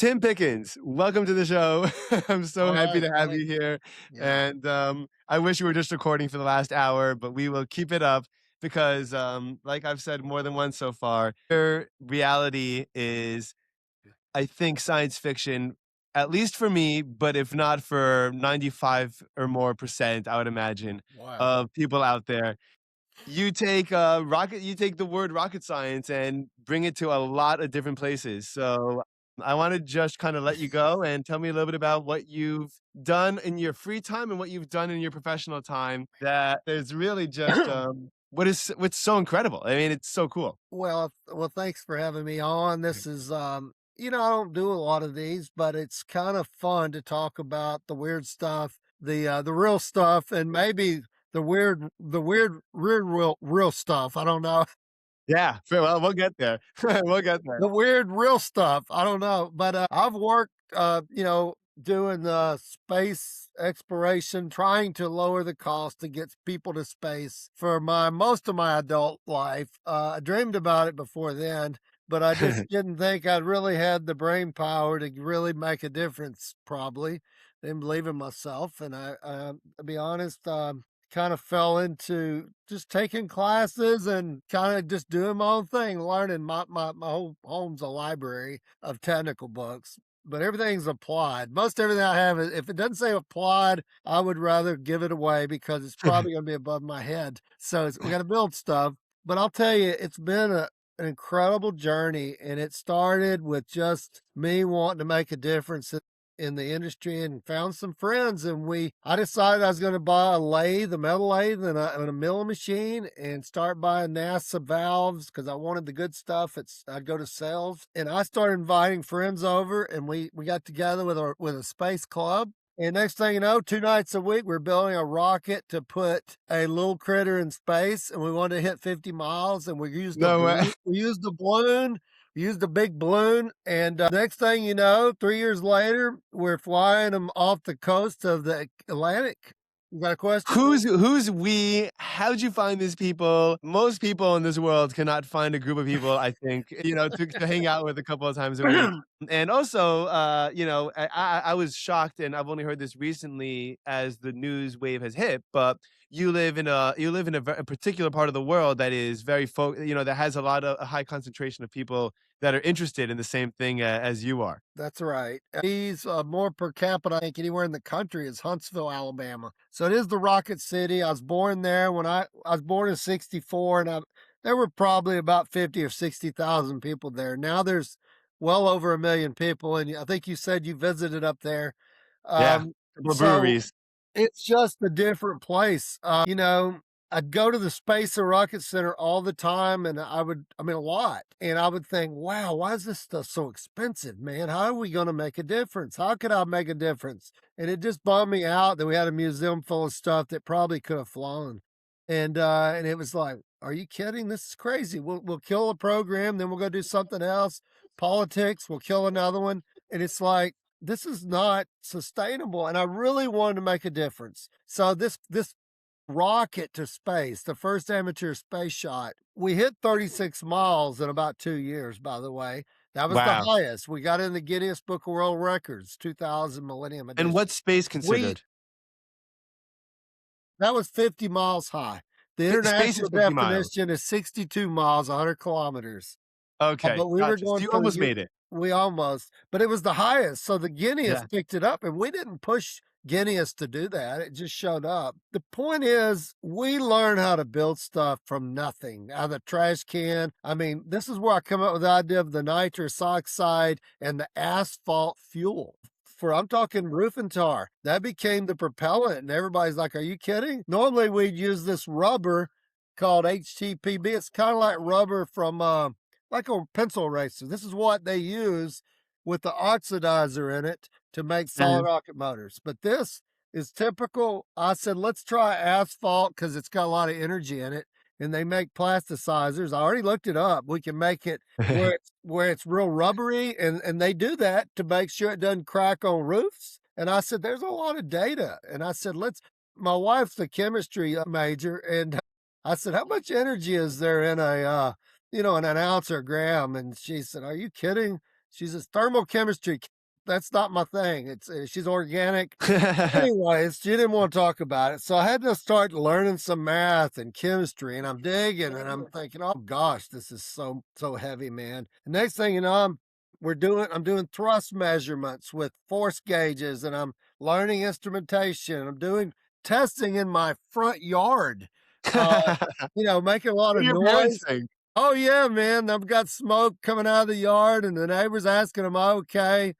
Tim Pickens, welcome to the show. I'm so All happy right, to have thanks. you here. Yeah. And I wish we were just recording for the last hour, but we will keep it up because, like I've said more than once so far, your reality is, I think, science fiction, at least for me, but if not for 95 or more percent, I would imagine, Wow. of people out there. You take the word rocket science and bring it to a lot of different places. So I want to just kind of let you go and tell me a little bit about what you've done in your free time and what you've done in your professional time that is really just what's so incredible. I mean, it's so cool. Well, thanks for having me on. This is, I don't do a lot of these, but it's kind of fun to talk about the weird stuff, the real stuff, and maybe the weird real stuff. I don't know. Yeah, well, we'll get there. We'll get there. The weird real stuff. I don't know, but I've worked, doing the space exploration, trying to lower the cost to get people to space for my most of my adult life. I dreamed about it before then, but I just didn't think I'd really had the brain power to really make a difference. Probably didn't believe in myself, and to be honest, kind of fell into just taking classes and kind of just doing my own thing, learning. My whole home's a library of technical books, but everything's applied. Most everything I have is, if it doesn't say applied, I would rather give it away because it's probably going to be above my head. So we got to build stuff. But I'll tell you, it's been an incredible journey, and it started with just me wanting to make a difference in the industry and found some friends, and I decided I was going to buy a metal lathe and a milling machine, and start buying NASA valves because I wanted the good stuff. I'd go to sales, and I started inviting friends over, and we got together with a space club. And next thing you know, 2 nights a week, we're building a rocket to put a little critter in space, and we wanted to hit 50 miles, and No way. we used the balloon, used a big balloon, and next thing you know, 3 years later, we're flying them off the coast of the Atlantic. You got a question? Who's we? How'd you find these people? Most people in this world cannot find a group of people, I think, to hang out with a couple of times a week. And also, I was shocked, and I've only heard this recently as the news wave has hit, but you live in a particular part of the world that is that has a high concentration of people that are interested in the same thing as you are. That's right. He's more per capita, I think, anywhere in the country is Huntsville, Alabama. So it is the Rocket City. I was born there when I was born in '64, and there were probably about 50 or 60,000 people there. Now there's well over 1 million people, and I think you said you visited up there. Yeah, Um, couple of so breweries. it's just a different place. I'd go to the Space and Rocket Center all the time, and a lot. And I would think, wow, why is this stuff so expensive, man? How are we going to make a difference? How could I make a difference? And it just bummed me out that we had a museum full of stuff that probably could have flown. And it was like, are you kidding? This is crazy. We'll kill a program, then we'll go do something else. Politics, we'll kill another one. And it's like, this is not sustainable. And I really wanted to make a difference. So this rocket to space, the first amateur space shot, we hit 36 miles in about 2 years, by the way. That was the Wow. highest. We got in the Guinness Book of World Records, 2000 Millennium And Edition. what's space We considered? That was 50 miles high. The Space international is 50 miles. definition is 62 miles, 100 kilometers. Okay, But we were gotcha. So going you for almost made it. we almost, but it was the highest. So the Guineas Yeah. picked it up, and we didn't push Guineas to do that. It just showed up. The point is, we learn how to build stuff from nothing out of the trash can. I mean, this is where I come up with the idea of the nitrous oxide and the asphalt fuel. I'm talking roof and tar. That became the propellant, and everybody's like, "Are you kidding?" Normally, we'd use this rubber called HTPB. It's kind of like rubber from like a pencil eraser. This is what they use with the oxidizer in it to make solid Mhm. rocket motors. But this is typical. I said, let's try asphalt because it's got a lot of energy in it. And they make plasticizers. I already looked it up. We can make it where it's real rubbery, and they do that to make sure it doesn't crack on roofs. And I said, there's a lot of data. And I said, my wife's a chemistry major, and I said, how much energy is there in in an ounce or gram? And she said, are you kidding? She says, "Thermochemistry, that's not my thing. She's organic." Anyways, she didn't want to talk about it. So I had to start learning some math and chemistry, and I'm digging and I'm thinking, oh gosh, this is so heavy, man. The next thing you know, I'm doing thrust measurements with force gauges and I'm learning instrumentation. I'm doing testing in my front yard. Uh, making a lot What do of your parents noise. think? Oh yeah, man. I've got smoke coming out of the yard and the neighbors asking, am I okay?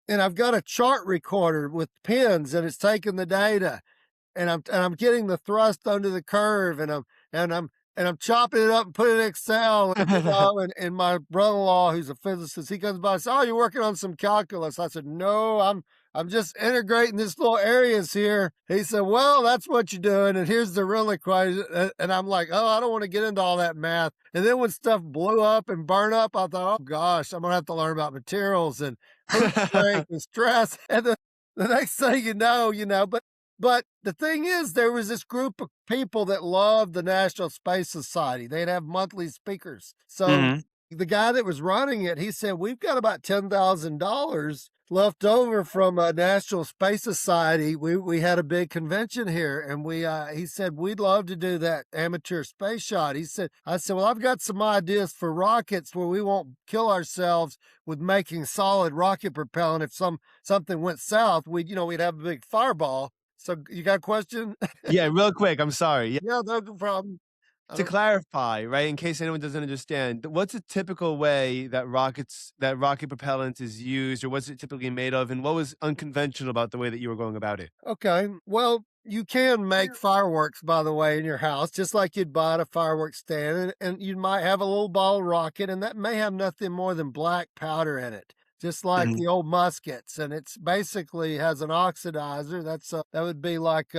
And I've got a chart recorder with pins and it's taking the data and I'm getting the thrust under the curve and I'm chopping it up and putting it in Excel, and my brother-in-law who's a physicist, he comes by and says, "Oh, you're working on some calculus." I said, "No, I'm just integrating this little areas here." He said, "Well, that's what you're doing, and here's the real equation." And I'm like, "Oh, I don't want to get into all that math." And then when stuff blew up and burned up, I thought, "Oh gosh, I'm gonna have to learn about materials and heat strength and stress." And the next thing but the thing is, there was this group of people that loved the National Space Society. They'd have monthly speakers. So Mhm. the guy that was running it, he said, "We've got about $10,000 left over from a National Space Society. We had a big convention here, and he said we'd love to do that amateur space shot." I said, "Well, I've got some ideas for rockets where we won't kill ourselves with making solid rocket propellant. If something went south, we'd have a big fireball." So you got a question? Yeah, real quick, I'm sorry. Yeah, Yeah, no problem. I to don't clarify, right, in case anyone doesn't understand, what's a typical way that rocket propellant is used, or what's it typically made of, and what was unconventional about the way that you were going about it? Okay. Well, you can make fireworks, by the way, in your house, just like you'd buy at a fireworks stand, and you might have a little ball rocket, and that may have nothing more than black powder in it, just like Mhm, the old muskets. And it's basically has an oxidizer. That would be like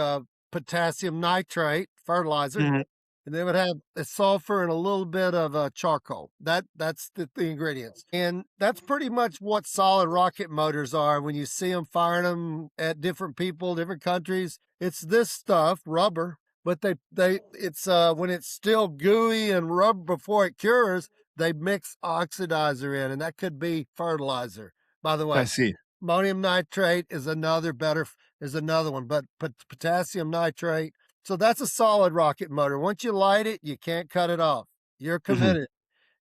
potassium nitrate fertilizer, mhm. and they would have a sulfur and a little bit of charcoal. That's the ingredients, and that's pretty much what solid rocket motors are. When you see them firing them at different people, different countries, it's this stuff, rubber. But it's when it's still gooey and rubber before it cures, they mix oxidizer in, and that could be fertilizer. By the I way, see. ammonium nitrate is another one, but potassium nitrate, so that's a solid rocket motor. Once you light it, you can't cut it off. You're Mhm. committed.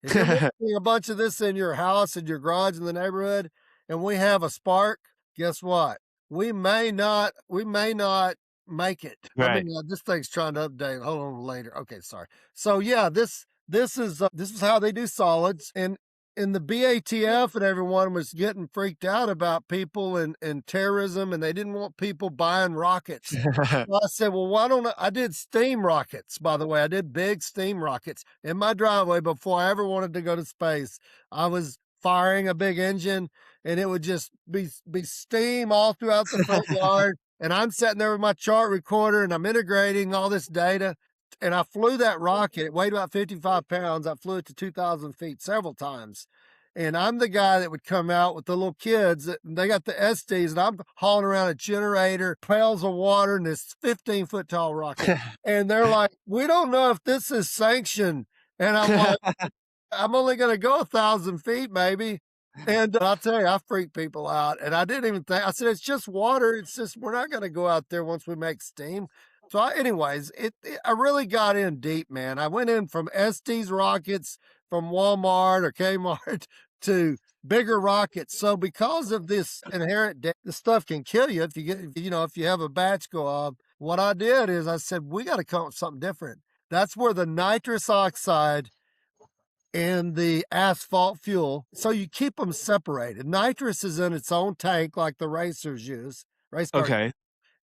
If you're mixing a bunch of this in your house, in your garage, in the neighborhood, and we have a spark, guess what? We may not make it. Right. This thing's trying to update. Hold on later. Okay, sorry. So yeah, this is how they do solids, and the BATF and everyone was getting freaked out about people and terrorism, and they didn't want people buying rockets. Well, I said, "Well, why don't I did steam rockets, by the way. I did big steam rockets in my driveway before I ever wanted to go to space. I was firing a big engine, and it would just be steam all throughout the front yard, and I'm sitting there with my chart recorder, and I'm integrating all this data, and I flew that rocket. It weighed about 55 pounds. I flew it to 2,000 feet several times. And I'm the guy that would come out with the little kids. They got the SDs, and I'm hauling around a generator, pails of water, and this 15-foot tall rocket. And they're like, "We don't know if this is sanctioned." And I'm like, "I'm only gonna go 1,000 feet maybe." And I'll tell you, I freak people out, and I didn't even think I said, "It's just water, it's just we're not gonna go out there once we make steam." So anyways, I really got in deep, man. I went in from SD's rockets from Walmart or Kmart to bigger rockets. So because of this inherent this stuff can kill you if you have a batch go off. What I did is I said, "We gotta come up with something different." That's where the nitrous oxide and the asphalt fuel. So you keep them separated. Nitrous is in its own tank like the racers use, race car. Okay,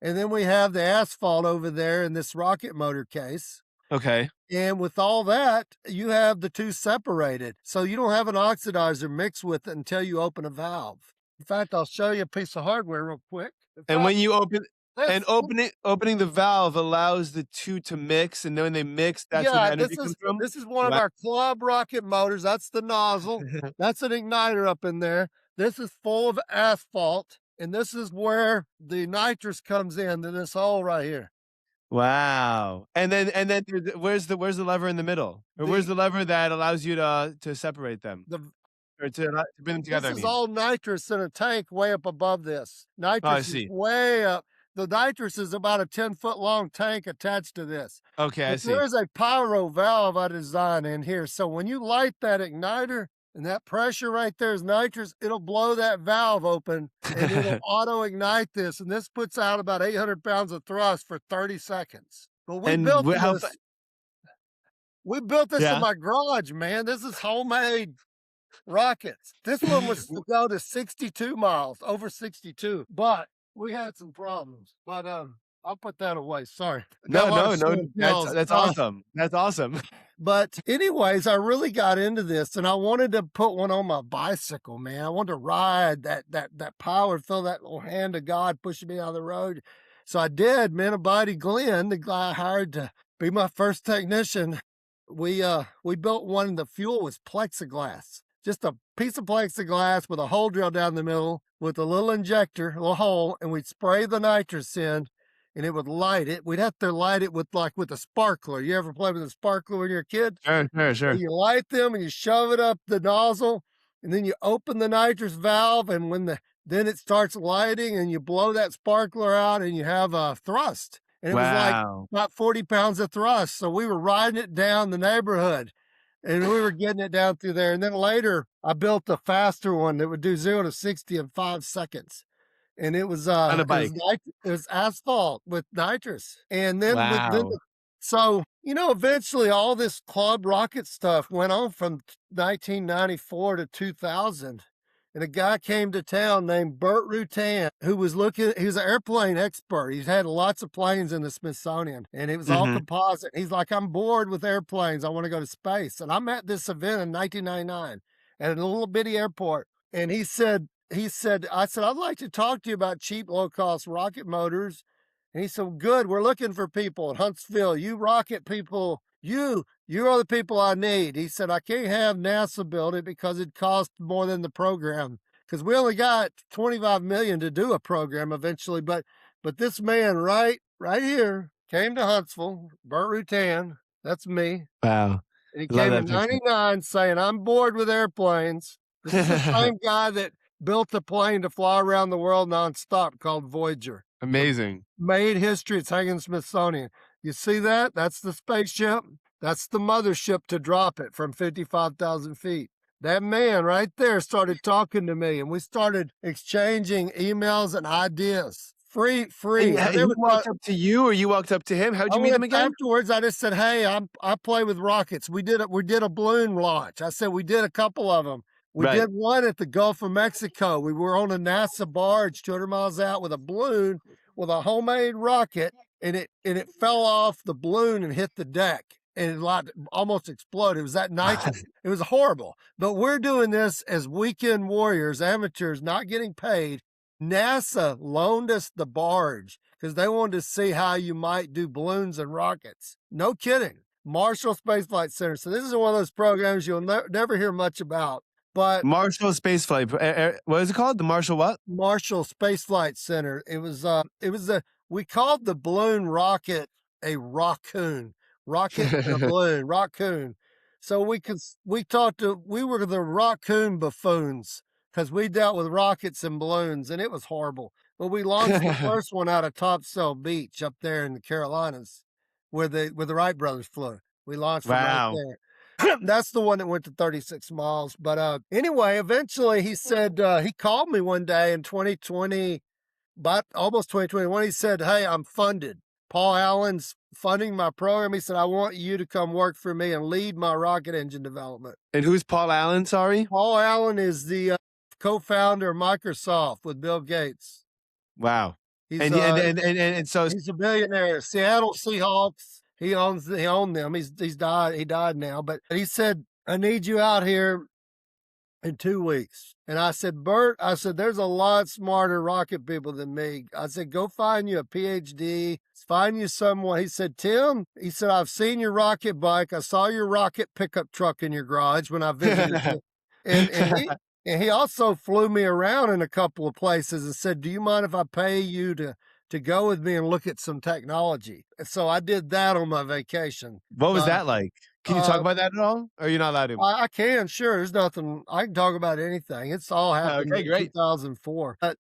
And then we have the asphalt over there in this rocket motor case. okay. And with all that, you have the two separated. So you don't have an oxidizer mixed with it until you open a valve. In fact, I'll show you a piece of hardware real quick. In And fact, when you open and this opening the valve allows the 2 to mix, and then when they mix, that's where the yeah, energy comes from? this is one of Wow. our club rocket motors. That's the nozzle. That's an igniter up in there. This is full of asphalt, and this is where the nitrous comes into this hole right here. Wow. And then where's the lever in the middle? Or where's The the lever that allows you to separate them? the or to bring them together, This I is mean? all nitrous in a tank way up above this. Oh, I Nitrous is see. way up. The nitrous is about a 10-foot long tank attached to this. Okay, I But there see. is a pyro valve I designed in here. So when you light that igniter and that pressure right there is nitrous, it'll blow that valve open and it'll auto ignite this. And this puts out about 800 pounds of thrust for 30 seconds. But we And built wh how fa this. We built this in Yeah? my garage, man. This is homemade rockets. This one was to go to 62 miles, over 62, but we had some problems. But I'll put that away. Sorry. I got No, a lot of no, show no, and that's tells. that's awesome. That's awesome. But anyways, I really got into this and I wanted to put one on my bicycle, man. I wanted to ride that power, feel that little hand of God pushing me on the road. So I did. Man, a buddy Glenn, the guy I hired to be my first technician, we built one and the fuel was plexiglass. Just a piece of plexiglass with a hole drilled down the middle with a little injector, a little hole, and we'd spray the nitrous in and it would light it. We'd have to light it with with a sparkler. You ever play with a sparkler when you're a kid? Sure, sure, So sure. you light them and you shove it up the nozzle, and then you open the nitrous valve, and then it starts lighting, and you blow that sparkler out, and you have a thrust. And it was like Wow. about 40 pounds of thrust. So we were riding it down the neighborhood, and we were getting it down through there. And then later, I built a faster one that would do 0 to 60 in 5 seconds. And On a bike. it was asphalt with nitrous. And then Wow. so, eventually all this club rocket stuff went on from 1994 to 2000. And a guy came to town named Burt Rutan, who was he was an airplane expert. He's had lots of planes in the Smithsonian, and it was all Mhm. composite. He's like, I'm bored with airplanes. I want to go to space. And I'm at this event in 1999 at a little bitty airport. And I said, I'd like to talk to you about cheap, low cost rocket motors. And he said, good, we're looking for people in Huntsville. You rocket people, you are the people I need. He said, I can't have NASA build it because it costs more than the program. Because we only got 25 million to do a program eventually. But this man right here came to Huntsville, Burt Rutan, that's me. Wow. And he I love came in that picture. '99 saying, I'm bored with airplanes. This is the same guy that built a plane to fly around the world nonstop called Voyager. Amazing. Made history. It's hanging in the Smithsonian. You see that? That's the spaceship. That's the mothership to drop it from 55,000 feet. That man right there started talking to me, and we started exchanging emails and ideas. Free. I He never walked thought. up to you or you walked up to him? How'd I you meet him went again? afterwards. I just said, "Hey, I play with rockets. We did a balloon launch." I said we did a couple of them. We Right. did one at the Gulf of Mexico. We were on a NASA barge 200 miles out with a balloon with a homemade rocket, and it fell off the balloon and hit the deck, and it like almost exploded. It was that nitrous. It was horrible. But we're doing this as weekend warriors, amateurs, not getting paid. NASA loaned us the barge because they wanted to see how you might do balloons and rockets. No kidding. Marshall Space Flight Center. So this is one of those programs you'll never hear much about. But Marshall Space Flight. What is it called? The Marshall what? Marshall Space Flight Center. We called the balloon rocket a raccoon. Rocket and a balloon, raccoon. So we were the raccoon buffoons because we dealt with rockets and balloons, and it was horrible. But we launched the first one out of Topsail Beach up there in the Carolinas, where the Wright brothers flew. We launched from right Wow. there. That's the one that went to 36 miles. But anyway, eventually he said he called me one day in 2020, about almost 2021. He said, "Hey, I'm funded. Paul Allen's funding my program." He said, "I want you to come work for me and lead my rocket engine development." And who's Paul Allen, sorry? Paul Allen is the co-founder of Microsoft with Bill Gates. Wow. He's And so he's a billionaire. Seattle Seahawks. He owned them. He died now. But he said, "I need you out here in 2 weeks." And I said, "Bert," I said, "there's a lot smarter rocket people than me." I said, "Go find you a PhD, find you someone." He said, "Tim," he said, "I've seen your rocket bike. I saw your rocket pickup truck in your garage when I visited you." And he also flew me around in a couple of places and said, "Do you mind if I pay you to to go with me and look at some technology. So I did that on my vacation. What was Uh, that like? Can you talk uh, about that at all? Or you're not allowed to? I can, sure. There's nothing I can talk about anything. It's all happened Okay, in great. 2004. But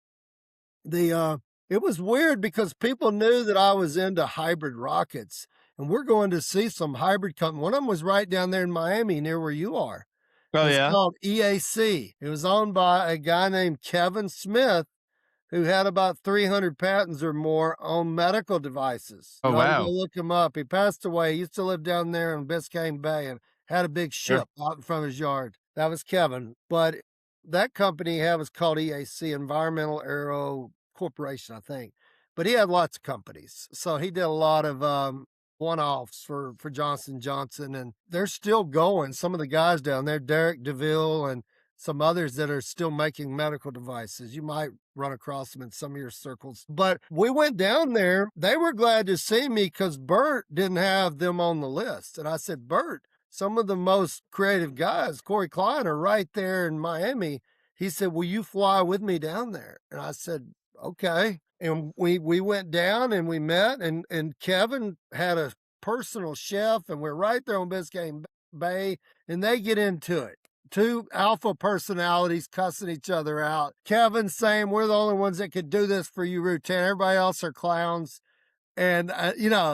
the it was weird because people knew that I was into hybrid rockets, and we're going to see some hybrid company. One of them was right down there in Miami, near where you are. Oh, It's yeah? called EAC. It was owned by a guy named Kevin Smith, who had about 300 patents or more on medical devices. Oh, You ought to go wow. look him up. He passed away. He used to live down there in Biscayne Bay and had a big Sure. ship out in front of his yard. That was Kevin. But that company he had was called EAC, Environmental Aero Corporation, I think. But he had lots of companies. So he did a lot of one-offs for Johnson Johnson, and they're still going. Some of the guys down there, Derek DeVille and some others that are still making medical devices. You might run across them in some of your circles. But we went down there. They were glad to see me because Burt didn't have them on the list. And I said, Burt, some of the most creative guys, Corey Klein, are right there in Miami. He said, will you fly with me down there? And I said, okay. And we went down and we met, and Kevin had a personal chef, and we're right there on Biscayne Bay, and they get into it. Two alpha personalities cussing each other out. Kevin saying, we're the only ones that could do this for you, Rutan. Everybody else are clowns. And,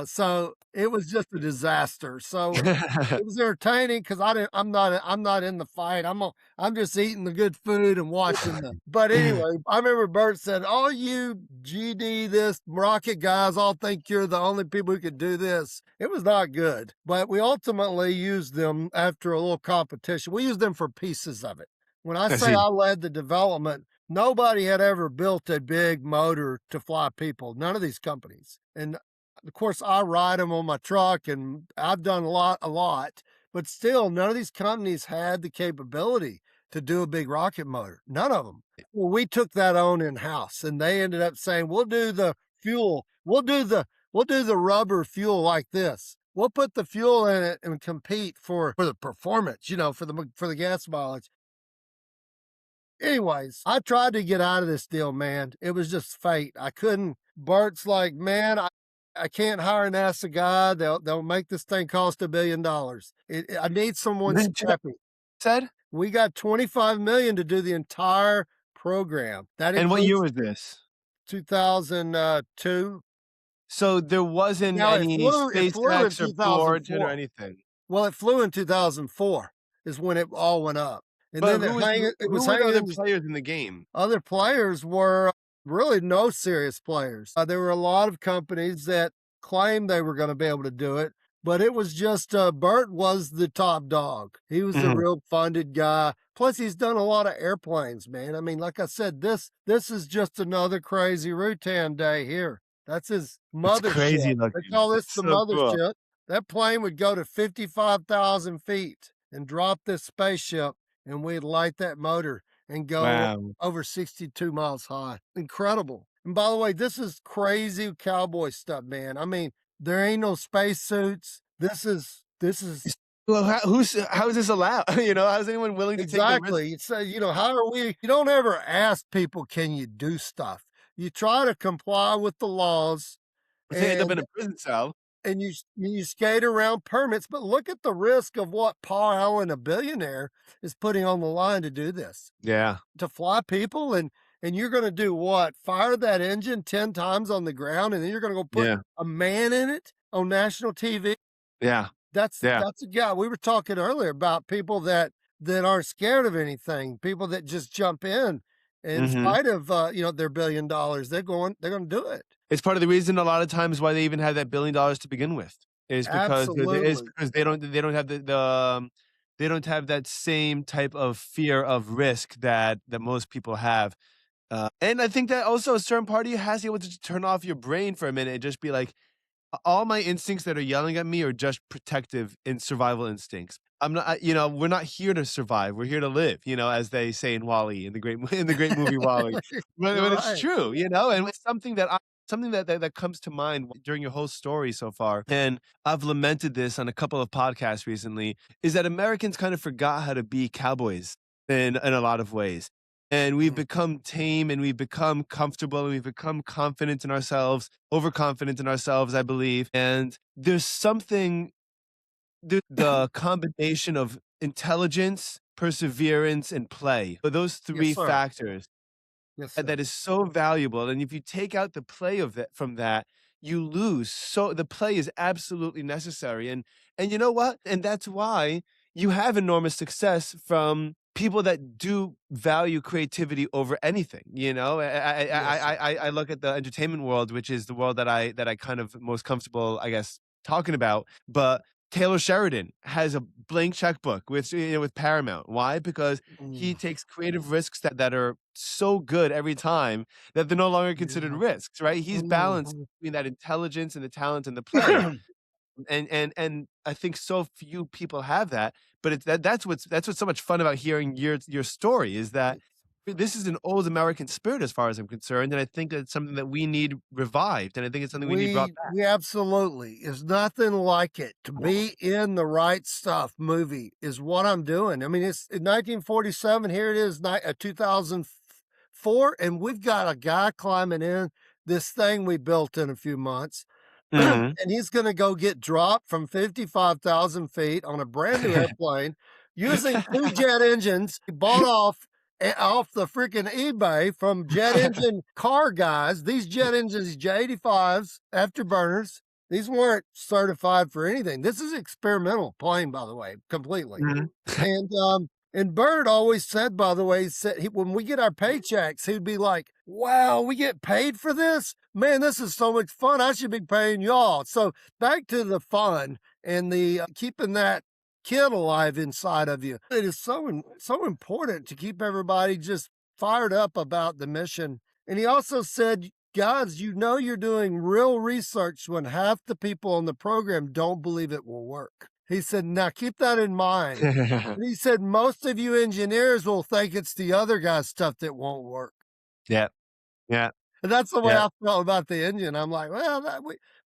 so it was just a disaster. So it was entertaining because I'm not in the fight. I'm just eating the good food and watching them. But anyway, I remember Bert said, all you GD this rocket guys all think you're the only people who could do this. It was not good. But we ultimately used them after a little competition. We used them for pieces of it. When I I say see. I led the development, nobody had ever built a big motor to fly people. None of these companies. And of course, I ride them on my truck, and I've done a lot, but still, none of these companies had the capability to do a big rocket motor. None of them. Well, we took that on in house, and they ended up saying, "We'll do the fuel. We'll do the rubber fuel like this. We'll put the fuel in it and compete for the performance, for the gas mileage." Anyways, I tried to get out of this deal, man. It was just fate. I couldn't. Bart's like, man, I can't hire an NASA guy. They'll make this thing cost $1 billion. I need someone Didn't you know scrappy. said? We got 25 million to do the entire program. That And what year includes was this? 2002. So there wasn't Now any it flew in SpaceX or Origin or 2004. anything? Well, it flew in 2004 is when it all went up. And But then it who was were the hanging other in the players in the game? other players were really no serious players. There were a lot of companies that claimed they were going to be able to do it, but it was just Burt was the top dog. He was the Mhm. real funded guy. Plus, he's done a lot of airplanes, man. I mean, like I said, this is just another crazy Rutan day here. That's his It's mothership. crazy They looking. call this It's the so cool. mothership. That plane would go to 55,000 feet and drop this spaceship, and we'd light that motor and go Wow. over 62 miles high. Incredible. And by the way, this is crazy cowboy stuff, man. I mean, there ain't no spacesuits. This is Well, how is this allowed? How is anyone willing to take the risk? exactly. It's how are we? You don't ever ask people, can you do stuff? You try to comply with the laws, If they end up and in a prison cell. you skate around permits. But look at the risk of what Paul Allen, a billionaire, is putting on the line to do this. Yeah. To fly people, and you're gonna do what? Fire that engine 10 times on the ground, and then you're gonna go put Yeah. a man in it on national TV? Yeah. That's Yeah. that's a guy. We were talking earlier about people that aren't scared of anything, people that just jump in Mhm. spite of, their $1 billion. They're gonna do it. It's part of the reason a lot of times why they even have that $1 billion to begin with, is Absolutely. because they don't have they don't have that same type of fear of risk that most people have. And I think that also a certain part of you has to be able to just turn off your brain for a minute and just be like, all my instincts that are yelling at me are just protective and survival instincts. I'm not, we're not here to survive. We're here to live, as they say in Wall-E, in the great in the great movie Wall-E. You're But it's right. true, and it's something that comes to mind during your whole story so far. And I've lamented this on a couple of podcasts recently, is that Americans kind of forgot how to be cowboys in a lot of ways. and we've Mm. become tame and we've become comfortable and we've become confident in ourselves, overconfident in ourselves, I believe. And there's something, the combination of intelligence, perseverance, and play. But those Yes, three sir. factors Yes, sir. that is so valuable. And if you take out the play of that from that, you lose. So the play is absolutely necessary. And you know what? And that's why you have enormous success from people that do value creativity over anything. You know, Yes, sir. I look at the entertainment world, which is the world that I kind of most comfortable, I guess, talking about. But Taylor Sheridan has a blank checkbook with, with Paramount. Why? Because Mm. he takes creative risks that are so good every time that they're no longer considered Yeah. risks, right? He's balanced Mhm. between that intelligence and the talent and the play. And I think so few people have that, but that's what's so much fun about hearing your story is that this is an old American spirit as far as I'm concerned, and I think it's something that we need revived, and I think it's something we need brought back. We absolutely is nothing like it. To be in the right stuff movie is what I'm doing. I mean, it's in 1947. Here it is, 2004, and we've got a guy climbing in this thing we built in a few months. And Mhm. he's gonna go get dropped from 55,000 feet on a brand new airplane using 2 jet engines he bought off the freaking eBay from jet engine car guys. These jet engines, these J85s, afterburners, these weren't certified for anything. This is experimental plane, by the way, completely. Mhm. And Burt always said, by the way, he said when we get our paychecks, he'd be like, "Wow, we get paid for this? Man, this is so much fun. I should be paying y'all." So back to the fun and the keeping that kid alive inside of you. It is so important to keep everybody just fired up about the mission. And he also said, "Guys, you know you're doing real research when half the people on the program don't believe it will work." He said, "Now keep that in mind." And he said, "Most of you engineers will think it's the other guy's stuff that won't work." Yeah, yeah, And that's the way yeah. I felt about the engine. I'm like, "Well,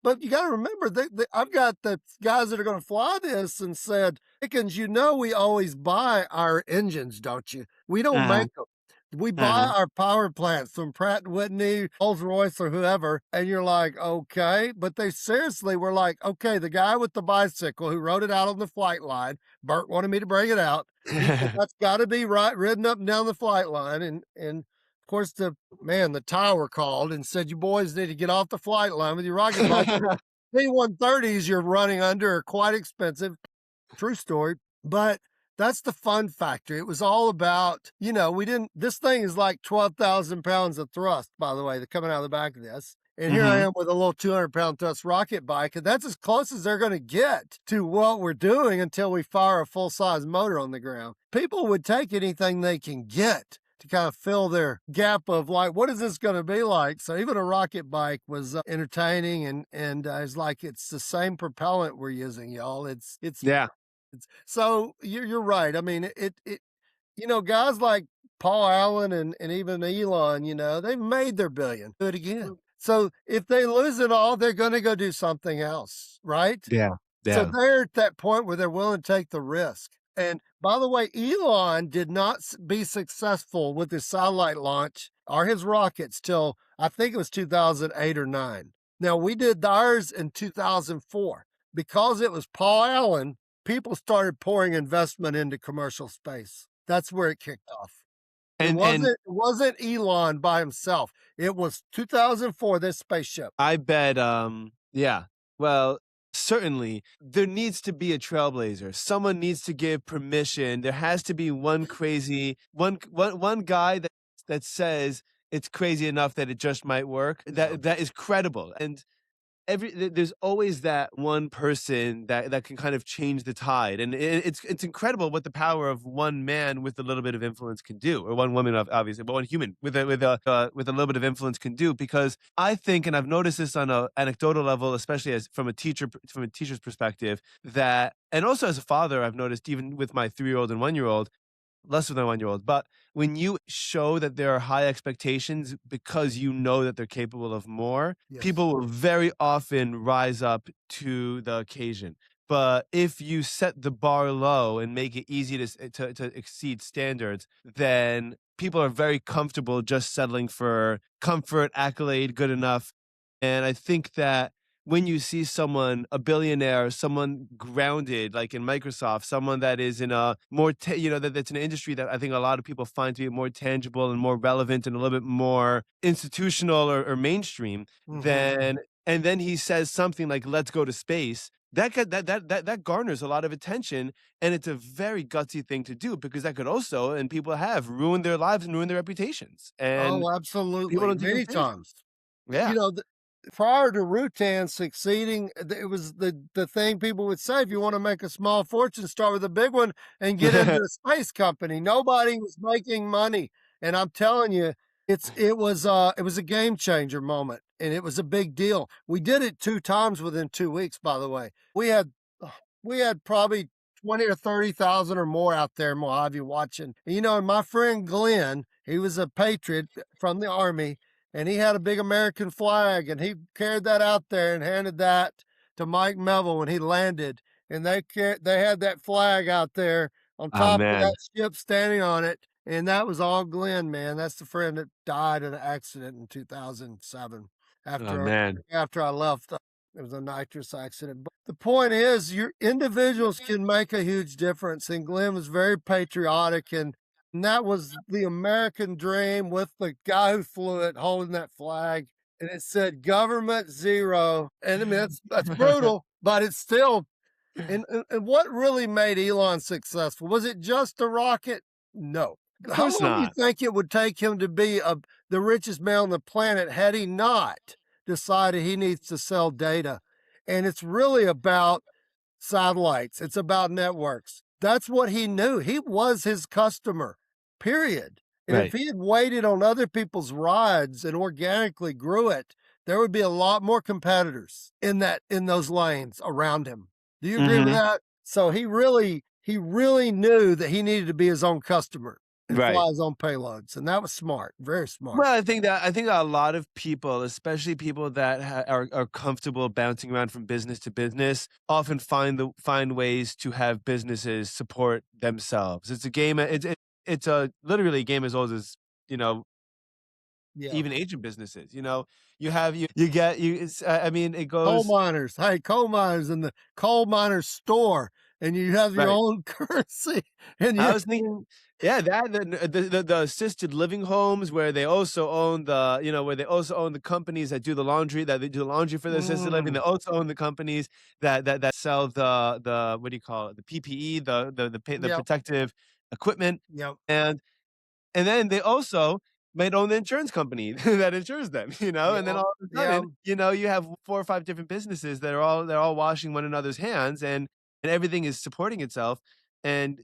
but you gotta remember I've got the guys that are gonna fly this and said, Pickens, you know we always buy our engines, don't you? We don't Mhm, make them. We buy mhm. our power plants from Pratt& and Whitney, Rolls-Royce, or whoever." And you're like, "Okay." But they seriously were like, "Okay, the guy with the bicycle who wrote it out on the flight line," Burt wanted me to bring it out. He said, "That's gotta be right ridden up and down the flight line." And of course, the tower called and said, "You boys need to get off the flight line with your rocket bikes. C-130s you're running under are quite expensive." True story. But that's the fun factor. It was all about, we didn't, this thing is like 12,000 pounds of thrust, by the way, that coming out of the back of this. And here I Mhm. am with a little 200-pound thrust rocket bike. And that's as close as they're going to get to what we're doing until we fire a full size motor on the ground. People would take anything they can get to kind of fill their gap of like, what is this going to be like? So even a rocket bike was entertaining, and it's like it's the same propellant we're using, y'all. Yeah. So you're right. I mean, guys like Paul Allen and even Elon, they've made their billion. Do it again. So if they lose it all, they're going to go do something else, right? Yeah, So yeah. they're at that point where they're willing to take the risk. And by the way, Elon did not be successful with his satellite launch or his rockets till I think it was 2008 or 9. Now we did ours in 2004. Because it was Paul Allen, people started pouring investment into commercial space. That's where it kicked off. It And wasn't Elon by himself. It was 2004, this spaceship. I bet, yeah. Well, certainly there needs to be a trailblazer. Someone needs to give permission. There has to be one crazy one guy that says it's crazy enough that it just might work. Yeah. That is credible. And there's always that one person that can kind of change the tide, and it's incredible what the power of one man with a little bit of influence can do, or one woman, obviously, but one human with a little bit of influence can do. Because I think, and I've noticed this on a anecdotal level, especially as from a teacher's perspective, that, and also as a father, I've noticed even with my 3-year-old and 1-year-old, less with my 1-year-old. But when you show that there are high expectations because you know that they're capable of more, Yes. people will very often rise up to the occasion. But if you set the bar low and make it easy to exceed standards, then people are very comfortable just settling for comfort, accolade, good enough. And I think that when you see someone, a billionaire, someone grounded like in Microsoft, someone that is in a more, that's an industry that I think a lot of people find to be more tangible and more relevant and a little bit more institutional or mainstream, Mhm. then and then he says something like, "Let's go to space." That garners a lot of attention, and it's a very gutsy thing to do because that could also, and people have ruined their lives and ruined their reputations, and Oh, people absolutely, don't take them many seriously. times. Yeah. You know, prior to Rutan succeeding, it was the thing people would say, "If you wanna make a small fortune, start with a big one and get into a space company." Nobody was making money, and I'm telling you, it was a game changer moment, and it was a big deal. We did it 2 times within 2 weeks, by the way. We had probably 20 or 30,000 or more out there in Mojave watching. And, and my friend Glenn, he was a patriot from the Army, and he had a big American flag, and he carried that out there and handed that to Mike Melville when he landed, and they had that flag out there on Oh, top of man. that ship standing on it, and that was all Glenn, man. That's the friend that died in an accident in 2007 Oh, after man. after I left. It was a nitrous accident. But the point is, your individuals can make a huge difference, and Glenn was very patriotic, and that was the American dream with the guy who flew it holding that flag, and it said "Government Zero." And I mean, that's brutal, but it's still and what really made Elon successful? Was it just the rocket? No. Of How course long do you not. think it would take him to be the richest man on the planet had he not decided he needs to sell data? And it's really about satellites. It's about networks. That's what he knew. He was his customer, period. And if Right. he had waited on other people's rides and organically grew it, there would be a lot more competitors in those lanes around him. Do you agree with Mhm. that? So he really knew that he needed to be his own customer and Right. fly his own payloads. And that was smart, very smart. Well, I think that a lot of people, especially people that are comfortable bouncing around from business to business, often find ways to have businesses support themselves. It's a game. It's a literally a game as old as you know Yeah. even ancient businesses. You have you get you. I mean, it Coal goes miners. Hey, coal miners in the coal miners store, and you have your right. own currency, and I you was thinking, yeah, that the assisted living homes where they also own where they also own the companies that do the laundry, that they do the laundry for the assisted living. They mm, also own the companies that sell the what do you call it? The PPE, the yep, protective equipment, yep, and and then they also might own the insurance company that insures them, and then yep, all of a yep. sudden, you have 4 or 5 different businesses that are they're all washing one another's hands and everything is supporting itself. And,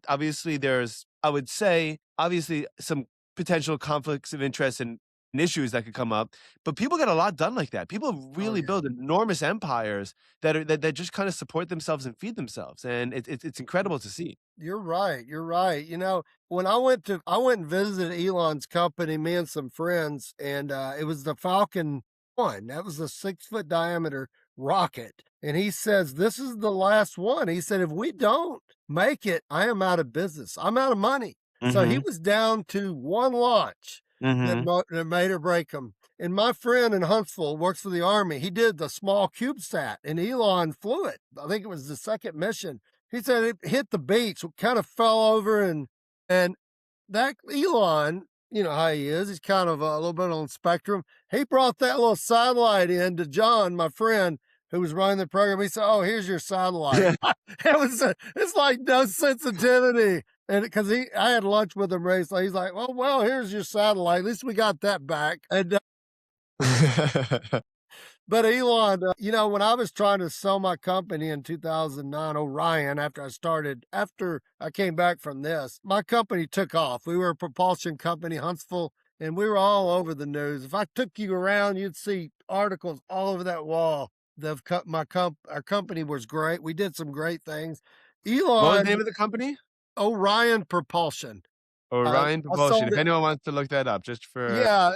obviously there's I would say, obviously some potential conflicts of interest and issues that could come up, but people get a lot done like that. People Oh, really yeah. build enormous empires that just kinda support themselves and feed themselves, and it's incredible to see. You're right, you're right. When I went and visited Elon's company, me and some friends, and, it was the Falcon 1. That was a 6-foot diameter rocket, and he says, "This is the last one." He said, "If we don't make it, I am out of business. I'm out of money." So he Mhm. was down to 1 launch Mhm. that made or break him. And my friend in Huntsville works for the Army. He did the small CubeSat, and Elon flew it. I think it was the 2nd mission. He said it hit the beach, kind of fell over, and that Elon, you know how he is. He's kind of a little bit on the spectrum. He brought that little satellite in to John, my friend, who was running the program. He said, "Oh, here's your satellite." It's like no sensitivity. And because I had lunch with him recently, he's like, "Well, here's your satellite. At least we got that back." And but Elon, when I was trying to sell my company in 2009, Orion, after I came back from this, my company took off. We were a propulsion company, Huntsville, and we were all over the news. If I took you around, you'd see articles all over that wall. Our company was great. We did some great things. What was the Elon, name of the company? Orion Propulsion. Orion I Propulsion, sold if it. anyone wants to look that up just for Yeah,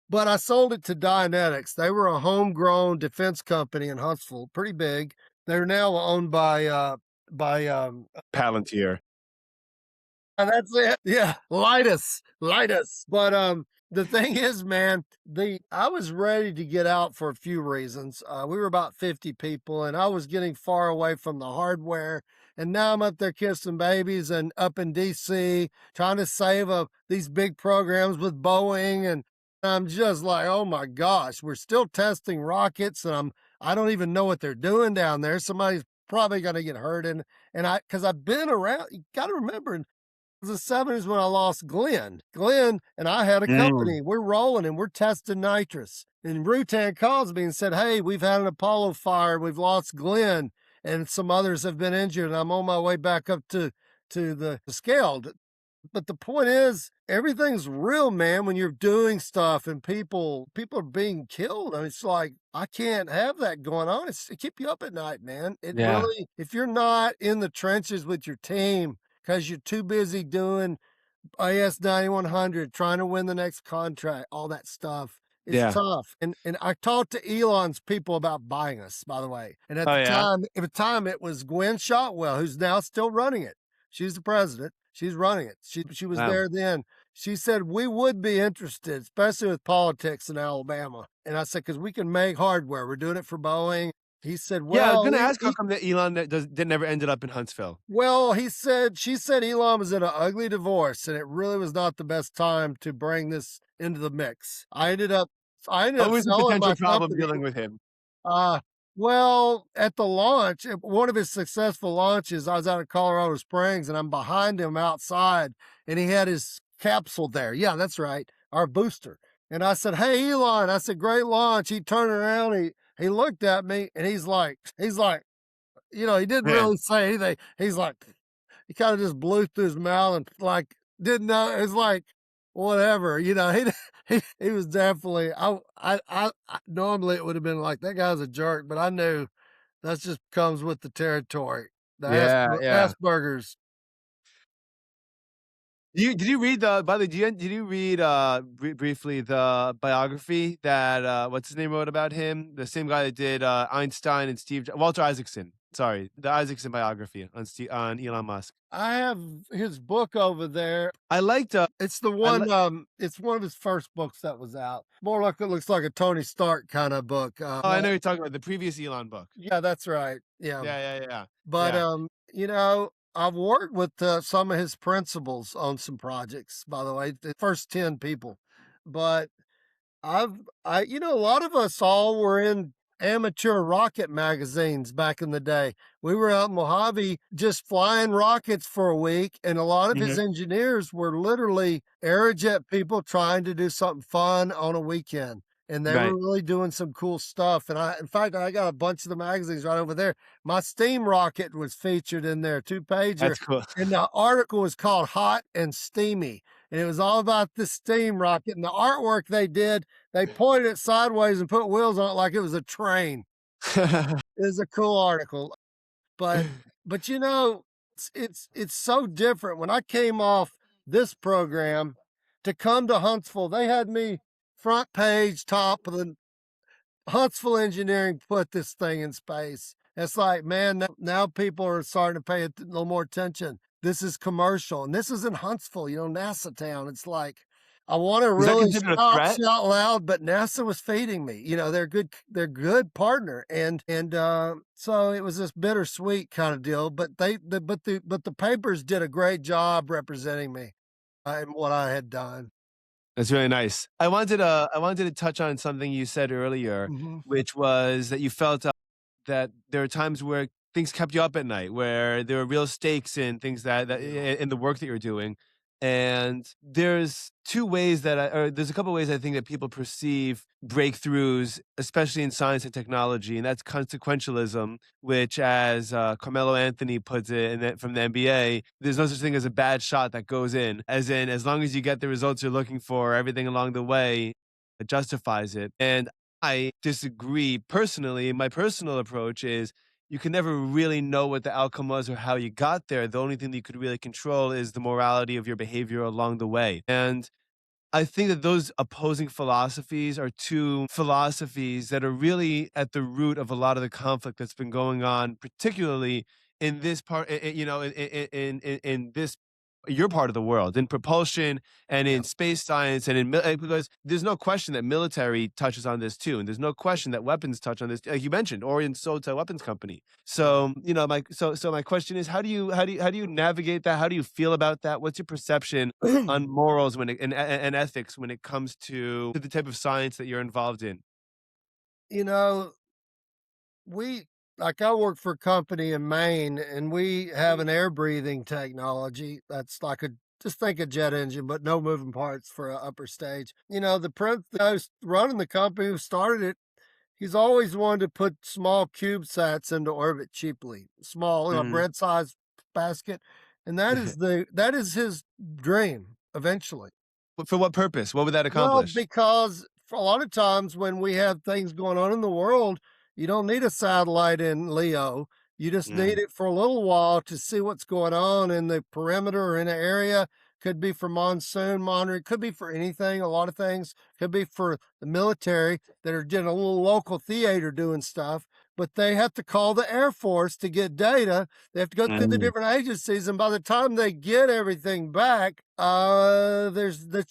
but I sold it to Dynetics. They were a homegrown defense company in Huntsville, pretty big. They're now owned by, Palantir. and that's it. Yeah, light us. But, the thing is, man, the I was ready to get out for a few reasons. We were about 50 people, and I was getting far away from the hardware, and now I'm up there kissing babies and up in DC trying to save these big programs with Boeing, and I'm just like, "Oh my gosh, we're still testing rockets, and I don't even know what they're doing down there. Somebody's probably gonna get hurt," and I, because 'cause I've been around, you gotta remember, the '70s when I lost Glenn. Glenn and I had a Mm, company. We're rolling and we're testing nitrous. And Rutan calls me and said, "Hey, we've had an Apollo fire. We've lost Glenn, and some others have been injured. And I'm on my way back up to the scale." But the point is, everything's real, man, when you're doing stuff and people are being killed. I mean, it's like, I can't have that going on. It keep you up at night, man. It yeah, really, if you're not in the trenches with your team because you're too busy doing AS 9100, trying to win the next contract, all that stuff. It's yeah. tough. And I talked to Elon's people about buying us, by the way. And Oh, yeah? at the time it was Gwen Shotwell, who's now still running it. She's the president. She's running it. She was Wow. there then. She said, "We would be interested, especially with politics in Alabama." And I said, "Because we can make hardware. We're doing it for Boeing." He said, Yeah, I was "Well, gonna ask how come that Elon that never ended up in Huntsville? she said Elon was in an ugly divorce, and it really was not the best time to bring this into the mix. I ended up Always a selling potential my problem company. dealing with him. Uh, at the launch, at one of his successful launches, I was out of Colorado Springs, and I'm behind him outside, and he had his capsule there. Yeah, that's right, our booster. And I said, "Hey, Elon," I said, "Great launch." He turned around, he looked at me, and he's like, he didn't Yeah. really say anything. He's like, he kinda just blew through his mouth and, like, didn't know, it's like, whatever, he was definitely, I normally, it would've been like, "That guy's a jerk," but I knew that just comes with the territory. The Yeah, yeah. Asperger's. Did you read the by the way, did you read, briefly the biography that, what's his name wrote about him? The same guy that did, Einstein and Walter Isaacson. Sorry, the Isaacson biography on Elon Musk. I have his book over there. I liked, It's the I li one, it's one of his first books that was out. More like, it looks like a Tony Stark kinda book, oh, I know you're talking about the previous Elon book. yeah, that's right, yeah. Yeah, yeah, yeah, But, yeah. I've worked with, some of his principals on some projects, by the way, the first 10 people. But a lot of us all were in amateur rocket magazines back in the day. We were out in Mojave just flying rockets for a week, and a lot of his Mhm. engineers were literally Aerojet people trying to do something fun on a weekend. And they were Right. really doing some cool stuff. And in fact, I got a bunch of the magazines right over there. My steam rocket was featured in there, two pager. That's cool. And the article was called Hot and Steamy. And it was all about the steam rocket. And the artwork they pointed it sideways and put wheels on it like it was a train. It was a cool article. But it's so different. When I came off this program to come to Huntsville, they had me front page, top of the Huntsville Engineering put this thing in space. It's like, man, now people are starting to pay a little more attention. This is commercial, and this is in Huntsville, NASA town. It's like, I want to Was that really considered a threat? shout loud, but NASA was feeding me. They're good partner, so it was this bittersweet kind of deal. But the papers did a great job representing me and what I had done. That's really nice. I wanted to touch on something you said earlier, Mhm. which was that you felt, that there are times where things kept you up at night, where there were real stakes in things that Yeah. in the work that you're doing. And there's 2 ways that or there's a couple ways I think that people perceive breakthroughs, especially in science and technology, and that's consequentialism, which, as Carmelo Anthony puts it, from the NBA, there's no such thing as a bad shot that goes in. As in, as long as you get the results you're looking for, everything along the way, it justifies it. And I disagree personally. My personal approach is you can never really know what the outcome was or how you got there. The only thing that you could really control is the morality of your behavior along the way. And I think that those opposing philosophies are two philosophies that are really at the root of a lot of the conflict that's been going on, particularly in this part, you know, in this your part of the world, in propulsion and Yeah. in space science and in because there's no question that military touches on this too, and there's no question that weapons touch on this. Like you mentioned, Orion Sota Weapons Company. Right. So you know, my question is, how do you navigate that? How do you feel about that? What's your perception on morals when it and ethics when it comes to the type of science that you're involved in. You know, we like I work for a company in Maine and we have an air breathing technology that's like a just think a jet engine, but no moving parts for a upper stage. You know, the guy who's running the company who started it, he's always wanted to put small CubeSats into orbit cheaply, small, Mhm. bread sized basket. And that is his dream eventually. But for what purpose? What would that Well, accomplish? because for a lot of times when we have things going on in the world, you don't need a satellite in Leo. You just need Mm, it for a little while to see what's going on in the perimeter or in an area. Could be for monsoon monitoring, could be for anything, a lot of things. Could be for the military that are in a little local theater doing stuff, but they have to call the Air Force to get data. They have to go through the mm, different agencies, and by the time they get everything back, there's the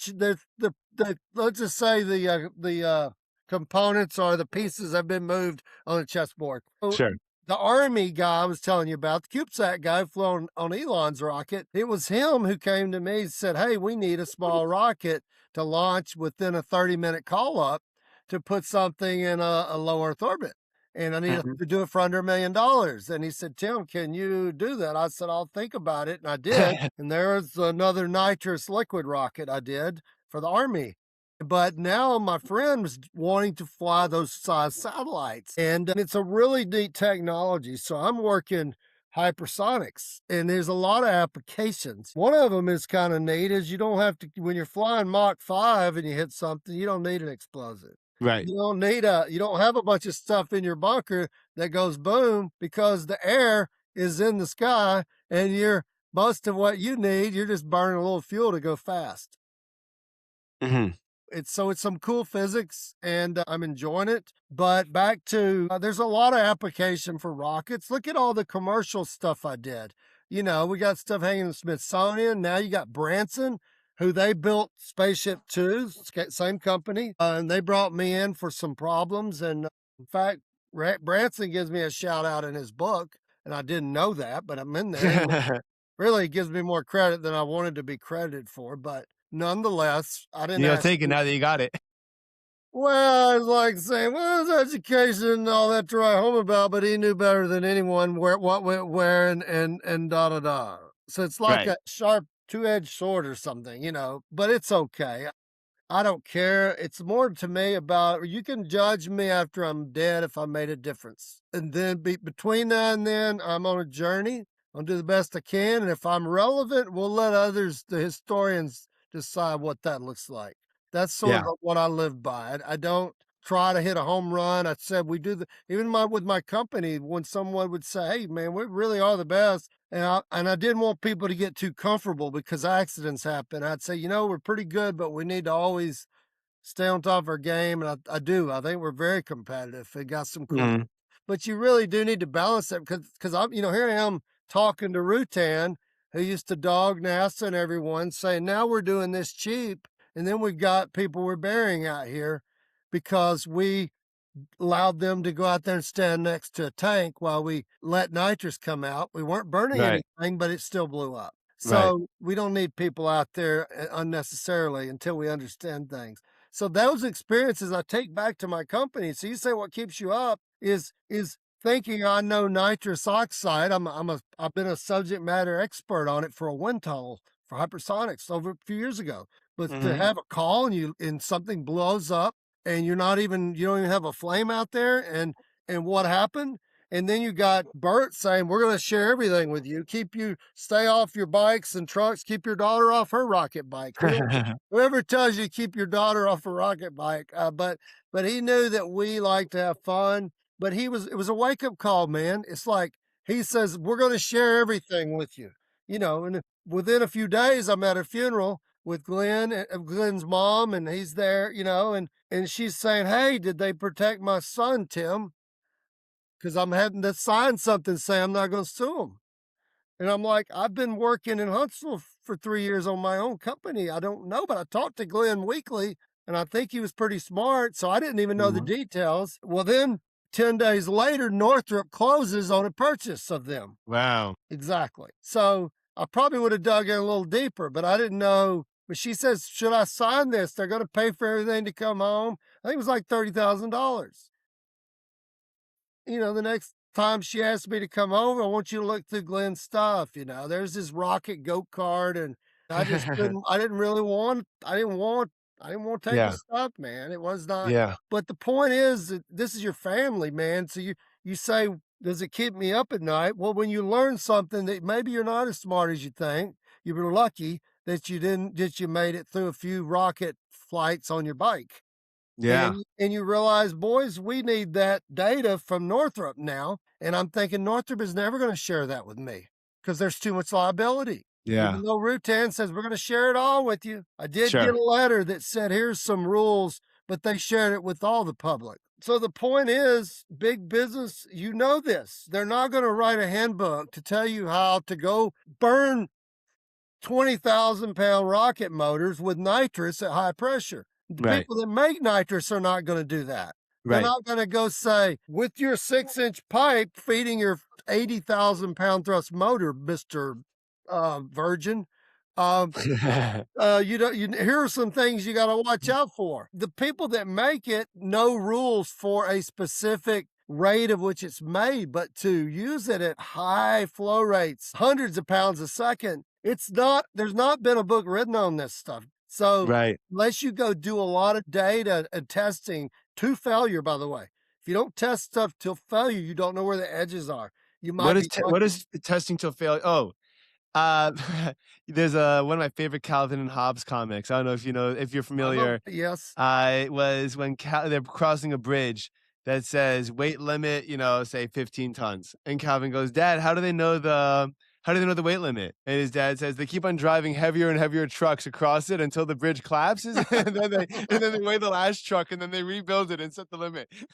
let's just say the components or the pieces have been moved on the chessboard. So sure. the Army guy I was telling you about, the CubeSat guy who flew on Elon's rocket, it was him who came to me and said, "Hey, we need a small rocket to launch within a 30-minute call up to put something in a low Earth orbit. And I need Mhm. to do it for under $1 million." And he said, "Tim, can you do that?" I said, "I'll think about it." And I did. And there's another nitrous liquid rocket I did for the Army. But now my friend was wanting to fly those size satellites, and it's a really neat technology. So I'm working hypersonics, and there's a lot of applications. One of them is kind of neat is you don't have to when you're flying Mach 5 and you hit something, you don't need an explosive. Right. You don't have a bunch of stuff in your bunker that goes boom because the air is in the sky and you're most of what you need, you're just burning a little fuel to go fast. Mhm. It's some cool physics and I'm enjoying it. But back to there's a lot of application for rockets. Look at all the commercial stuff I did. You know, we got stuff hanging in the Smithsonian. Now you got Branson, who they built Spaceship Two, same company, and they brought me in for some problems. And in fact, Branson gives me a shout out in his book, and I didn't know that, but I'm in there. Really gives me more credit than I wanted to be credited for, but nonetheless, I didn't You'll ask take it now that you got it. well, it's like saying, "Well, it's education and all that to write home about," but he knew better than anyone where what went where and da da da. So it's like Right. a sharp two-edged sword or something, but it's okay. I don't care. It's more to me about you can judge me after I'm dead if I made a difference. And then between now and then, I'm on a journey. I'll do the best I can. And if I'm relevant, we'll let others, the historians, decide what that looks like. That's sort Yeah. of what I live by. I don't try to hit a home run. I said we do even with my company, when someone would say, "Hey man, we really are the best." And I didn't want people to get too comfortable because accidents happen. I'd say, we're pretty good, but we need to always stay on top of our game. And I do. I think we're very competitive. It got some cool, Mhm. but you really do need to balance it because I'm, here I am talking to Rutan, who used to dog NASA and everyone, saying now we're doing this cheap, and then we've got people we're burying out here because we allowed them to go out there and stand next to a tank while we let nitrous come out. We weren't burning Right. anything, but it still blew up. Right. So we don't need people out there unnecessarily until we understand things. So those experiences I take back to my company. So you say what keeps you up is thinking I know nitrous oxide. I've been a subject matter expert on it for a wind tunnel for hypersonics over a few years ago. But to Mhm. have a call and something blows up and you don't even have a flame out there and what happened? And then you got Burt saying, "We're gonna share everything with you. Stay off your bikes and trucks, keep your daughter off her rocket bike." Whoever tells you keep your daughter off a rocket bike, but he knew that we like to have fun. But it was a wake-up call, man. It's like he says, "We're gonna share everything with you." And within a few days, I'm at a funeral with Glenn, Glenn's mom, and he's there, and she's saying, "Hey, did they protect my son, Tim? Because I'm having to sign something saying I'm not going to sue him." And I'm like, "I've been working in Huntsville for 3 years on my own company. I don't know, but I talked to Glenn weekly, and I think he was pretty smart, so I didn't even know the Mhm. details." Well, then 10 days later, Northrop closes on a purchase of them. Wow. Exactly. So I probably would have dug in a little deeper, but I didn't know. But she says, "Should I sign this? They're going to pay for everything to come home." I think it was like $30,000. The next time she asked me to come over, "I want you to look through Glenn's stuff." There's this rocket go-kart, and I just couldn't, I didn't want to take Yeah. his stuff, man. It was not, Yeah. but the point is that this is your family, man. So you say, "Does it keep me up at night?" Well, when you learn something that maybe you're not as smart as you think, you were lucky that you made it through a few rocket flights on your bike. Yeah. And you realize, boys, we need that data from Northrop now. And I'm thinking Northrop is never going to share that with me because there's too much liability. Yeah. Even though Rutan says we're going to share it all with you. I did get Sure. a letter that said, "Here's some rules," but they shared it with all the public. So the point is, big business, this. They're not going to write a handbook to tell you how to go burn 20,000-pound rocket motors with nitrous at high pressure. The Right. people that make nitrous are not gonna do that. They're Right. not gonna go say, "With your 6-inch pipe feeding your 80,000-pound thrust motor, Mr. Virgin, um, you don't you here are some things you gotta watch out for." The people that make it know rules for a specific rate of which it's made, but to use it at high flow rates, hundreds of pounds a second, there's not been a book written on this stuff. So, Right. unless you go do a lot of data and testing to failure, by the way. If you don't test stuff till failure, you don't know where the edges are. You might be What lucky. is testing till failure? Oh, uh, there's one of my favorite Calvin and Hobbes comics. I don't know if you're I'm a familiar. yes. It was when they're crossing a bridge that says weight limit, say 15 tons. And Calvin goes, "Dad, how do they know the weight limit?" And his dad says, "They keep on driving heavier and heavier trucks across it until the bridge collapses, and then they weigh the last truck, and then they rebuild it and set the limit." Is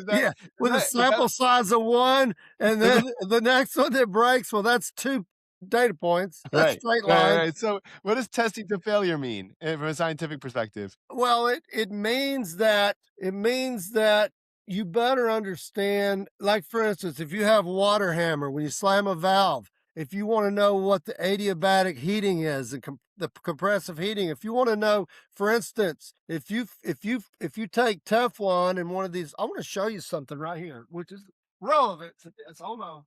that Yeah, with a is that sample size of 1, and then the next one that breaks, well, that's 2 data points. That's right, straight right, line. right. So, what does testing to failure mean from a scientific perspective? Well, it means that you better understand, like, for instance, if you have water hammer, when you slam a valve, if you wanna know what the adiabatic heating is, the compressive heating, if you wanna know, for instance, if you take Teflon in one of these, I wanna show you something right here, which is relevant to this. Hold on.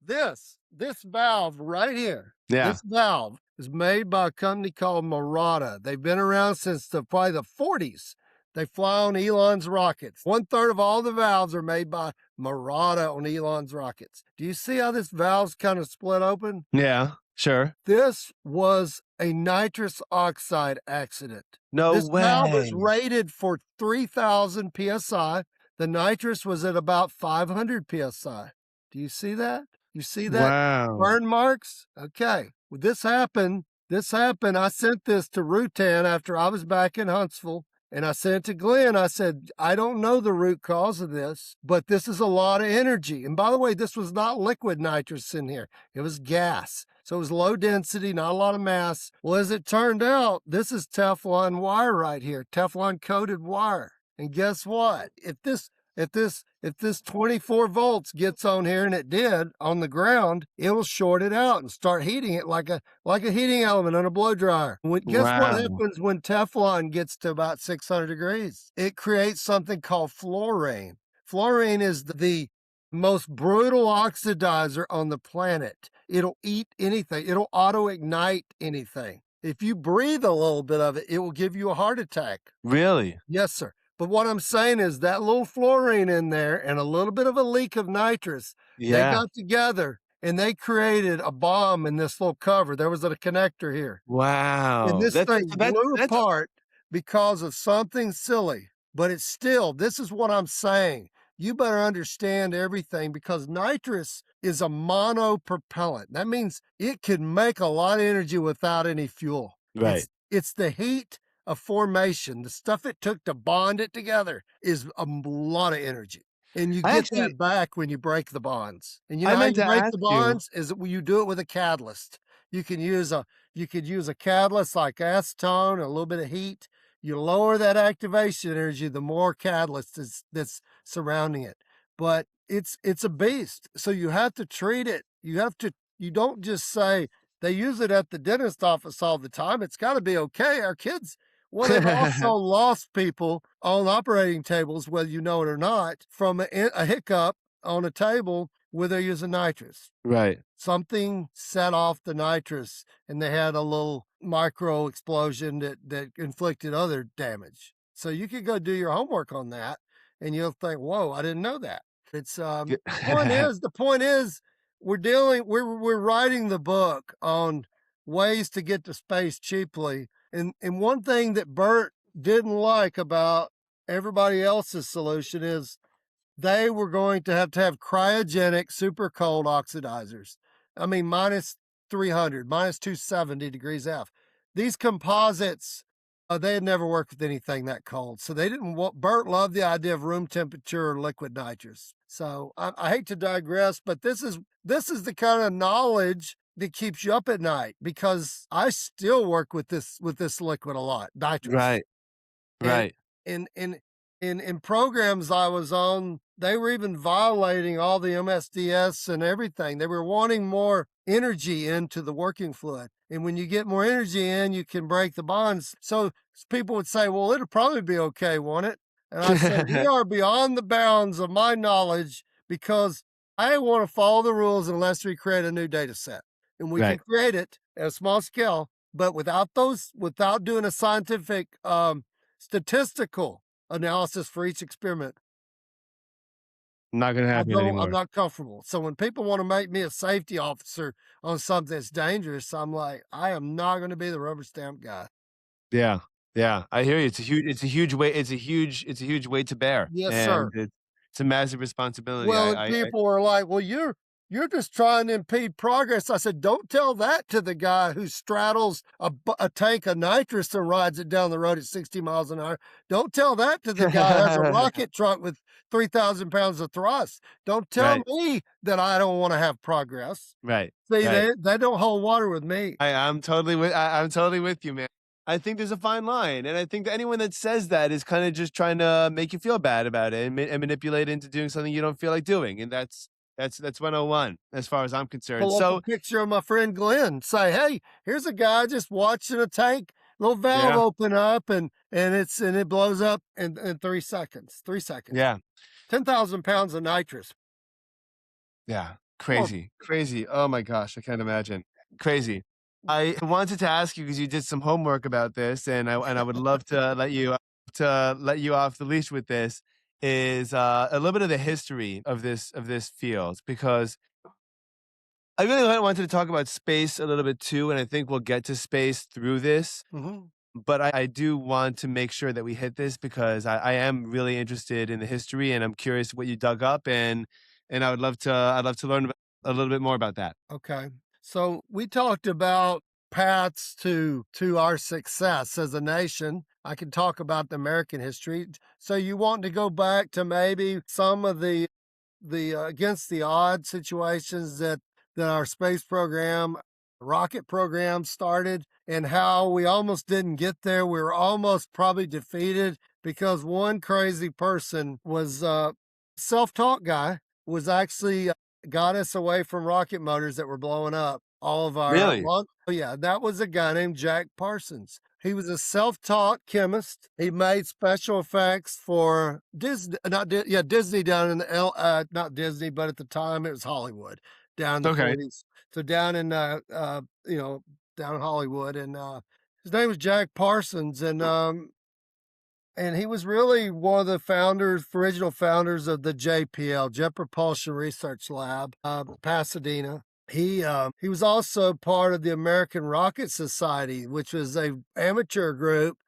This valve right here, Yeah. this valve is made by a company called Murata. They've been around since probably the 40s. They fly on Elon's rockets. 1/3 of all the valves are made by Murata on Elon's rockets. Do you see how this valve's kind of split open? Yeah, sure. This was a nitrous oxide accident. No This valve is way. rated for 3,000 PSI. The nitrous was at about 500 PSI. Do you see that? You see that Wow. burn marks? Okay. Well, this happened. I sent this to Rutan after I was back in Huntsville. And I sent it to Glenn. I said, "I don't know the root cause of this, but this is a lot of energy." And by the way, this was not liquid nitrous in here. It was gas. So it was low density, not a lot of mass. Well, as it turned out, this is Teflon wire right here, Teflon coated wire. And guess what? If this 24 volts gets on here, and it did on the ground, it will short it out and start heating it like a heating element on a blow dryer. Guess what Wow. happens when Teflon gets to about 600 degrees? It creates something called fluorine. Fluorine is the most brutal oxidizer on the planet. It'll eat anything. It'll auto ignite anything. If you breathe a little bit of it, it will give you a heart attack. Really? Yes, sir. But what I'm saying is that little fluorine in there and a little bit of a leak of nitrous, they Yeah. got together and they created a bomb in this little cover. There was a connector here. And Wow. this thing blew That's apart because of something silly. But it's still, this is what I'm saying. you better understand everything because nitrous is a monopropellant. That means it can make a lot of energy without any fuel. Right. It's the heat of formation. The stuff it took to bond it together is a lot of energy. And you I get actually that back when you break the bonds. And you I know how meant you to break ask the you. bonds? Is you do it with a catalyst. You can use a you could use a catalyst like acetone, a little bit of heat. You lower that activation energy, the more catalyst that's surrounding it. But it's a beast. So you have to treat it. You don't just say they use it at the dentist office all the time. It's got to be okay. Our kids, well, they've also lost people on operating tables, whether you know it or not, from a hiccup on a table where they're using nitrous. Right. Something set off the nitrous and they had a little micro explosion that inflicted other damage. So you could go do your homework on that and you'll think, whoa, I didn't know that. It's the point is we're writing the book on ways to get to space cheaply. And one thing that Burt didn't like about everybody else's solution is they were going to have cryogenic super cold oxidizers. I mean, minus 300, minus 270 degrees F. These composites, they had never worked with anything that cold. So they didn't want, Burt loved the idea of room temperature liquid nitrous. So I hate to digress, but this is the kind of knowledge that keeps you up at night because I still work with this liquid a lot, nitrous. Right. And Right. in in programs I was on, they were even violating all the MSDS and everything. They were wanting more energy into the working fluid. And when you get more energy in, you can break the bonds. So people would say, well, it'll probably be okay, won't it? And I said, we are beyond the bounds of my knowledge because I want to follow the rules unless we create a new data set. And we can Right. create it at a small scale, but without doing a scientific statistical analysis for each experiment, Not gonna happen I'm anymore. not comfortable. So when people want to make me a safety officer on something that's dangerous, I'm like, I am not going to be the rubber stamp guy. Yeah. Yeah. I hear you. It's a huge weight to bear, Yes, and sir. it's a massive responsibility. Well, and people were like, "Well, you're just trying to impede progress." I said, "Don't tell that to the guy who straddles a tank of nitrous and rides it down the road at 60 miles an hour. Don't tell that to the guy who has a rocket truck with 3,000 pounds of thrust. Don't tell Right. me that I don't want to have progress." Right. See, Right. they don't hold water with me. I'm totally with you, man. I think there's a fine line, and I think that anyone that says that is kinda just trying to make you feel bad about it and manipulate into doing something you don't feel like doing, and that's 101 as far as I'm concerned. Pull up a So picture of my friend Glenn, say, "Hey, here's a guy just watching a tank, little valve yeah, open up and it blows up in 3 seconds, 3 seconds. yeah, 10,000 pounds of nitrous. yeah. Horrible. Crazy, crazy. Oh my gosh, I can't imagine. Crazy. I wanted to ask you because you did some homework about this, and I would love to let you off the leash with this, is, a little bit of the history of this field, because I really wanted to talk about space a little bit too, and I think we'll get to space through this. Mhm. But I do want to make sure that we hit this because I am really interested in the history and I'm curious what you dug up, and I'd love to learn a little bit more about that. Okay. So we talked about paths to our success as a nation. I can talk about the American history. So you want to go back to maybe some of the against the odd situations that our space program, rocket program started, and how we almost didn't get there. We were almost probably defeated because one crazy person was self-taught guy was actually got us away from rocket motors that were blowing up. All of our Really? oh yeah, that was a guy named Jack Parsons. He was a self-taught chemist. He made special effects for Disney, not yeah, Disney down in the not Disney, but at the time it was Hollywood down in the Okay. 40s. So down in you know, down in Hollywood, and his name was Jack Parsons, and he was really one of the founders, original founders of the JPL, Jet Propulsion Research Lab, Pasadena. He was also part of the American Rocket Society, which was a amateur group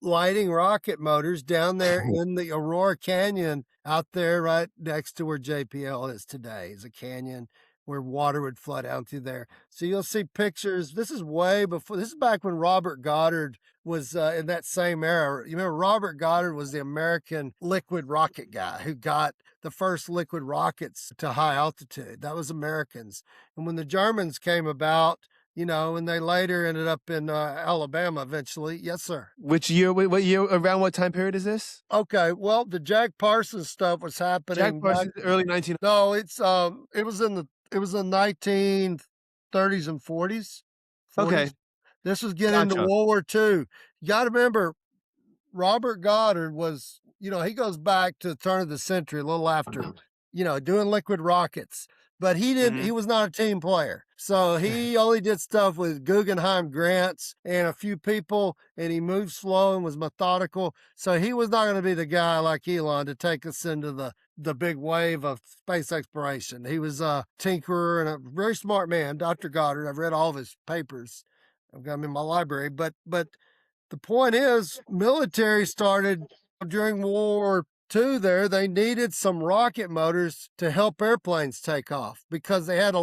lighting rocket motors down there in the Aurora Canyon out there right next to where JPL is today. Is a canyon where water would flood out through there. So you'll see pictures. This is way before. This is back when Robert Goddard was in that same era. You remember Robert Goddard was the American liquid rocket guy who got the first liquid rockets to high altitude. That was Americans. And when the Germans came about, and they later ended up in Alabama eventually. Yes, sir. Which year? What year? Around what time period is this? Okay, well, the Jack Parsons stuff was Jack happening back. Parsons, early 19. No, it was in 1930s and 40s. Okay, 40s. This was getting into gotcha. World War II. You got to remember, Robert Goddard was, he goes back to the turn of the century, a little after, doing liquid rockets. But he Mhm. was not a team player. So he only did stuff with Guggenheim grants and a few people, and he moved slow and was methodical. So he was not going to be the guy like Elon to take us into the big wave of space exploration. He was a tinkerer and a very smart man, Dr. Goddard. I've read all of his papers. I've got them in my library. But the point is, military started during World War II there. They needed some rocket motors to help airplanes take off because they had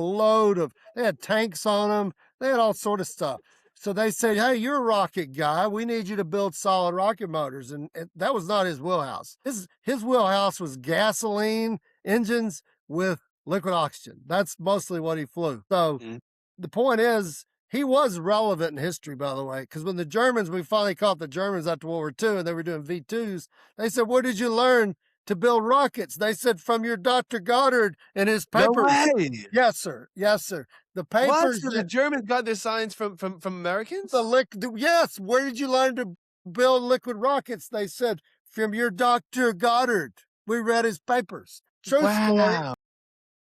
tanks on them. They had all sort of stuff. So they said, hey, you're a rocket guy. We need you to build solid rocket motors. And that was not his wheelhouse. His wheelhouse was gasoline engines with liquid oxygen. That's mostly what he flew. So Mhm. the point is, he was relevant in history, by the way, because when we finally caught the Germans after World War II and they were doing V2s, they said, where did you learn to build rockets? They said, from your Dr. Goddard and his No papers. way. Yes, sir. Yes, sir. The What? papers So the that Germans got their science from Americans? yes, where did you learn to build liquid rockets? They said, from your Dr. Goddard. We read his papers. True story. Wow.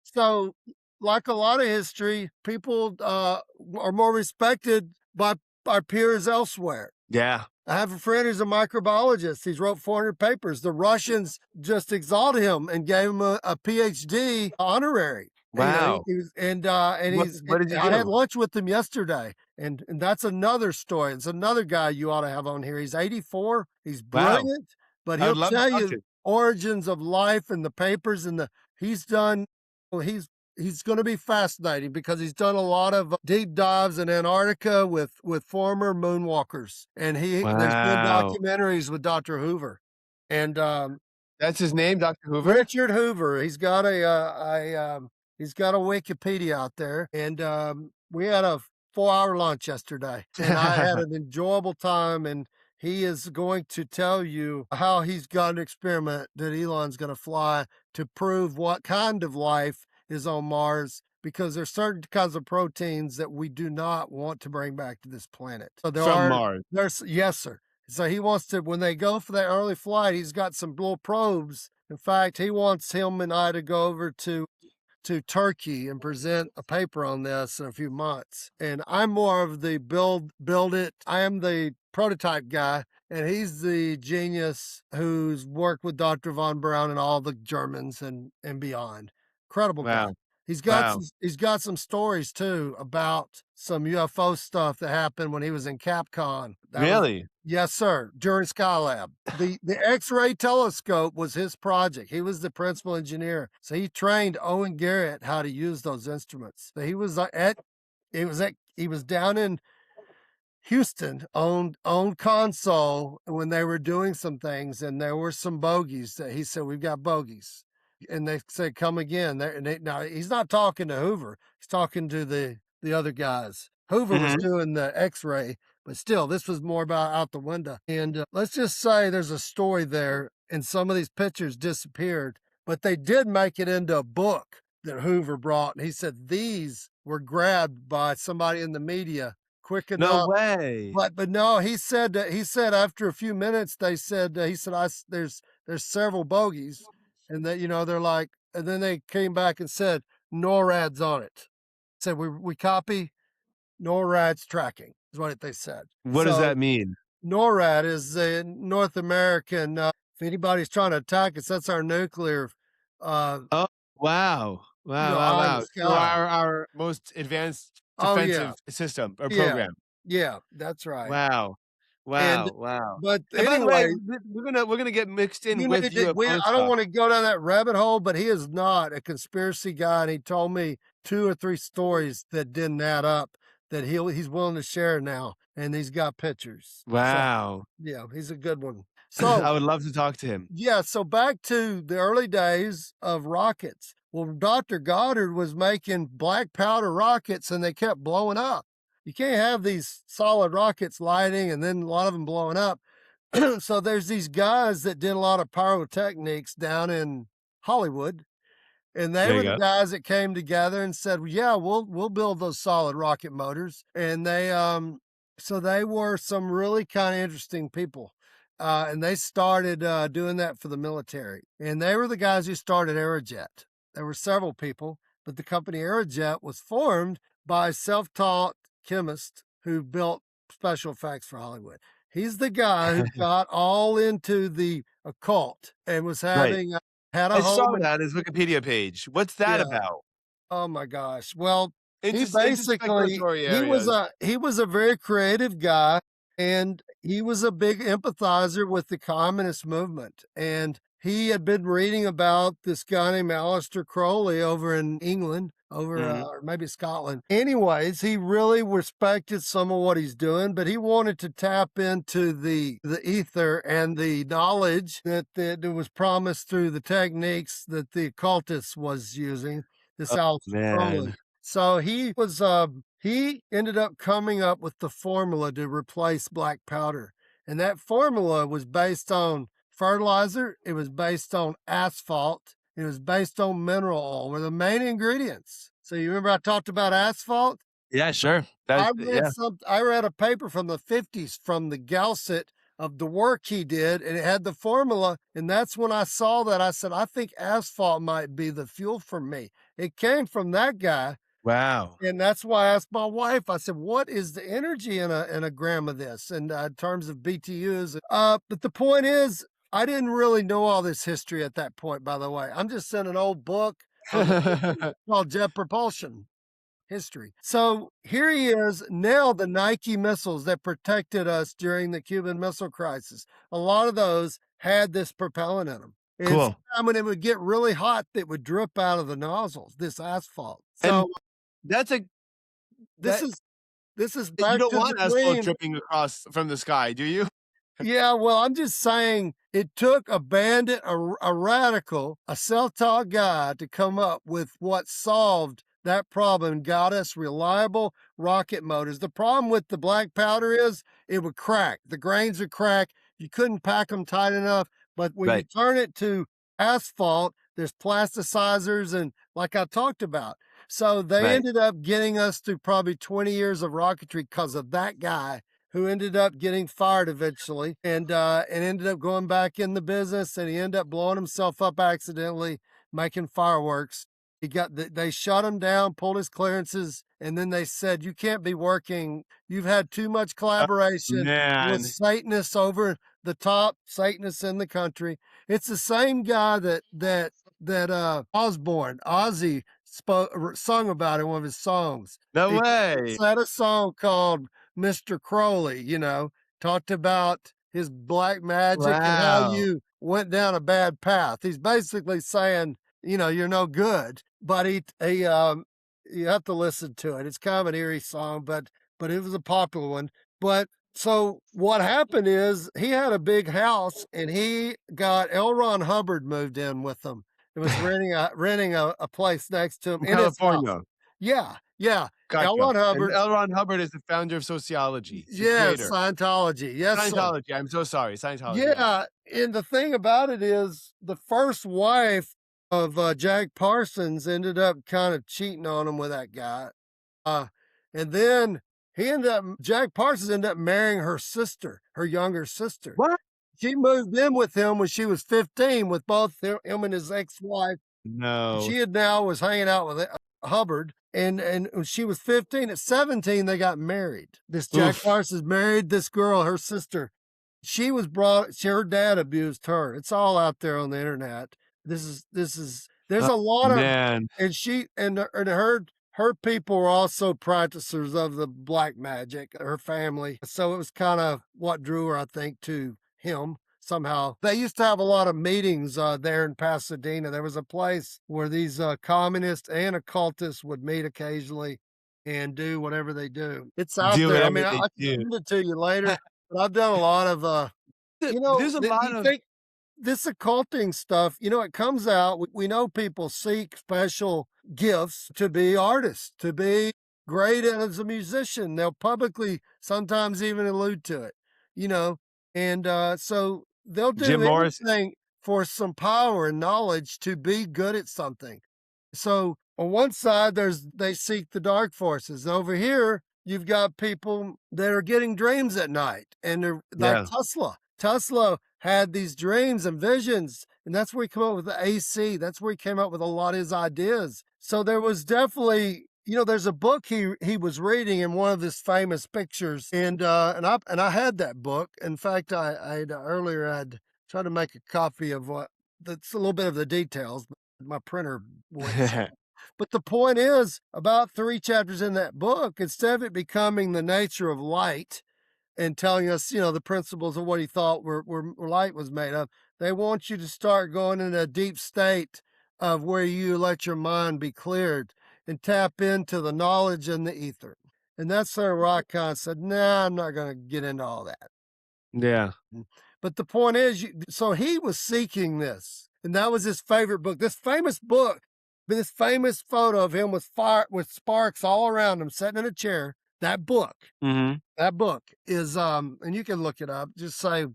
So, like a lot of history, people are more respected by our peers elsewhere. Yeah. I have a friend who's a microbiologist. He's wrote 400 papers. The Russians just exalted him and gave him a PhD honorary. Wow. He was, and What did you I had do? lunch with him yesterday, and that's another story. It's another guy you ought to have on here. He's 84. He's Wow. brilliant, but I would he'll love to tell talk you to you. origins of life and the papers and the he's done. Well, he's going to be fascinating because he's done a lot of deep dives in Antarctica with former moonwalkers, and there's been Wow. documentaries with Dr. Hoover, and That's his name, Dr. Hoover? Richard Hoover. He's got a Wikipedia out there, and we had a 4-hour lunch yesterday, and I had an enjoyable time. And he is going to tell you how he's got an experiment that Elon's going to fly to prove what kind of life is on Mars. Because there's certain kinds of proteins that we do not want to bring back to this planet. So From Mars. yes, sir. So he wants to, when they go for that early flight, he's got some little probes. In fact, he wants him and I to go over to Turkey and present a paper on this in a few months. And I'm more of the build it. I am the prototype guy, and he's the genius who's worked with Dr. von Braun and all the Germans and beyond. Incredible guy. Wow. Wow. He's got some stories too about some UFO stuff that happened when he was in Capcom. That was Really? Yes, sir, during Skylab. The X-ray telescope was his project. He was the principal engineer. So he trained Owen Garrett how to use those instruments. So he was down in Houston on console when they were doing some things, and there were some bogeys that he said, we've got bogeys. And they said, come again. Now he's not talking to Hoover. He's talking to the other guys. Hoover was Mhm. doing the X-ray, but still, this was more about out the window. And let's just say there's a story there, and some of these pictures disappeared, but they did make it into a book that Hoover brought. And he said these were grabbed by somebody in the media quick No enough. way. But no, he said after a few minutes, they said, he said, there's several bogeys, and that, they're like, and then they came back and said, NORAD's on it. Said, we copy NORAD's tracking, is what they said. What does So that mean? NORAD is the North American, if anybody's trying to attack us, that's our nuclear, uh, Oh, wow. Wow, wow, eye in the wow. So sky. our most advanced Oh, yeah. defensive system or Yeah. program. Yeah, that's right. Wow. And Wow, wow. but And by the way, anyway, we're gonna get mixed in you with need to UFO I don't stuff. wanna go down that rabbit hole, but he is not a conspiracy guy, and he told me 2 or 3 stories that didn't add up that he's willing to share now, and he's got pictures. So, Wow. yeah, he's a good one. I So, would love to talk to him. yeah, so back to the early days of rockets. Well, Dr. Goddard was making black powder rockets, and they kept blowing up. You can't have these solid rockets lighting and then a lot of them blowing up. So there's these guys that did a lot of pyrotechnics down in Hollywood, and they There you were the go. guys that came together and said, "Well, yeah, we'll build those solid rocket motors." And so they were some really kind of interesting people. And they started doing that for the military. And they were the guys who started Aerojet. There were several people, but the company Aerojet was formed by a self-taught chemist who built special effects for Hollywood. He's the guy who got all into the occult and was Right. had a I saw home in. that, his Wikipedia page. What's that Yeah. about? Oh my gosh. Well, Into speculatory areas. he was a very creative guy, and he was a big empathizer with the communist movement. And he had been reading about this guy named Aleister Crowley over in England, Mhm. or maybe Scotland. Anyways, he really respected some of what he's doing, but he wanted to tap into the ether and the knowledge that was promised through the techniques that the occultist was using. This Oh, Aleister man. Crowley. So he ended up coming up with the formula to replace black powder. And that formula was based on fertilizer, it was based on asphalt, it was based on mineral oil were the main ingredients. So you remember I talked about asphalt? Yeah, sure. That yeah. I read a paper from the 50s from the Gauset of the work he did, and it had the formula, and that's when I saw that, I said, "I think asphalt might be the fuel for me." It came from that guy, Wow. and that's why I asked my wife, I said, "What is the energy in a gram of this in terms of BTUs?" But the point is, I didn't really know all this history at that point, by the way. I'm just in an old book of the 50s called Jet Propulsion History. So here he is now, the Nike missiles that protected us during the Cuban Missile Crisis. A lot of those had this propellant in them. And Cool. sometimes when it would get really hot, it would drip out of the nozzles, this asphalt. And So that's a this that is this is you back don't to the want asphalt dream. dripping across from the sky, do you? Yeah, well, I'm just saying it took a bandit, a radical, a self-taught guy to come up with what solved that problem and got us reliable rocket motors. The problem with the black powder is it would crack. The grains would crack. You couldn't pack them tight enough. But when you Right. turn it to asphalt, there's plasticizers and like I talked about. So they Right. ended up getting us through probably 20 years of rocketry because of that guy who ended up getting fired eventually and ended up going back in the business, and he ended up blowing himself up accidentally making fireworks. They shut him down, pulled his clearances, and then they said, "You can't be working. You've had too much Oh, collaboration with man. Satanists over the top Satanists in the country." It's the same guy that Osborne, Ozzy sung about in one of his songs. No He way. had a song called Mr. Crowley, talked about his black magic and how Wow. you went down a bad path. He's basically saying, you're no good. But you have to listen to it. It's kind of an eerie song, but it was a popular one. But so what happened is he had a big house and he got L. Ron Hubbard moved in with him. It was renting a place next to him From in his house. California. Yeah, yeah. L. Gotcha. Ron And Hubbard. L. Ron Hubbard is the founder of sociology, the Yes, creator. Scientology. Yes, sir. Scientology, I'm so sorry, Scientology, yes. Yeah, and the thing about it is the first wife of, Jack Parsons ended up kinda cheating on him with that guy, uh, and then Jack Parsons ended up marrying her sister, her younger sister. What? She moved in with him when she was 15 with both him and his ex-wife. No. She had now was hanging out with Hubbard, and when she was 15, at 17, they got married. This Jack Oof. Parsons married this girl, her sister. Her dad abused her. It's all out there on the internet. There's Oh, a lot of man. and she and her her people were also practicers of the black magic, her family. So it was kind of what drew her, I think, to him somehow. They used to have a lot of meetings there in Pasadena. There was a place where these communists and occultists would meet occasionally and do whatever they do. It's out Do there. I whatever mean, they I can do. send it to you later, but I've done a lot of, There's a do lot you of think this occulting stuff, it comes out. We know people seek special gifts to be artists, to be great as a musician. They'll publicly sometimes even allude to it, you know, and so they'll Jim do Morris. anything for some power and knowledge to be good at something. So on one side, they seek the dark forces. Over here, you've got people that are getting dreams at night, and they're like Yeah. Tesla. Tesla had these dreams and visions, and that's where he came up with the AC. That's where he came up with a lot of his ideas. So there was definitely, there's a book he was reading in one of his famous pictures, and I had that book. In fact, I earlier I'd tried to make a copy of what that's a little bit of the details, but my printer wouldn't show. But the point is, about 3 chapters in that book, instead of it becoming the nature of light and telling us, the principles of what he thought were light was made of, they want you to start going in a deep state of where you let your mind be cleared and tap into the knowledge and the ether. And that's sort of where I kind of said, nah, I'm not going to get into all that. Yeah. But the point is, so he was seeking this, and that was his favorite book. This famous book, this famous photo of him with fire, with sparks all around him, sitting in a chair. Mhm. That book is, and you can look it up. Just say,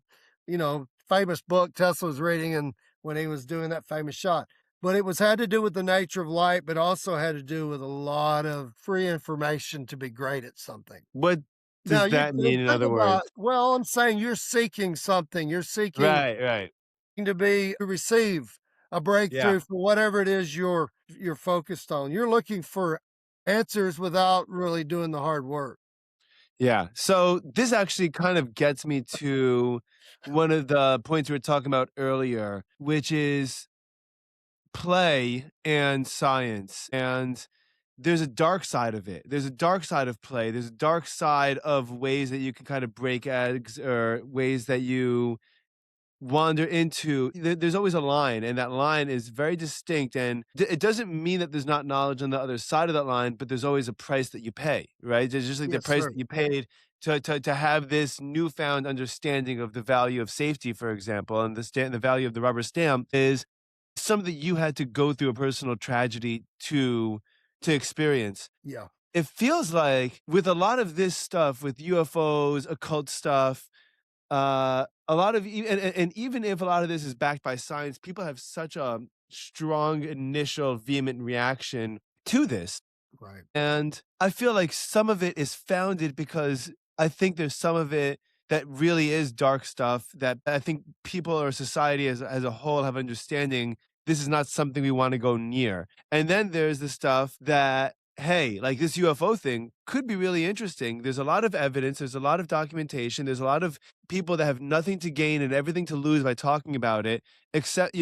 famous book Tesla was reading, and when he was doing that famous shot. But it was had to do with the nature of light, but also had to do with a lot of free information to be great at something. What Now does you that can mean, in think other about, words? well, I'm saying you're seeking something. You're seeking Right, right. to receive a Yeah. breakthrough for whatever it is you're focused on. You're looking for answers without really doing the hard work. Yeah. So this actually kind of gets me to one of the points we were talking about earlier, which is play and science. And there's a dark side of it. There's a dark side of play. There's a dark side of ways that you can kind of break eggs, or ways that you wander into. There's always a line, and that line is very distinct, and it doesn't mean that there's not knowledge on the other side of that line, but there's always a price that you pay, right? There's just like the Yes, price sir. that you paid to have this newfound understanding of the value of safety, for example, and the value of the rubber stamp is something that you had to go through a personal tragedy to experience. Yeah. It feels like with a lot of this stuff, with UFOs, occult stuff, a lot of and even if a lot of this is backed by science, people have such a strong initial vehement reaction to this. Right. And I feel like some of it is founded because I think there's some of it that really is dark stuff that I think people or society as a whole have understanding this is not something we want to go near. And then there's the stuff that, hey, like this UFO thing could be really interesting. There's a lot of evidence, there's a lot of documentation, there's a lot of people that have nothing to gain and everything to lose by talking about it, except,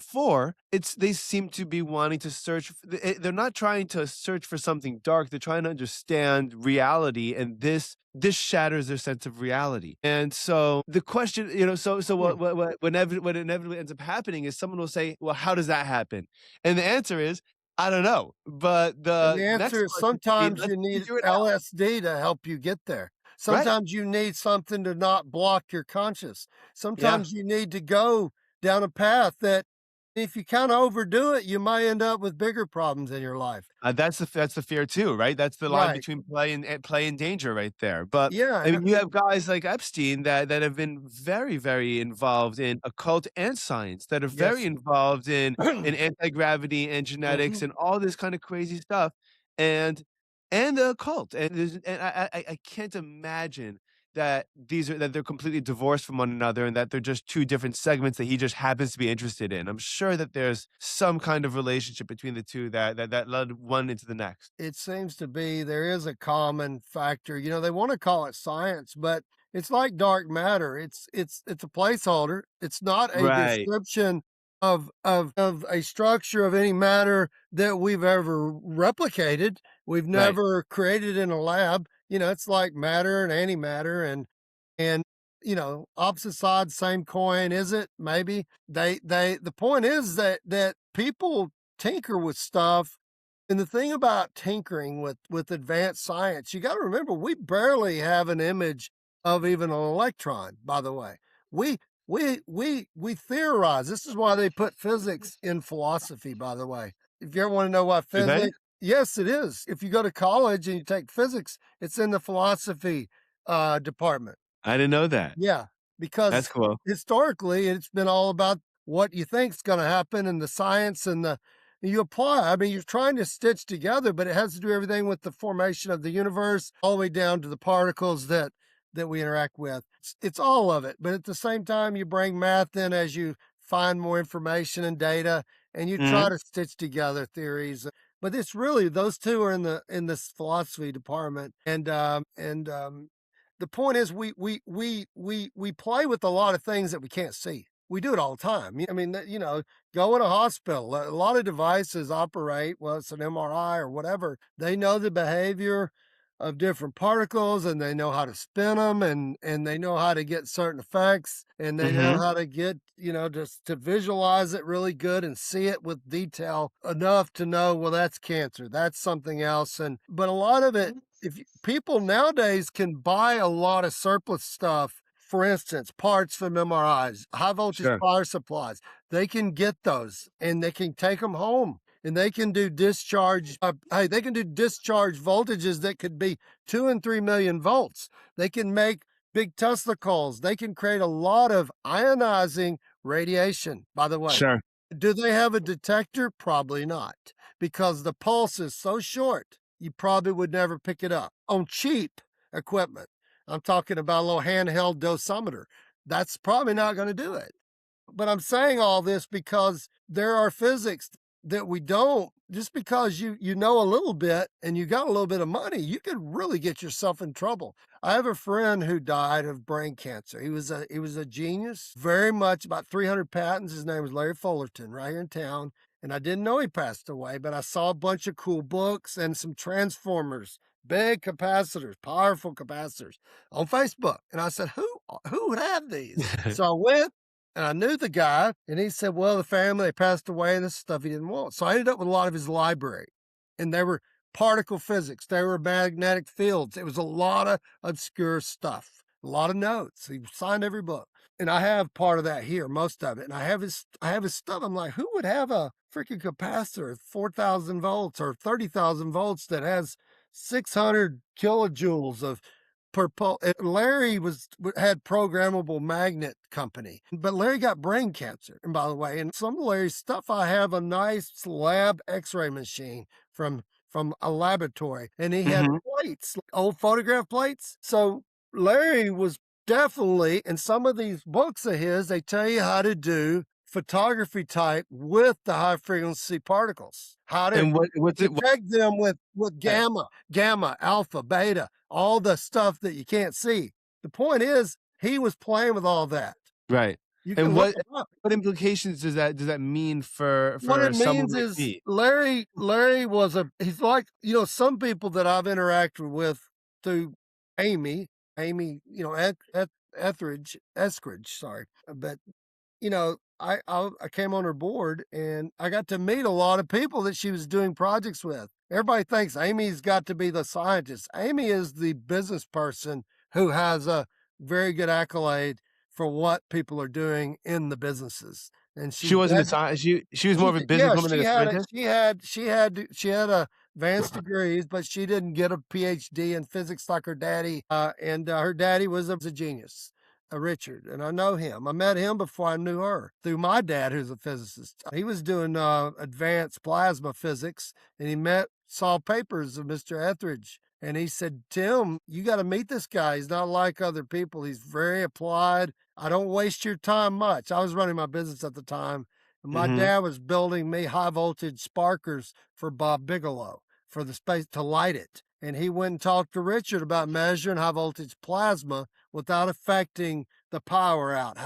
for it's they seem to be wanting to search they're not trying to search for something dark, they're trying to understand reality, and this shatters their sense of reality. And so the question, so Hmm. what inevitably ends up happening is someone will say, well, how does that happen? And the answer is, I don't know, but And the the next answer is question should be, sometimes let's you need figure it out. LSD to help you get there. Right. Sometimes you need something to not block your conscience. Yeah. Sometimes you need to go down a path that if you kind of overdo it, you might end up with bigger problems in your life. That's the fear too, right? That's the line Right. between play and danger right there. But Yeah. I mean, you have guys like Epstein that have been very, very involved in occult and science, that are very Yes. involved in anti-gravity and genetics Mhm. and all this kind of crazy stuff, and and the occult. And I can't imagine that they're completely divorced from one another and that they're just two different segments that he just happens to be interested in. I'm sure that there's some kind of relationship between the two that led one into the next. It seems to be there is a common factor. They want to call it science, but it's like dark matter. It's a placeholder. It's not a Right. description of a structure of any matter that we've ever replicated. We've Right. never created in a lab. You know, it's like matter and antimatter and opposite sides, same coin, is it? Maybe. The point is that people tinker with stuff. And the thing about tinkering with advanced science, you got to remember we barely have an image of even an electron, by the way. We we theorize. This is why they put physics in philosophy, by the way. If you ever want to know what Do they? physics, yes, it is. If you go to college and you take physics, it's in the philosophy department. I didn't know that. Yeah, That's because cool. historically, it's been all about what you think's gonna happen and the science and the you apply. I mean, you're trying to stitch together, but it has to do everything with the formation of the universe, all the way down to the particles that we interact with. It's all of it, but at the same time, you bring math in as you find more information and data, and you try Mhm. to stitch together theories. But it's really those two are in this philosophy department, and the point is we play with a lot of things that we can't see. We do it all the time. I mean, go in a hospital. A lot of devices operate, well, it's an MRI or whatever. They know the behavior of different particles and they know how to spin them and they know how to get certain effects and they know Mhm. how to get, just to visualize it really good and see it with detail enough to know, well, that's cancer, that's something else. But a lot of it, if you, people nowadays can buy a lot of surplus stuff, for instance, parts from MRIs, high voltage Sure. power supplies, they can get those and they can take them home and they can do discharge. Hey, they can do discharge voltages that could be 2 and 3 million volts. They can make big Tesla coils. They can create a lot of ionizing radiation, by the way. Sure. Do they have a detector? Probably not, because the pulse is so short, you probably would never pick it up on cheap equipment. I'm talking about a little handheld dosimeter. That's probably not going to do it. But I'm saying all this because there are physics that we don't. Just because you know a little bit and you got a little bit of money, you could really get yourself in trouble. I have a friend who died of brain cancer. He was a genius, very much, about 300 patents. His name was Larry Fullerton, right here in town. And I didn't know he passed away, but I saw a bunch of cool books and some transformers, big capacitors, powerful capacitors on Facebook. And I said, who would have these? So I went and I knew the guy, and he said, well, the family, they passed away, and this stuff he didn't want. So I ended up with a lot of his library, and they were particle physics, they were magnetic fields. It was a lot of obscure stuff, a lot of notes. He signed every book. And I have part of that here, most of it. And I have his stuff. I'm like, who would have a freaking capacitor at 4,000 volts or 30,000 volts that has 600 kilojoules of Larry had programmable magnet company, but Larry got brain cancer. And by the way, and some of Larry's stuff, I have a nice lab X-ray machine from a laboratory, and he had Mhm. plates, like old photograph plates. So Larry was definitely, in some of these books of his, they tell you how to do photography type with the high frequency particles, how to And what's it what detect them with right, gamma, alpha, beta, all the stuff that you can't see. The point is, he was playing with all that. right. You can And look it up. what implications does that mean What it for someone means like is me? Larry was he's like, some people that I've interacted with through Amy, Eskridge, sorry. But I came on her board and I got to meet a lot of people that she was doing projects with. Everybody thinks Amy's got to be the scientist. Amy is the business person who has a very good accolade for what people are doing in the businesses. And She she's wasn't a dead. sci she was more of a Yeah, businesswoman than a scientist? she had a advanced degrees, but she didn't get a PhD in physics like her daddy. And her daddy was a genius, Richard, and I know him. I met him before I knew her through my dad, who's a physicist. He was doing advanced plasma physics, and saw papers of Mr. Etheridge. And he said, Tim, you got to meet this guy. He's not like other people. He's very applied. I don't waste your time much. I was running my business at the time. And my Mhm. dad was building me high voltage sparkers for Bob Bigelow for the space to light it. And he went and talked to Richard about measuring high voltage plasma without affecting the power out.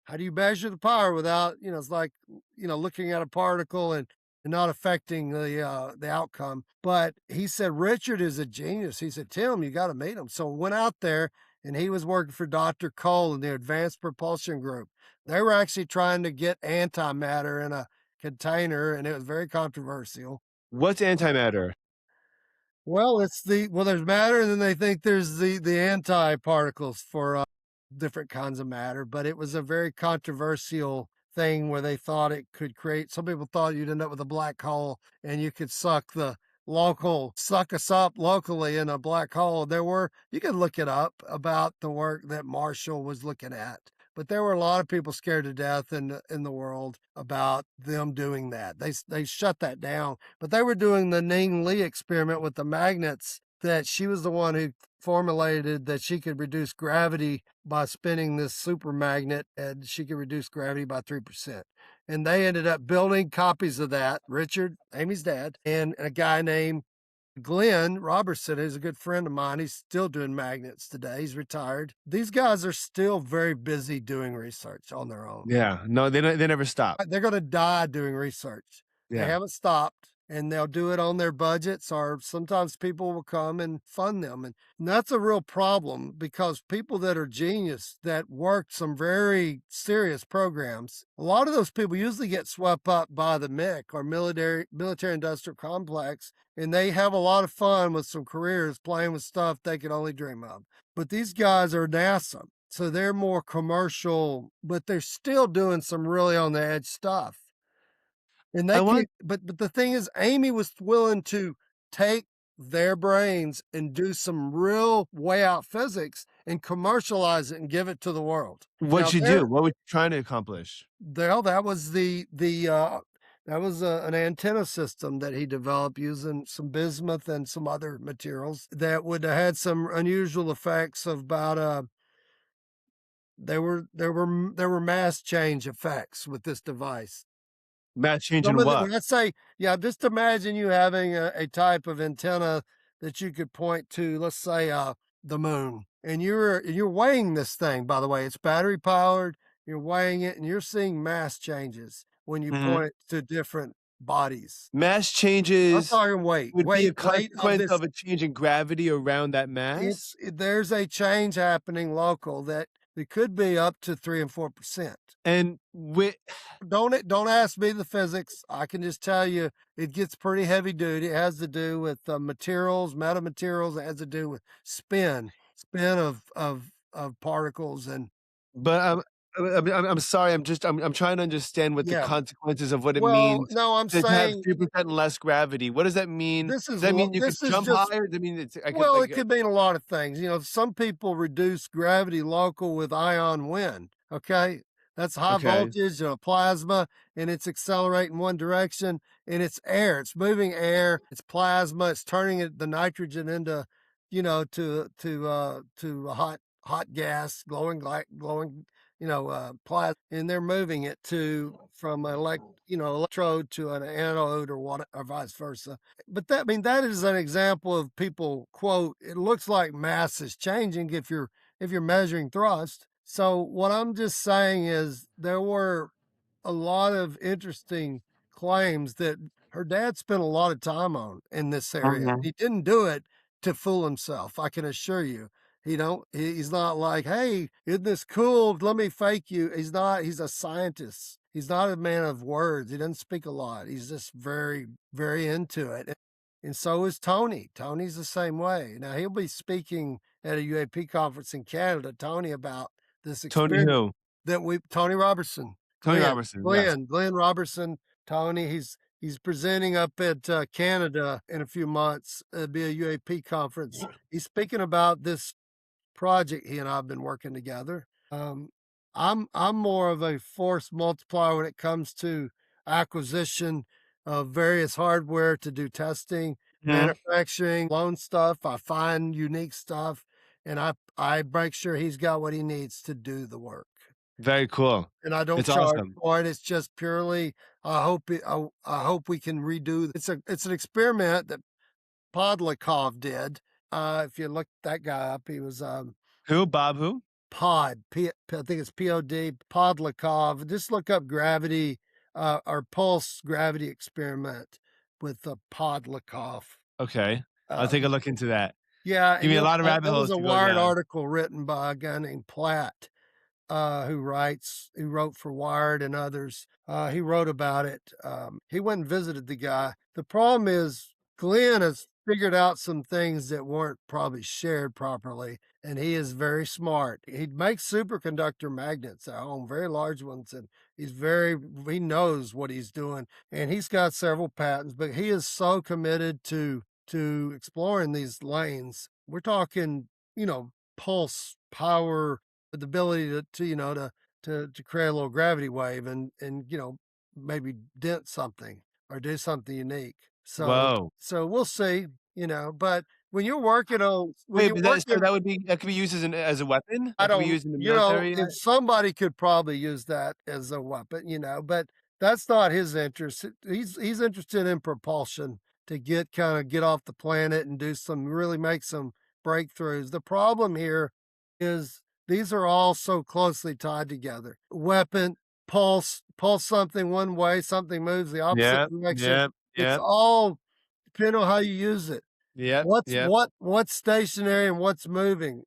how do you measure the power without, it's like, looking at a particle and not affecting the outcome. But he said, Richard is a genius. He said, Tim, you got to meet him. So went out there and he was working for Dr. Cole in the Advanced Propulsion Group. They were actually trying to get antimatter in a container, and it was very controversial. What's antimatter? There's matter, and then they think there's the anti-particles for, different kinds of matter, but it was a very controversial thing where they thought it could create some people thought you'd end up with a black hole and you could suck us up locally in a black hole. You could look it up about the work that Marshall was looking at. But there were a lot of people scared to death in the world about them doing that. They shut that down, but they were doing the Ning Li experiment with the magnets that she was the one who formulated that she could reduce gravity by spinning this super magnet, and she could reduce gravity by 3%. And they ended up building copies of that. Richard, Amy's dad, and a guy named Glenn Robertson is a good friend of mine. He's still doing magnets today. He's retired. These guys are still very busy doing research on their own. Yeah. No, they never stop. They're going to die doing research. They Yeah. haven't stopped, and they'll do it on their budgets, or sometimes people will come and fund them. And that's a real problem because people that are genius that work some very serious programs, a lot of those people usually get swept up by the MIC or military industrial complex, and they have a lot of fun with some careers playing with stuff they could only dream of. But these guys are NASA. So they're more commercial, but they're still doing some really on the edge stuff. And I they want can't but the thing is Amy was willing to take their brains and do some real way out physics and commercialize it and give it to the world. Now What'd you do? What were you trying to accomplish? that was an antenna system that he developed using some bismuth and some other materials that would have had some unusual effects of about, there were mass change effects with this device. Mass change Some in of the what? let's say, yeah, just imagine you having a type of antenna that you could point to, let's say, the moon, and you're weighing this thing, by the way, it's battery powered, you're weighing it, and you're seeing mass changes when you Mhm. point to different bodies. Mass I'm changes talking weight, would be a weight of consequence this. of a change in gravity around that mass? There's a change happening local that it could be up to 3 and 4%. And wi Don't ask me the physics. I can just tell you it gets pretty heavy duty. It has to do with materials, metamaterials. It has to do with spin of particles, and but I'm sorry, I'm trying to understand what the yeah. consequences of what it Well, means no, I'm to have saying 3% less gravity. What does that mean? Does that mean you could this is jump just. higher? Does that mean I could Well, it could mean a lot of things. Some people reduce gravity local with ion wind. Okay. That's high okay. voltage and a plasma, and it's accelerating one direction, and it's air. It's moving air. It's plasma. It's turning the nitrogen into, to a hot gas, glowing, plasma, and they're moving it from electrode to an anode or what, or vice versa. But that is an example of people quote, "It looks like mass is changing if you're measuring thrust." So what I'm just saying is there were a lot of interesting claims that her dad spent a lot of time on in this area. Mhm. He didn't do it to fool himself, I can assure you. He's not like, "Hey, isn't this cool? Let me fake you." He's a scientist. He's not a man of words. He doesn't speak a lot. He's just very, very into it. And so is Tony. Tony's the same way. Now he'll be speaking at a UAP conference in Canada, Tony, about this Tony experiment who? that we Tony Robertson, Tony Robertson, yes. Glenn Robertson, Tony. He's presenting up at Canada in a few months. It'll be a UAP conference. He's speaking about this project he and I have been working together. I'm more of a force multiplier when it comes to acquisition of various hardware to do testing, Mhm. manufacturing, loan stuff. I find unique stuff, and I make sure he's got what he needs to do the work. Very cool. And I don't It's charge awesome. for it. It's just purely. I hope we can redo. It's an experiment that Podlikov did. If you look that guy up, he was Who? Bob who? I think it's POD, Podlikov. Just look up gravity, or pulse gravity experiment with the Podlikov. Okay. I'll take a Um, look into that. yeah, Give and me a you'll lot of rabbit that was holes a to go Wired down. article written by a guy named Platt, who wrote for Wired and others. He wrote about it. He went and visited the guy. The problem is Glenn has figured out some things that weren't probably shared properly, and he is very smart. He makes superconductor magnets at home, very large ones, and he knows what he's doing, and he's got several patents, but he is so committed to exploring these lanes. We're talking, pulse power, the ability to create a little gravity wave and maybe dent something or do something unique. Whoa. So we'll see, but when Wait, you're but working, that could be used as a weapon? I That could be don't, used in the military? if somebody could probably use that as a weapon, but that's not his interest. He's interested in propulsion to get off the planet and really make some breakthroughs. The problem here is these are all so closely tied together. Weapon, pulse something one way, something moves the opposite Yep, direction. yep, It's yep, all depending on how you use it. yep, yep, What's stationary and what's moving?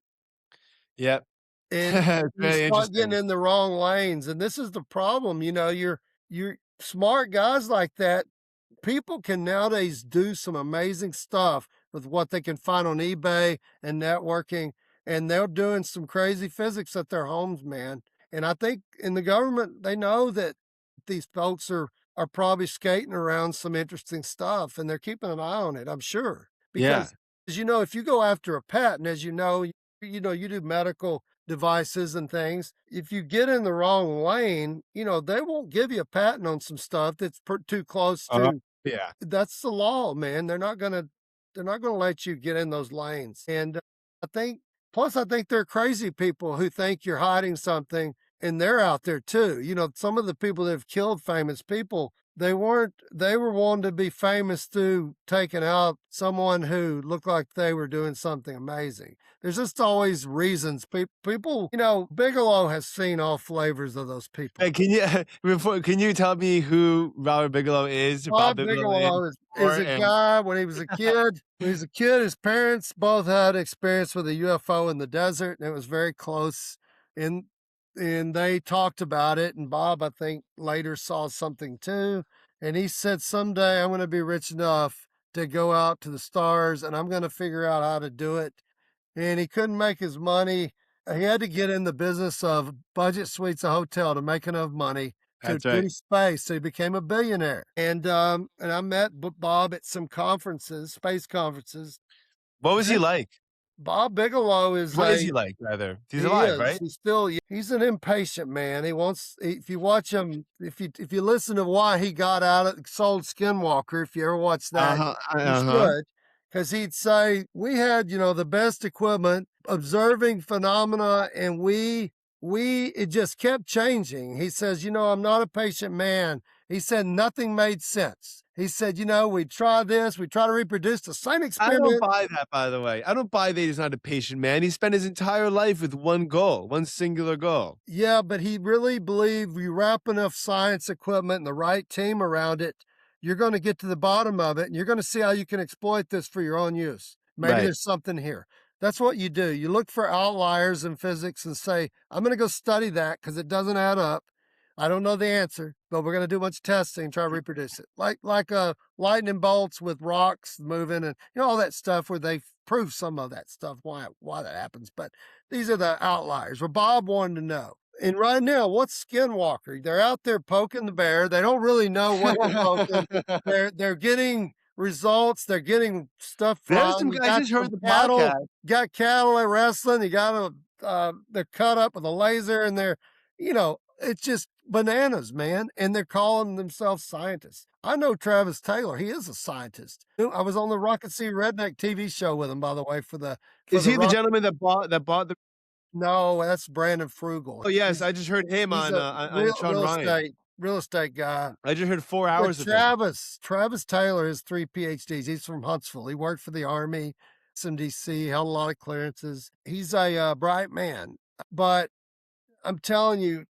yep. And It's you very start getting interesting. in the wrong lanes, and this is the problem, you're smart guys like that. People can nowadays do some amazing stuff with what they can find on eBay and networking, and they're doing some crazy physics at their homes, man. And I think in the government, they know that these folks are probably skating around some interesting stuff, and they're keeping an eye on it, I'm sure. Yeah, Because as you know, if you go after a patent, as you do medical devices and things. If you get in the wrong lane, they won't give you a patent on some stuff that's too close uh, to. yeah. That's the law, man. They're not gonna let you get in those lanes. And I think, plus, I think they're crazy people who think you're hiding something, and they're out there too. Some of the people that have killed famous people, they weren't. They were wanting to be famous through taking out someone who looked like they were doing something amazing. There's just always reasons. People, Bigelow has seen all flavors of those people. Hey, can you tell me who Robert Bigelow is, or Bob Bob Bigelow is, Bigelow is or a and guy when he was a kid, his parents both had experience with a UFO in the desert, and it was very close. And and they talked about it, and Bob, I think, later saw something too. And he said, "Someday I'm gonna be rich enough to go out to the stars, and I'm gonna figure out how to do it." And he couldn't make his money. He had to get in the business of budget suites, a hotel, to make enough money to that's right. do space. So he became a billionaire. And I met Bob at some conferences, space conferences. What was he like? Bob Bigelow is What is a he like, rather? He's he alive, is. right? He's an impatient man. If you watch him, if you listen to why he got out of sold Skinwalker, if you ever watch that, Uh-huh, you uh-huh. should, because he'd say, "We had, the best equipment, observing phenomena, and it just kept changing." He says, "I'm not a patient man." He said, "Nothing made sense." He said, "We try this, we try to reproduce the same I don't experiment." buy that, by the way. I don't buy that he's not a patient man. He spent his entire life with one goal, one singular goal. Yeah, but he really believed you wrap enough science equipment and the right team around it, you're going to get to the bottom of it, and you're going to see how you can exploit this for your own use. Maybe Right. there's something here. That's what you do. You look for outliers in physics and say, "I'm going to go study that because it doesn't add up. I don't know the answer, but we're going to do a bunch of testing and try to reproduce it." Like lightning bolts with rocks moving and all that stuff where they prove some of that stuff, why that happens. But these are the outliers. Well, Bob wanted to know. And right now, what's Skinwalker? They're out there poking the bear. They don't really know what they're poking. They're getting results. They're getting stuff There's from. some You I got just some heard the cattle, podcast. got cattle at wrestling. You got them. They're cut up with a laser, and it's just bananas, man. And they're calling themselves scientists. I know Travis Taylor. He is a scientist. I was on the Rocket Sea Redneck TV show with him, by the way, for Is the he the rock. gentleman that bought the No, that's Brandon Frugal. Oh, yes, He's I just heard him he's on, a on real Sean real Ryan. estate real estate guy. I just heard 4 But hours of him. Travis Taylor has 3 PhDs. He's from Huntsville. He worked for the Army, some DC, held a lot of clearances. He's a bright man. But I'm telling you,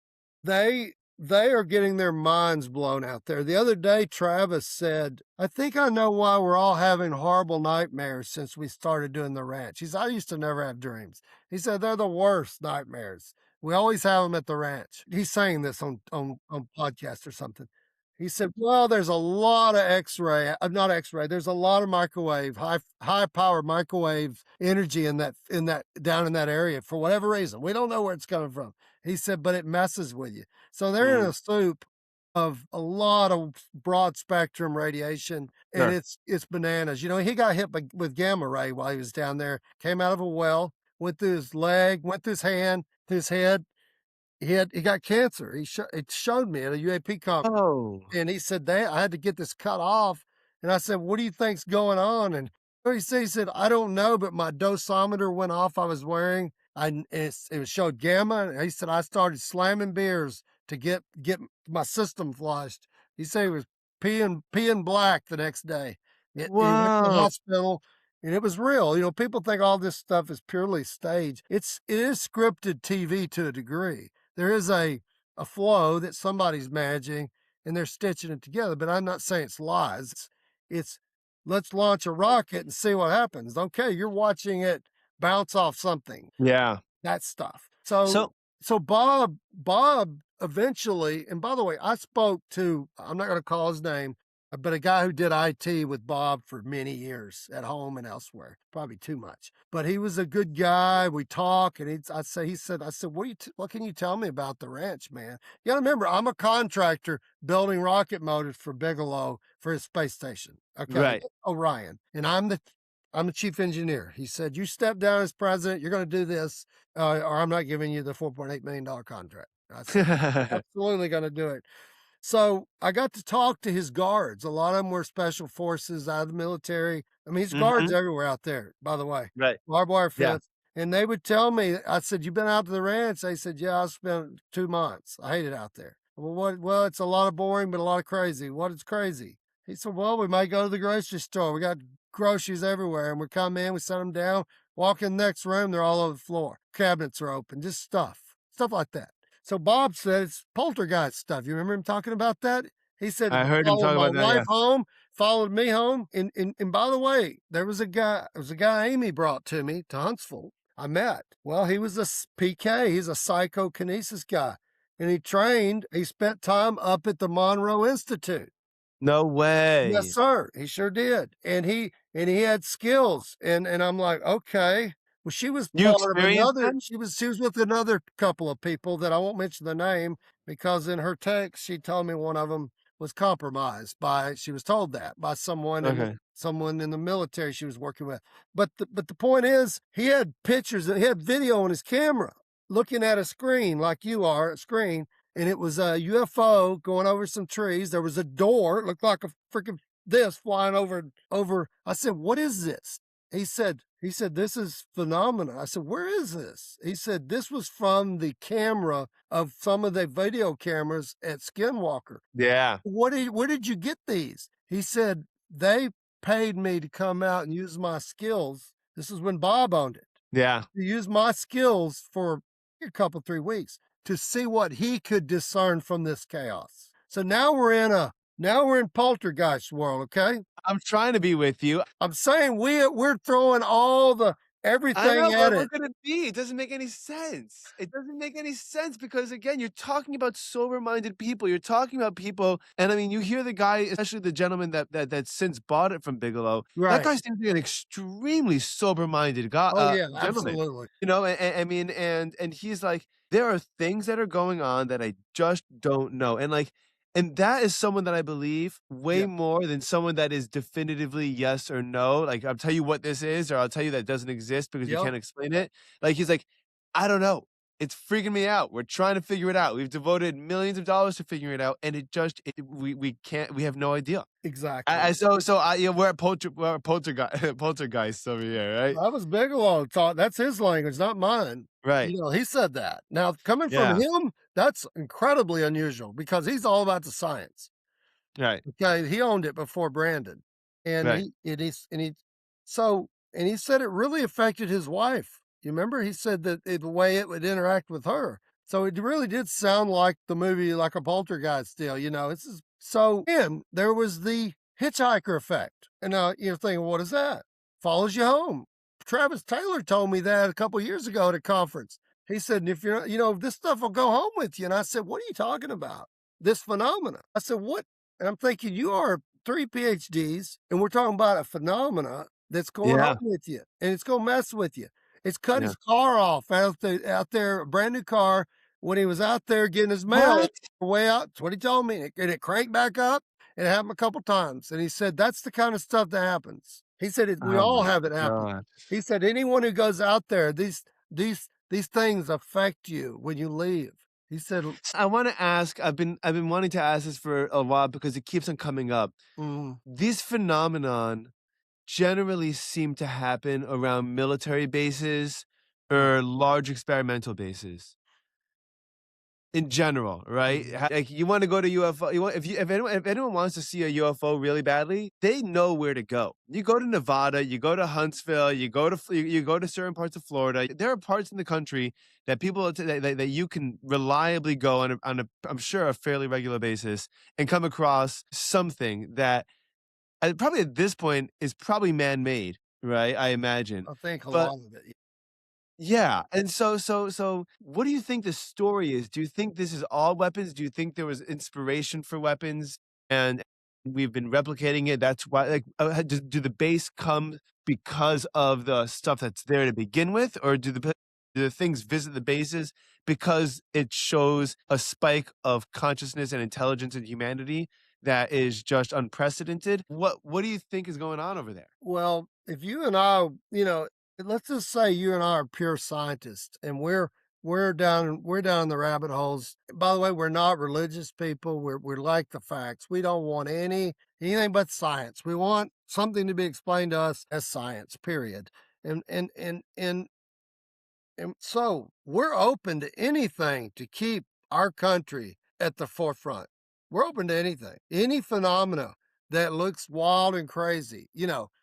they are getting their minds blown out there. The other day, Travis said, "I think I know why we're all having horrible nightmares since we started doing the ranch." He said, "I used to never have dreams." He said, "They're the worst nightmares. We always have them at the ranch." He's saying this on podcast or something. He said, "Well, there's a lot of X-ray, not X-ray. There's a lot of microwave, high power microwave energy in that down in that area for whatever reason. We don't know where it's coming from." He said, "But it messes with you." So they're in Mm, a soup of a lot of broad spectrum radiation, and sure. it's bananas. You know, he got hit with gamma ray while he was down there. Came out of a well, went through his leg, went through his hand, through his head. He got cancer. It showed me at a UAP conference. Oh, And he said, "They I had to get this cut off." And I said, "What do you think's going on?" And he said, "I don't know, but my dosimeter went off I was wearing. It showed gamma." And he said, "I started slamming beers to get my system flushed." He said he was peeing black the next day. He went to the whoa. hospital, and it was real. You know, people think all this stuff is purely staged. It is scripted TV to a degree. There is a flow that somebody's managing, and they're stitching it together. But I'm not saying it's lies. It's let's launch a rocket and see what happens. Okay, you're watching it bounce off something, Yeah. that stuff. So So so Bob eventually, and by the way, I spoke to, I'm not going to call his name, but a guy who did IT with Bob for many years at home and elsewhere, probably too much. But he was a good guy. We talk, and I said, what can you tell me about the ranch, man? You got to remember, I'm a contractor building rocket motors for Bigelow for his space station. Okay, right. Orion, and I'm the chief engineer. He said, "You step down as president, you're going to do this, or I'm not giving you the $4.8 million contract." I said, "Absolutely going to do it." So I got to talk to his guards. A lot of them were special forces out of the military. I mean, his guards Mhm. everywhere out there, by the way, Right. barbed wire Yeah. fence. And they would tell me, I said, "You been out to the ranch?" They said, "Yeah, I spent 2 months. I hate it out there." Well, what? Well, it's a lot of boring, but a lot of crazy. What is crazy? He said, "Well, we might go to the grocery store. We got groceries everywhere. And we come in, we set them down, walk in the next room, they're all over the floor. Cabinets are open, just stuff like that." So Bob said it's poltergeist stuff. You remember him talking about that? He said I he heard him followed talk my about that, wife yeah. home, followed me home. And by the way, there was a guy Amy brought to me to Huntsville. I met. Well, he was a PK. He's a psychokinesis guy. And he spent time up at the Monroe Institute. No Yes, way. sir. He sure did. And he had skills. And I'm like, okay. Well, she was You part of experienced another, that? she was with another couple of people that I won't mention the name, because in her text she told me one of them was compromised by, she was told that by Okay. someone in the military she was working with. But the point is, he had pictures and he had video on his camera looking at a screen like you are, a screen, and it was a UFO going over some trees. There was a door. It looked like a freaking this flying over. I said, "What is this?" He said, "This is phenomena." I said, "Where is this?" He said, "This was from the camera of some of the video cameras at Skinwalker." Yeah. Where did you get these? He said, "They paid me to come out and use my skills." This is when Bob owned it, Yeah. to use my skills for a couple, 3 weeks to see what he could discern from this chaos. So now we're in poltergeist world, okay? I'm trying to be with you. I'm saying we're throwing all the I everything know, at but what it. could it be? It doesn't make any sense. It doesn't make any sense because again, you're talking about sober-minded people. You're talking about people, and I mean, you hear the guy, especially the gentleman that since bought it from Bigelow. That Right. guy seems to be an extremely sober-minded guy, Oh yeah, gentleman. absolutely. You know, I mean, and he's like, there are things that are going on that I just don't know, and like, and that is someone that I believe way Yeah. more than someone that is definitively yes or no. Like, "I'll tell you what this is," or "I'll tell you that doesn't exist because we Yep. can't explain it." Like, he's like, "I don't know. It's freaking me out. We're trying to figure it out. We've devoted millions of dollars to figuring it out, and we can't we have no idea." Exactly. Yeah, we're at poltergeists over here, right? That was Bigelow taught. That's his language, not mine. Right. You know, he said that. Now, coming from Yeah. him, that's incredibly unusual because he's all about the science. Right. Okay, he owned it before Brandon, and Right. he it is and he so and he said it really affected his wife. You remember? He said that the way it would interact with her. So it really did sound like the movie, like a poltergeist deal, you know. It's just, so and there was the hitchhiker effect. And now you're thinking, what is that? Follows you home. Travis Taylor told me that a couple years ago at a conference. He said, if you're, this stuff will go home with you. And I said, what are you talking about? This phenomena. I said, what? And I'm thinking, you are 3 PhDs, and we're talking about a phenomena that's going Yeah, home with you, and it's gonna mess with you. It's cut yeah. his car off out there, a brand new car, when he was out there getting his mail What? way out. That's what he told me, and it cranked back up. It happened a couple times, and he said that's the kind of stuff that happens. He said we Oh all my have it happen. god. He said anyone who goes out there, these things affect you when you leave. He said, I wanna ask, I've been wanting to ask this for a while because it keeps on coming up. mm, These phenomenon generally seem to happen around military bases mm, or large experimental bases. In general, right? mm, Like, you wanna go to UFO, if anyone wants to see a UFO really badly, they know where to go. You go to Nevada, you go to Huntsville, you go to certain parts of Florida. There are parts in the country that people that you can reliably go on a I'm sure, a fairly regular basis and come across something that, probably at this point is probably man-made, right? I imagine. I think a But lot of it. yeah, and so what do you think the story is? Do you think this is all weapons? Do you think there was inspiration for weapons and we've been replicating it? That's why, like, do the base come because of the stuff that's there to begin with, or do the things visit the bases because it shows a spike of consciousness and intelligence and humanity that is just unprecedented? What do you think is going on over there? Well, if you and I, let's just say you and I are pure scientists, and we're down in the rabbit holes. By the way, we're not religious people. We like the facts. We don't want anything but science. We want something to be explained to us as science. Period. And so we're open to anything to keep our country at the forefront. We're open to anything, any phenomena that looks wild and crazy,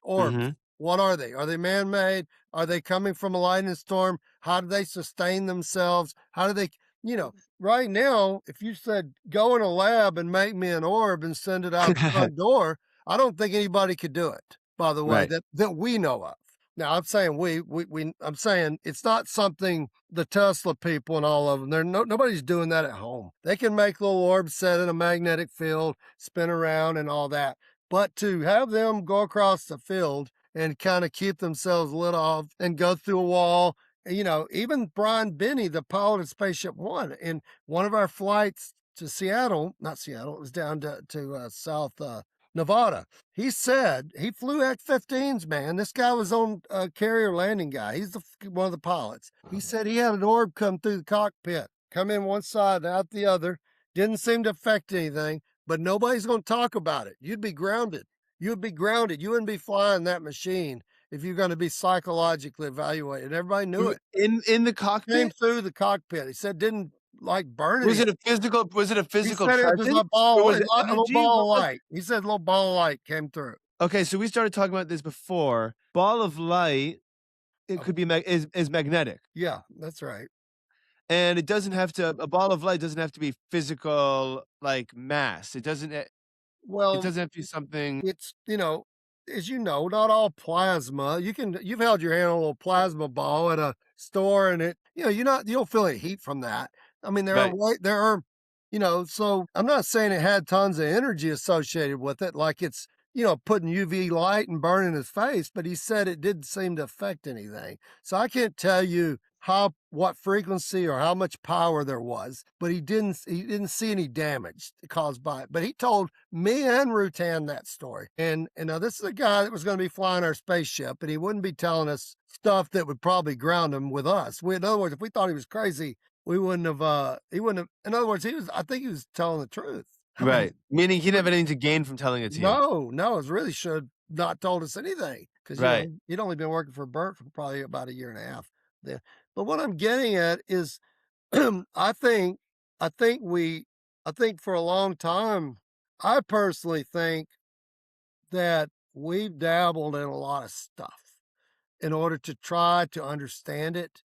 orbs. Mhm. What are they? Are they man made? Are they coming from a lightning storm? How do they sustain themselves? How do they, you know, right now, if you said go in a lab and make me an orb and send it out the front door, I don't think anybody could do it, by the way, Right. that we know of. Now I'm saying I'm saying it's not something the Tesla people and all of them. Nobody's doing that at home. They can make little orbs set in a magnetic field, spin around and all that. But to have them go across the field and kind of keep themselves lit off and go through a wall, even Brian Benny, the pilot of Spaceship One, in one of our flights to Seattle, not Seattle, it was down to South Nevada. He said he flew F-15s, man. This guy was on a carrier landing guy. He's one of the pilots. He said he had an orb come through the cockpit, come in one side, out the other. Didn't seem to affect anything, but nobody's going to talk about it. You'd be grounded. You would be grounded. You wouldn't be flying that machine if you're going to be psychologically evaluated. Everybody knew it. In the Came cockpit? through the cockpit. He said didn't like burn Was anything. it a He physical said it was presence, a or ball, was it a little energy? ball What of was light. He said a little ball of light came through. Okay, so we started talking about this before. Ball of light, it Oh, could be is magnetic, yeah, that's right. and it doesn't have to a ball of light doesn't have to be physical, like, mass. It Well, doesn't have to be something. it's, as you know, not all plasma. You've held your hand on a little plasma ball at a store and you don't feel any heat from that. I mean, Right. there are, so I'm not saying it had tons of energy associated with it, like it's, putting UV light and burning his face, but he said it didn't seem to affect anything. So I can't tell you what frequency or how much power there was, but he didn't see any damage caused by it. But he told me and Rutan that story. And now this is a guy that was going to be flying our spaceship, and he wouldn't be telling us stuff that would probably ground him with us. In other words, if we thought he was crazy, we wouldn't have. He wouldn't have. In other words, I think he was telling the truth. I mean, Right. Meaning he didn't have anything to gain from telling it to you. no, no, it really should have not told us anything because Right. he'd only been working for Burt for probably about a year and a half. Then, but what I'm getting at is, I think, I think we, I think for a long time, I personally think that we've dabbled in a lot of stuff. in order to try to understand it.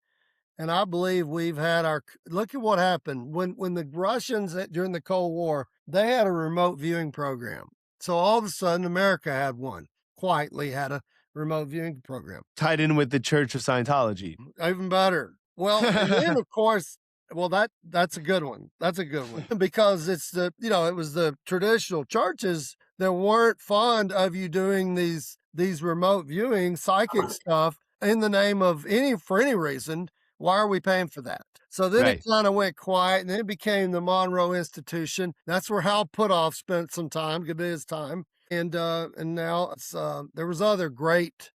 And I believe we've had our look at what happened when the Russians during the Cold War, they had a remote viewing program. So all of a sudden America had one, quietly had a remote viewing program. Tied in with the Church of Scientology. Even better. Well, and then of course, well that's a good one. That's a good one because it's it was the traditional churches that weren't fond of you doing these remote viewing psychic stuff in the name of for any reason. Why are we paying for that? So then it Right. kind of went quiet, and then it became the Monroe Institution. That's where Hal Puthoff spent some time, good bit of his time, and now it's there was other great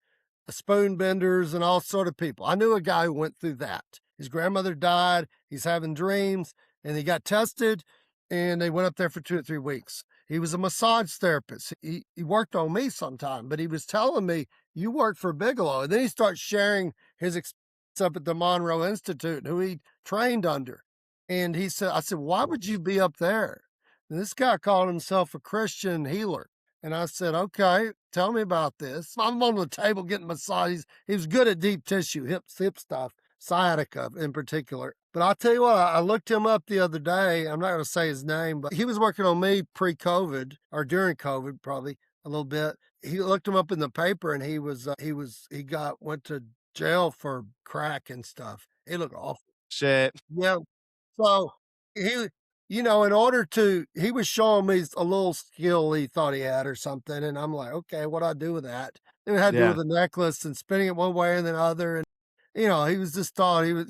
spoon benders and all sort of people. I knew a guy who went through that. His grandmother died. He's having dreams, and he got tested, and they went up there for 2 or 3 weeks. He was a massage therapist. He worked on me sometime, but he was telling me, "You work for Bigelow," and then he starts sharing his experience up at the Monroe Institute, who he trained under. And he said, "I said, why would you be up there?" And this guy called himself a Christian healer. And I said, "Okay, tell me about this." I'm on the table getting massages. He was good at deep tissue, hip stuff, sciatica in particular. But I'll tell you what, I looked him up the other day. I'm not going to say his name, but he was working on me pre-COVID or during COVID, probably a little bit. He looked him up in the paper, and went to jail for crack and stuff. He looked awful. Shit. Yeah, so he in order to he was showing me a little skill he thought he had or something, and I'm like, "Okay, what do I do with that?" And it had to do Yeah. with the necklace and spinning it one way and then other, and, he was just thought he was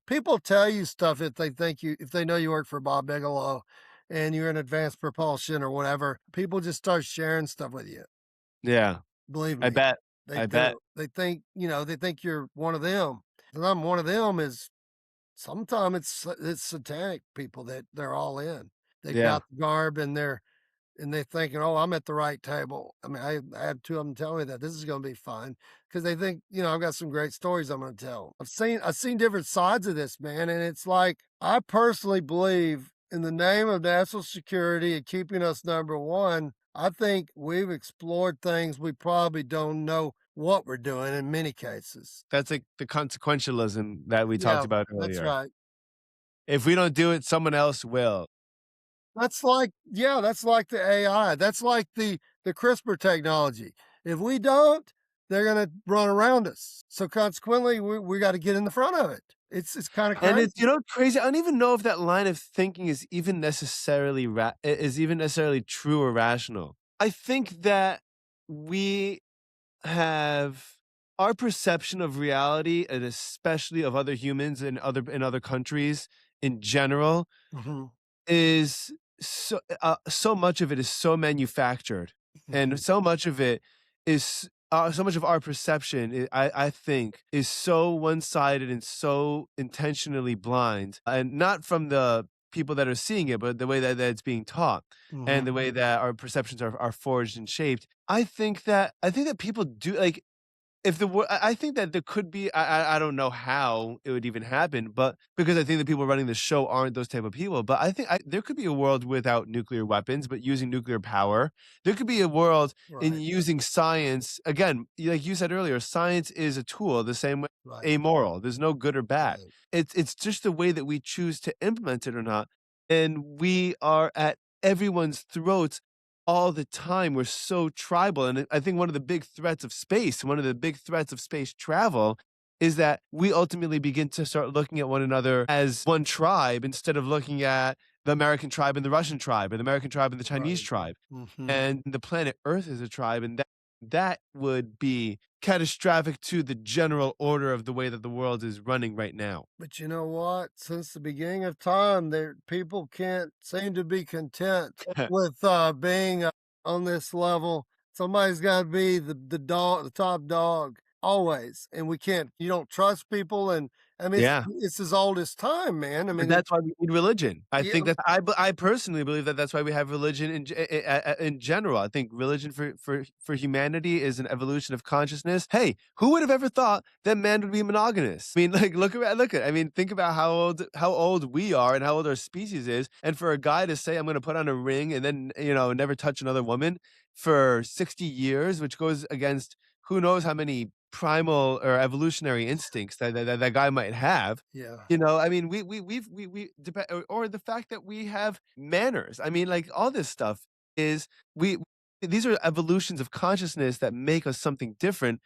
people tell you stuff if they know you work for Bob Bigelow and you're in advanced propulsion or whatever, people just start sharing stuff with you. Yeah. Believe I me, bet. they I bet. do. They think you're one of them. And I'm one of them is sometimes it's satanic people that they're all in. They've Yeah. got the garb and they're thinking, "Oh, I'm at the right table." I mean, I had two of them tell me that this is going to be fun because they think, I've got some great stories I'm going to tell. I've seen different sides of this, man, and it's like I personally believe in the name of national security and keeping us number one. I think we've explored things we probably don't know what we're doing in many cases. That's like the consequentialism that we talked Yeah, about that's earlier. right. If we don't do it, someone else will. That's like the AI. That's like the CRISPR technology. If we don't, they're gonna run around us. So consequently, we gotta get in the front of it. It's kinda And it's, crazy. crazy. I don't even know if that line of thinking is even necessarily true or rational. I think that we have our perception of reality, and especially of other humans in other countries in general, Mhm, is so much of it is so manufactured, and mhm, so much of our perception, I think, is so one-sided and so intentionally blind, and not from the people that are seeing it, but the way that it's being taught, and mhm. the way that our perceptions are forged and shaped. I think that people do like if the wor I think that there could be I don't know how it would even happen, but because I think the people running the show aren't those type of people, but I think there could be a world without nuclear weapons, but using nuclear power. There could be a world in Right, using science again, like you said earlier, science is a tool the same way right, amoral. There's no good or bad. right. It's just the way that we choose to implement it or not, and we are at everyone's throats all the time. We're so tribal. And I think one of the big threats of space, one of the big threats of space travel is that we ultimately begin to start looking at one another as one tribe instead of looking at the American tribe and the Russian tribe, or the American tribe and the Chinese Right. tribe. Mhm. And the planet Earth is a tribe, and that would be catastrophic to the general order of the way that the world is running right now. But you know what? Since the beginning of time, people can't seem to be content with, being, on this level. Somebody's gotta be the top dog always, and we can't you don't trust people, and, I mean, Yeah. it's as old as time, man. I And mean, that's why we need religion. I yeah, think that I personally believe that that's why we have religion in general. I think religion for humanity is an evolution of consciousness. Hey, who would have ever thought that man would be monogamous? I mean, like, I mean, think about how old we are and how old our species is, and for a guy to say, "I'm gonna put on a ring and then, never touch another woman for 60 years," which goes against who knows how many primal or evolutionary instincts that guy might have. Yeah. You know, I mean, we depe or the fact that we have manners. I mean, like, all this stuff is we these are evolutions of consciousness that make us something different,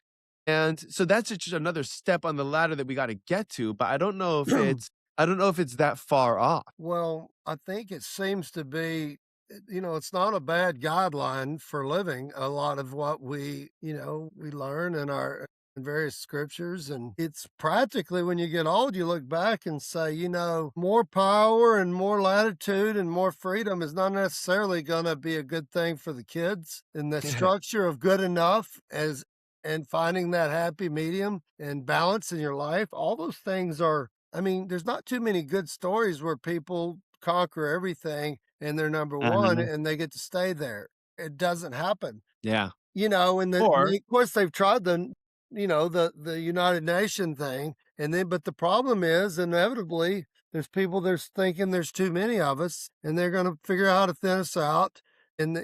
and so that's just another step on the ladder that we gotta get to, but I don't know if it's that far off. Well, I think it seems to be, it's not a bad guideline for living a lot of what we learn in our in various scriptures. And it's practically when you get old, you look back and say, more power and more latitude and more freedom is not necessarily going to be a good thing for the kids. And the structure of good enough as and finding that happy medium and balance in your life, all those things are, I mean, there's not too many good stories where people conquer everything and they're number one Mhm. and they get to stay there. It doesn't happen. Yeah. And Or of course they've tried the United Nation thing, and then but the problem is inevitably there's people there's thinking there's too many of us, and they're going to figure out how to thin us out, and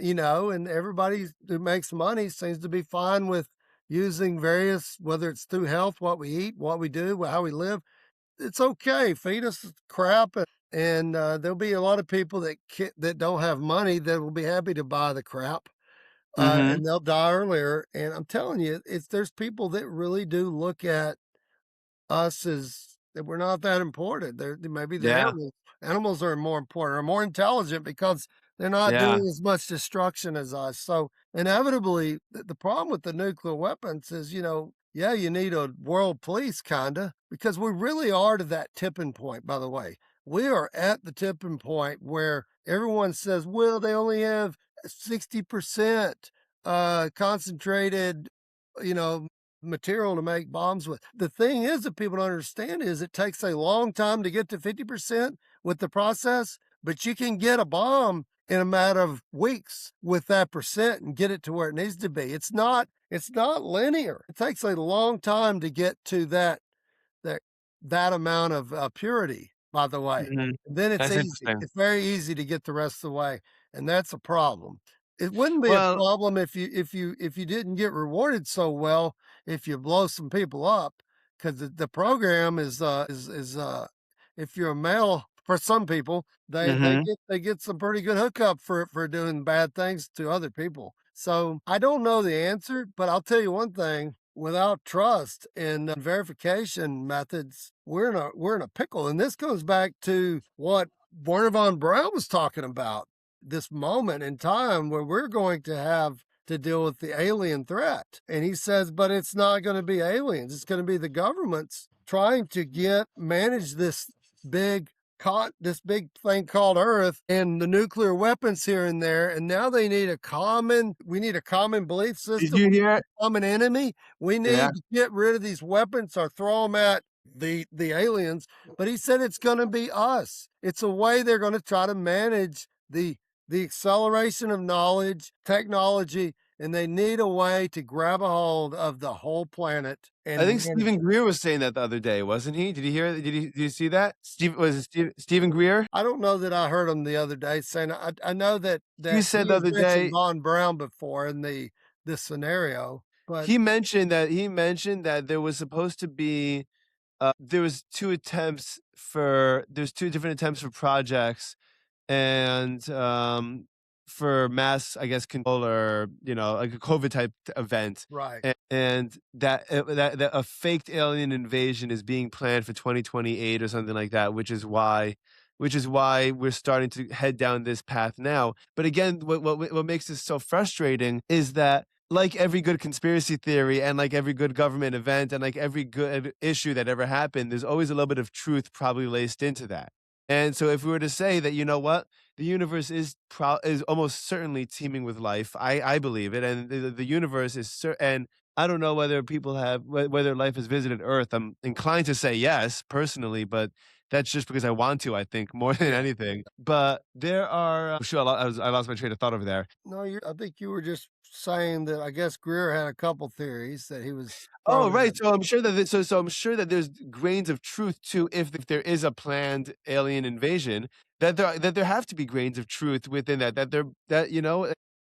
everybody who makes money seems to be fine with using various, whether it's through health, what we eat, what we do, how we live. It's okay. Feed us crap, and there'll be a lot of people that don't have money that will be happy to buy the crap, Mhm. and they'll die earlier. And I'm telling you, it's there's people that really do look at us as that we're not that important. Maybe the Yeah. animals are more important or more intelligent because they're not Yeah. doing as much destruction as us. So inevitably, the problem with the nuclear weapons is, yeah, you need a world police kinda because we really are to that tipping point. By the way, we are at the tipping point where everyone says, well, they only have 60% concentrated, you know, material to make bombs with. The thing is that people don't understand is it takes a long time to get to 50% with the process, but you can get a bomb in a matter of weeks with that percent and get it to where it needs to be. It's not linear. It takes a long time to get to that that amount of purity, by the way. Mhm. Then it's That's easy. interesting. It's very easy to get the rest of the way, and that's a problem. It wouldn't be a Well problem if you didn't get rewarded so well if you blow some people up, because the program if you're a male, for some people, mhm. they get some pretty good hookup for doing bad things to other people. So, I don't know the answer, but I'll tell you one thing, without trust and verification methods, we're in a pickle, and this goes back to what Werner von Braun was talking about, this moment in time where we're going to have to deal with the alien threat. And he says, but it's not going to be aliens. It's going to be the governments trying to manage big this big thing called Earth and the nuclear weapons here and there. And now we need a common belief Did system, you hear common enemy. We Yeah. need to get rid of these weapons or throw them at the aliens. But he said it's going to be us. It's a way they're going to try to manage the acceleration of knowledge, technology, and they need a way to grab a hold of the whole planet I and think manage Stephen it. Greer was saying that the other day, wasn't he? Did you see that? Stephen Greer? I don't know that I heard him the other day saying I know He that said he the has other mentioned day Von Braun before in this scenario, but he mentioned that there was supposed to be, there's 2 different attempts for projects and, for mass, I guess, control or, like a COVID type event, right. and that a faked alien invasion is being planned for 2028 or something like that, which is why we're starting to head down this path now. But again, what makes this so frustrating is that, like every good conspiracy theory and like every good government event and like every good issue that ever happened, there's always a little bit of truth probably laced into that. And so if we were to say that, you know what, the universe is almost certainly teeming with life, I believe it, and the universe and I don't know whether whether life has visited Earth. I'm inclined to say yes, personally, but that's just because I want to, I think, more than Yeah. anything. But there are sure, I lost my train of thought over there. No, I think you were just saying that I guess Greer had a couple theories that he was Oh, throwing right. out. So I'm sure that there's grains of truth too, if there is a planned alien invasion, that there have to be grains of truth within that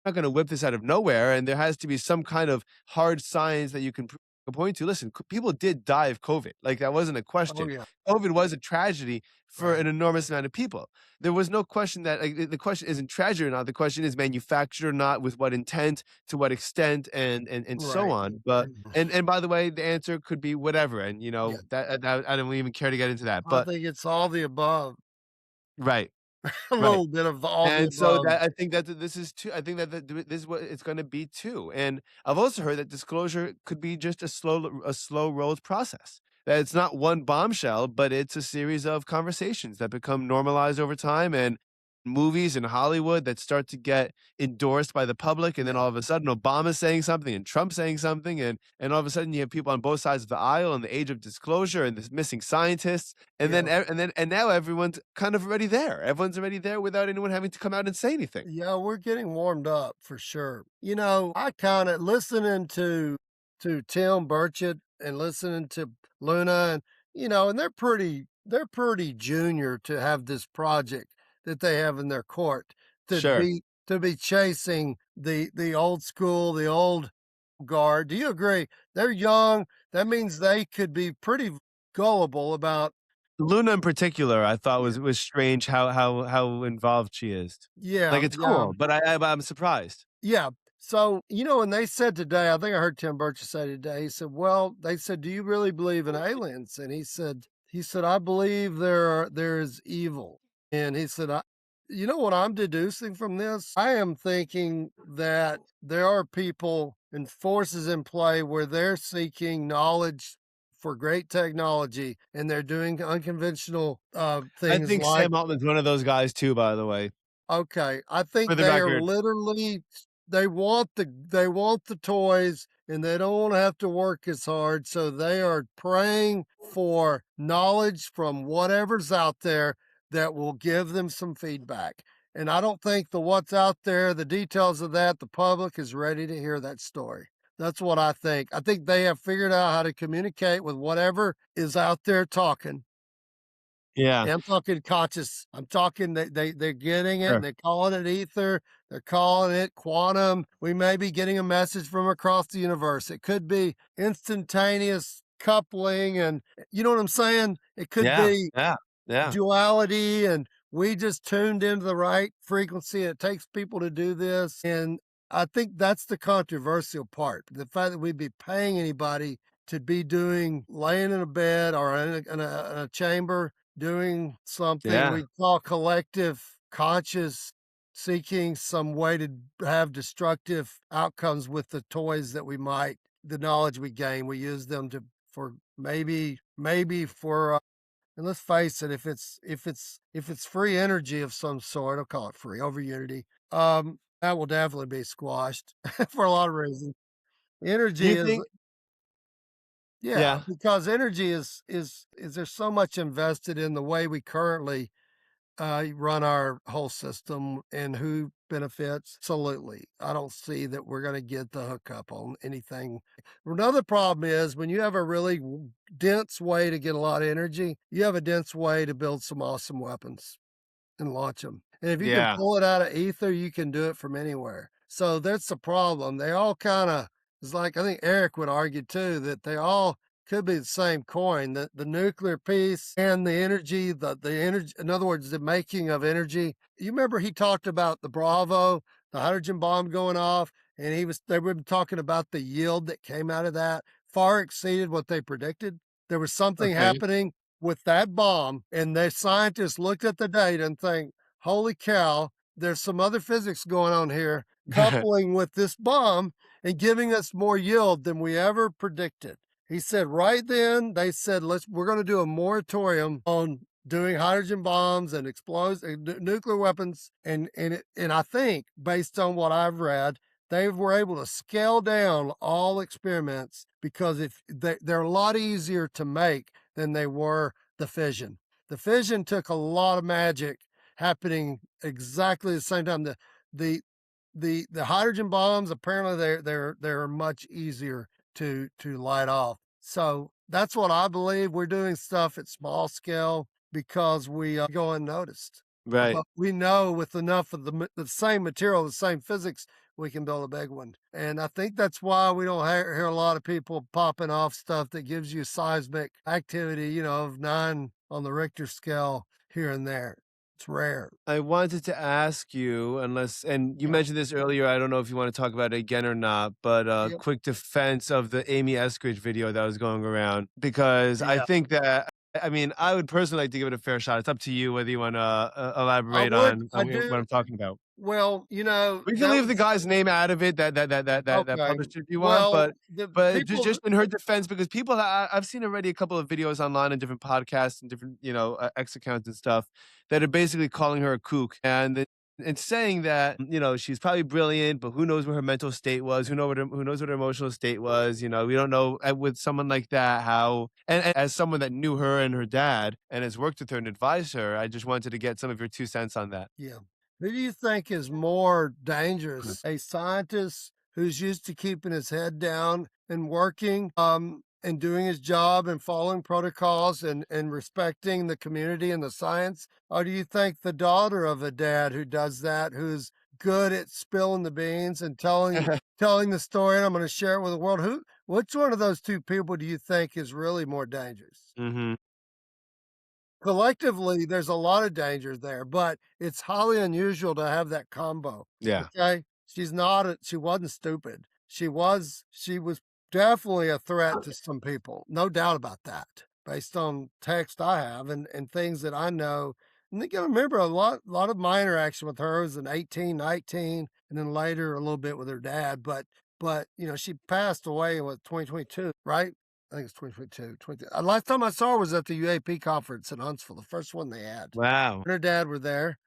not gonna whip this out of nowhere, and there has to be some kind of hard science that you can prove. point to, listen, people did die of COVID. Like that wasn't a Oh, question. yeah. COVID was a tragedy for Right. an enormous amount of people. There was no question that like, the question isn't tragedy or not. The question is manufactured or not, with what intent, to what extent, and so Right. on. But And and by the way, the answer could be whatever. And yeah, that I don't even care to get into that. I But think it's all the above. right, A right. little bit of all the And so above. that I think that this is too. I think that this is what it's going to be too. And I've also heard that disclosure could be just a slow rolled process. That it's not one bombshell, but it's a series of conversations that become normalized over time, and movies in Hollywood that start to get endorsed by the public, and then Yeah. all of a sudden Obama's saying something and Trump saying something, and all of a sudden you have people on both sides of the aisle in the age of disclosure and this missing scientists, and Yeah. and now everyone's kind of already there. Everyone's already there without anyone having to come out and say anything. Yeah, we're getting warmed up for sure. I kinda listening to Tim Burchett and listening to Luna and they're pretty junior to have this project that they have in their court Sure. to be chasing the old school, the old guard. Do you agree? They're young. That means they could be pretty gullible about Luna in particular, I thought yeah. was strange how involved she is. Like, Yeah, it's yeah. cool, but I'm surprised. Yeah. So, and they said today, I think I heard Tim Burchett say today, he said, well, they said, do you really believe in aliens? And he said, I believe there is evil. And he said, you know what I'm deducing from this? I am thinking that there are people and forces in play where they're seeking knowledge for great technology and they're doing unconventional I things think like Sam Altman's one of those guys too, by the way, okay, I for think the they are record. literally they want the toys and they don't wanna have to work as hard, so they are praying for knowledge from whatever's out there that will give them some feedback, and I don't think the what's out there, the details of that, the public is ready to hear that story. That's what I think. I think they have figured out how to communicate with whatever is out there talking. Yeah, Yeah, I'm talking conscious. I'm talking they're getting it and sure. they're calling it ether. They're calling it quantum. We may be getting a message from across the universe. It could be instantaneous coupling and you know what I'm saying? It could Yeah, be yeah, yeah, duality and we just tuned into the right frequency. It takes people to do this. And I think that's the controversial part. The fact that we'd be paying anybody to be doing laying in a bed or in a chamber doing something yeah, we call collective conscious seeking some way to have destructive outcomes with the toys that we might the knowledge we gain we use them to for maybe for and let's face it, if it's free energy of some sort, I'll call it free over Unity, that will definitely be squashed for a lot of reasons. Do Energy you is think yeah, yeah, because energy is there's so much invested in the way we currently run our whole system and who benefits. Absolutely. I don't see that we're going to get the hookup on anything. Another problem is when you have a really dense way to get a lot of energy, you have a dense way to build some awesome weapons and launch them. And if you can yeah, pull it out of ether, you can do it from anywhere. So that's the problem. They all kind of, it's like I think Eric would argue too that they all could be the same coin. The nuclear piece and the energy, the energy. In other words, the making of energy. You remember he talked about the Bravo, the hydrogen bomb going off, and they were talking about the yield that came out of that far exceeded what they predicted. There was something okay. happening with that bomb, and the scientists looked at the data and think, "Holy cow, there's some other physics going on here, coupling with this bomb and giving us more yield than we ever predicted." He said, right then, they said, we're going to do a moratorium on doing hydrogen bombs and nuclear weapons. And I think, based on what I've read, they were able to scale down all experiments because if they're a lot easier to make than they were the fission. The fission took a lot of magic happening exactly the same time. The the hydrogen bombs apparently they're much easier to light off. So that's what I believe. We're doing stuff at small scale because we go unnoticed. Right. but we know with enough of the same material, the same physics, we can build a big one. And I think that's why we don't hear a lot of people popping off stuff that gives you seismic activity, of 9 on the Richter scale here and there. It's rare. I wanted to ask you, unless, and you Yeah. mentioned this earlier, I don't know if you want to talk about it again or not, but Yep. quick defense of the Amy Eskridge video that was going around, because I Yeah. think that, I mean, I would personally like to give it a fair shot. It's up to you whether you want to I elaborate would. on I what do. I'm talking about. Well, We can that leave the was guy's name out of it, that okay. published it if you want, Well, the but people. just in her defense, because people I've seen already a couple of videos online and different podcasts and different, X accounts and stuff that are basically calling her a kook and saying that, she's probably brilliant, but who knows what her mental state was, who knows what her emotional state was, we don't know, with someone like that how, and as someone that knew her and her dad and has worked with her and advised her, I just wanted to get some of your 2 cents on that. Yeah. Who do you think is more dangerous? A scientist who's used to keeping his head down and working, and doing his job and following protocols and respecting the community and the science? Or do you think the daughter of a dad who does that, who's good at spilling the beans and telling the story, and I'm going to share it with the world? Which one of those two people do you think is really more dangerous? Mhm. Collectively, there's a lot of dangers there, but it's highly unusual to have that combo, Yeah. okay? She wasn't stupid. She was definitely a threat to some people, no doubt about that, based on text I have and things that I know. And you gotta remember a lot of my interaction with her was in 18, 19, and then later a little bit with her dad, but she passed away in what, 2022, right? I think it's 2022, last time I saw her was at the UAP conference in Huntsville, the first one they had. Wow. And her dad were there,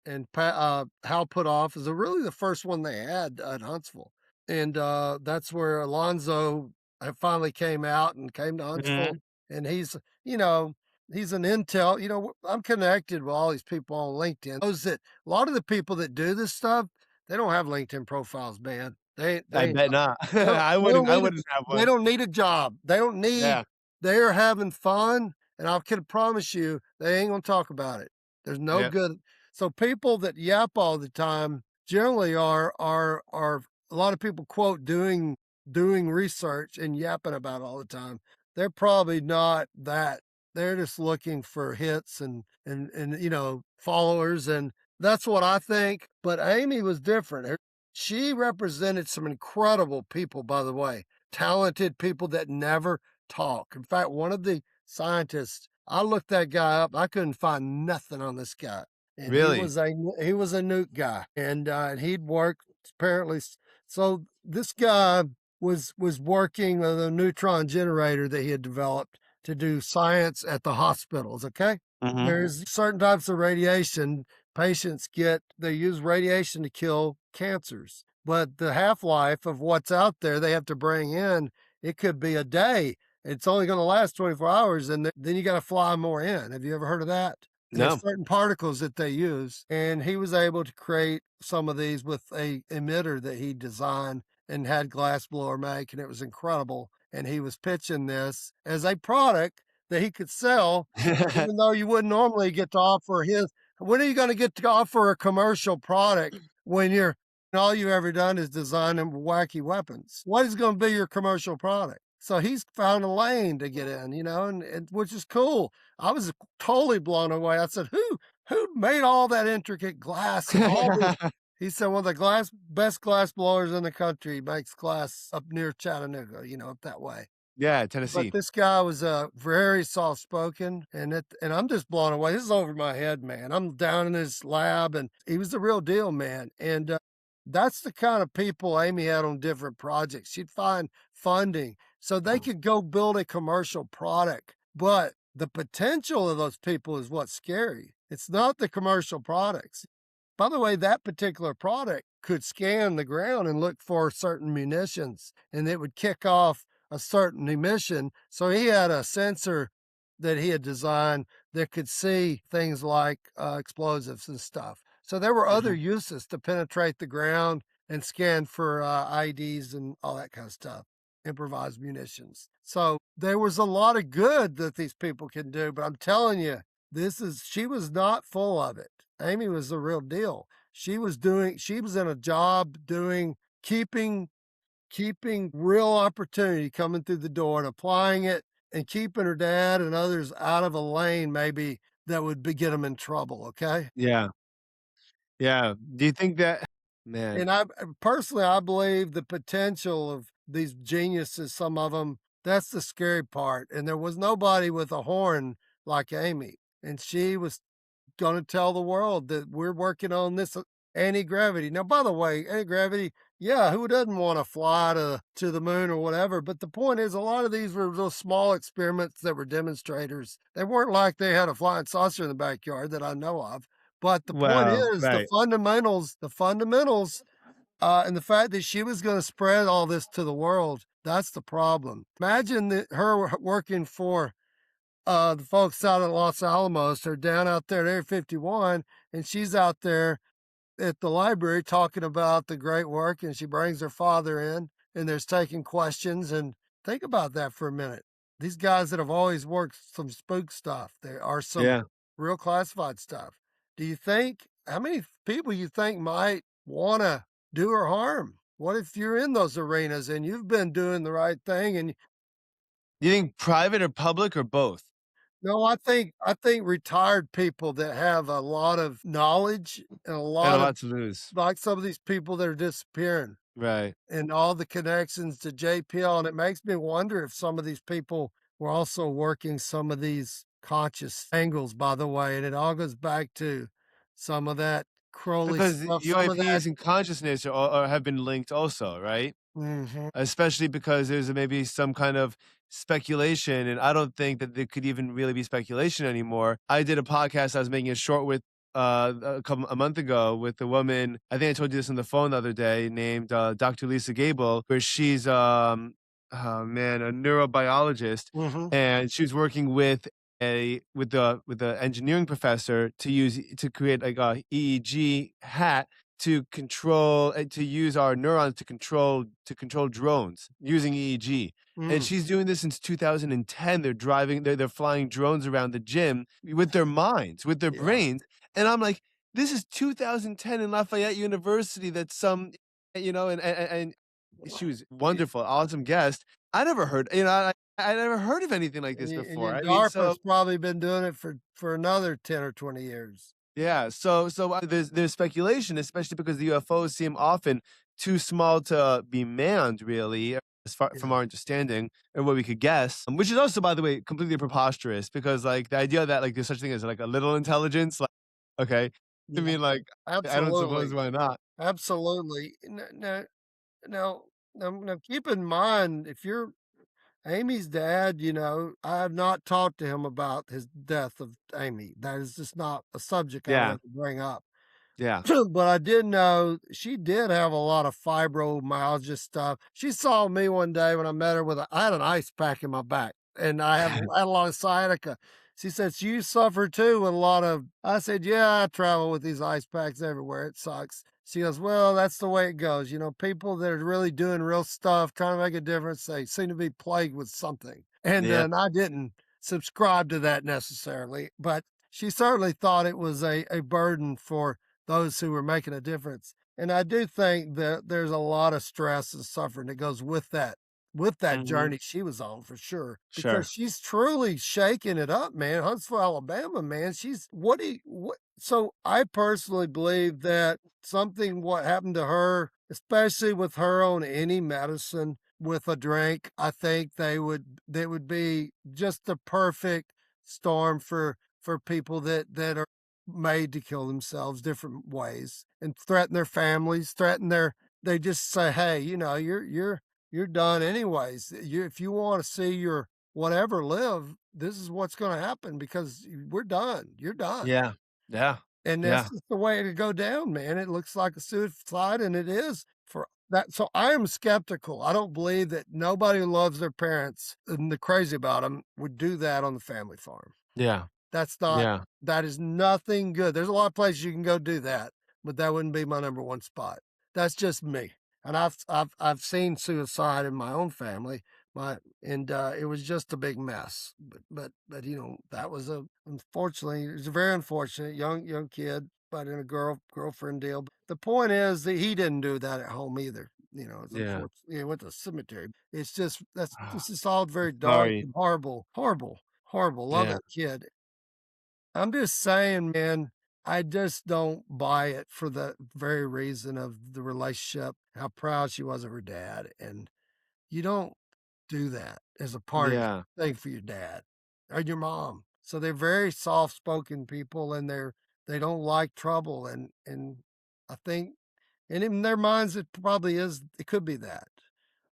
and Hal Puthoff is really the first one they had at Huntsville, and, that's where Alonzo had finally came out and came to Huntsville, Mhm. and you know, he's an intel I'm connected with all these people on LinkedIn. Knows that a lot of the people that do this stuff, they don't have LinkedIn profiles, man. I They ain't bet not. they don't they don't I need a wouldn't have they one. don't need a job. They don't need Yeah. they're having fun, and I can promise you they ain't gonna talk about it. There's no Yep. good so people that yap all the time generally are a lot of people quote doing research and yapping about it all the time. They're probably not that. They're just looking for hits and followers, and that's what I think. But Amy was different. She represented some incredible people, by the way, talented people that never talk. In fact, one of the scientists, I looked that guy up. I couldn't find nothing on this guy, and Really? he was a nuke guy, and he'd worked apparently. So this guy was working with a neutron generator that he had developed to do science at the hospitals. Okay, Mhm. there's certain types of radiation patients get. They use radiation to kill cancers, but the half-life of what's out there they have to bring in, it could be a day. It's only going to last 24 hours, and then you got to fly more in. Have you ever heard of that? There's No. certain particles that they use, and he was able to create some of these with a emitter that he designed and had glassblower make, and it was incredible. And he was pitching this as a product that he could sell, even though you wouldn't normally get to offer his. When are you going to get to offer a commercial product when all you've ever done is design them wacky weapons? What is going to be your commercial product? So he's found a lane to get in, and which is cool. I was totally blown away. I said, "Who made all that intricate glass and all the?" He said, "One of the best glass blowers in the country makes glass up near Chattanooga, up that way." Yeah, But Tennessee. this guy was, very soft spoken, and I'm just blown away. This is over my head, man. I'm down in his lab, and he was the real deal, man. And that's the kind of people Amy had on different projects. She'd find funding so they could go build a commercial product. But the potential of those people is what's scary. It's not the commercial products. By the way, that particular product could scan the ground and look for certain munitions, and it would kick off a certain emission. So he had a sensor that he had designed that could see things like explosives and stuff. So there were other Mhm. uses to penetrate the ground and scan for IDs and all that kind of stuff, improvised munitions. So there was a lot of good that these people can do. But I'm telling you, she was not full of it. Amy was the real deal. She was in a job doing keeping keeping real opportunity coming through the door and applying it and keeping her dad and others out of a lane maybe that would be get them in trouble, okay? Yeah. Yeah. Do you think that man, And personally, I believe the potential of these geniuses, some of them, that's the scary part, and there was nobody with a horn like Amy, and she was gonna tell the world that we're working on this anti-gravity. Now, by the way, anti-gravity, yeah, who doesn't wanna fly to the moon or whatever? But the point is a lot of these were those small experiments that were demonstrators. They weren't like they had a flying saucer in the backyard that I know of. But the point wow, is right. the fundamentals, and the fact that she was gonna spread all this to the world, that's the problem. Imagine that her working for the folks out at Los Alamos. They're down out there at Area 51, and she's out there at the library talking about the great work, and she brings her father in, and there's taking questions. And think about that for a minute. These guys that have always worked some spook stuff, there are some Yeah. real classified stuff. Do you think how many people you think might want to do her harm? What if you're in those arenas and you've been doing the right thing and You think private or public or both? no, I think retired people that have a lot of knowledge and a And a lot of lot to lose. like some of these people that are disappearing Right. and all the connections to JPL, and it makes me wonder if some of these people were also working some of these conscious angles, by the way, and it all goes back to some of that Crowley Because stuff, some of that UAPs and consciousness are have been linked also, right? mhm, Especially because there's maybe some kind of speculation, and I don't think that there could even really be speculation anymore. I did a podcast I was making a short with a month ago with a woman. I think I told you this on the phone the other day, named Dr. Lisa Gable, where she's oh man, a neurobiologist, mhm, and she was working with the engineering professor to create like a EEG hat to use our neurons to control drones using EEG. And mm, she's doing this since 2010. They're flying drones around the gym with their minds, with their yeah, brains. And I'm like, this is 2010 in Lafayette University. That's and she was y wonderful, awesome guest. I never heard, I never heard of anything like this and before. your I mean, so DARPA's probably been doing it for another 10 or 20 years. yeah, so there's speculation, especially because the UFOs seem often too small to be manned, really, as far from Yeah, our understanding and what we could guess. Which is also, by the way, completely preposterous because, like, the idea that like there's such thing as like a little intelligence, like, okay, I yeah, mean, like, I don't suppose absolutely, why not? absolutely. Now now keep in mind, if you're Amy's dad, I have not talked to him about his death of Amy. That is just not a subject I Yeah, want to bring up. yeah, But I did know she did have a lot of fibromyalgia stuff. She saw me one day when I met her I had an ice pack in my back and I had a lot of sciatica. She said, "So you suffer too with a lot of," I said, "Yeah, I travel with these ice packs everywhere. It sucks." She goes, "Well, that's the way it goes. People that are really doing real stuff, trying to make a difference, they seem to be plagued with something." yeah, And I didn't subscribe to that necessarily, but she certainly thought it was a burden for those who were making a difference. And I do think that there's a lot of stress and suffering that goes with that mhm, journey she was on for sure. Because sure, she's truly shaking it up, man. Huntsville, Alabama, man. She's what do you what so I personally believe that something what happened to her, especially with her on any medicine with a drink, I think they would be just the perfect storm for people that are made to kill themselves different ways and threaten their families, they just say, "Hey, you're done anyways. If you want to see your whatever live, this is what's going to happen because we're done. You're done." yeah, yeah, And that's yeah, just the way to go down, man. It looks like a suicide, and it is for that. So I am skeptical. I don't believe that nobody who loves their parents and the crazy about them would do that on the family farm. yeah, That's not yeah, that is nothing good. There's a lot of places you can go do that, but that wouldn't be my number 1 spot. That's just me. And I've seen suicide in my own family, it was just a big mess. But that was unfortunately, it was a very unfortunate young kid. but in a girlfriend deal. The point is that he didn't do that at home either. It's Yeah. unfortunate. He went to the cemetery. It's just that's Ah, this is all very dark sorry. and horrible, horrible, horrible. Love Yeah. that kid. I'm just saying, man, I just don't buy it for the very reason of the relationship, how proud she was of her dad. And you don't do that as a parting Yeah. thing for your dad or your mom. So they're very soft-spoken people and they don't like trouble. And I think and in their minds it could be that.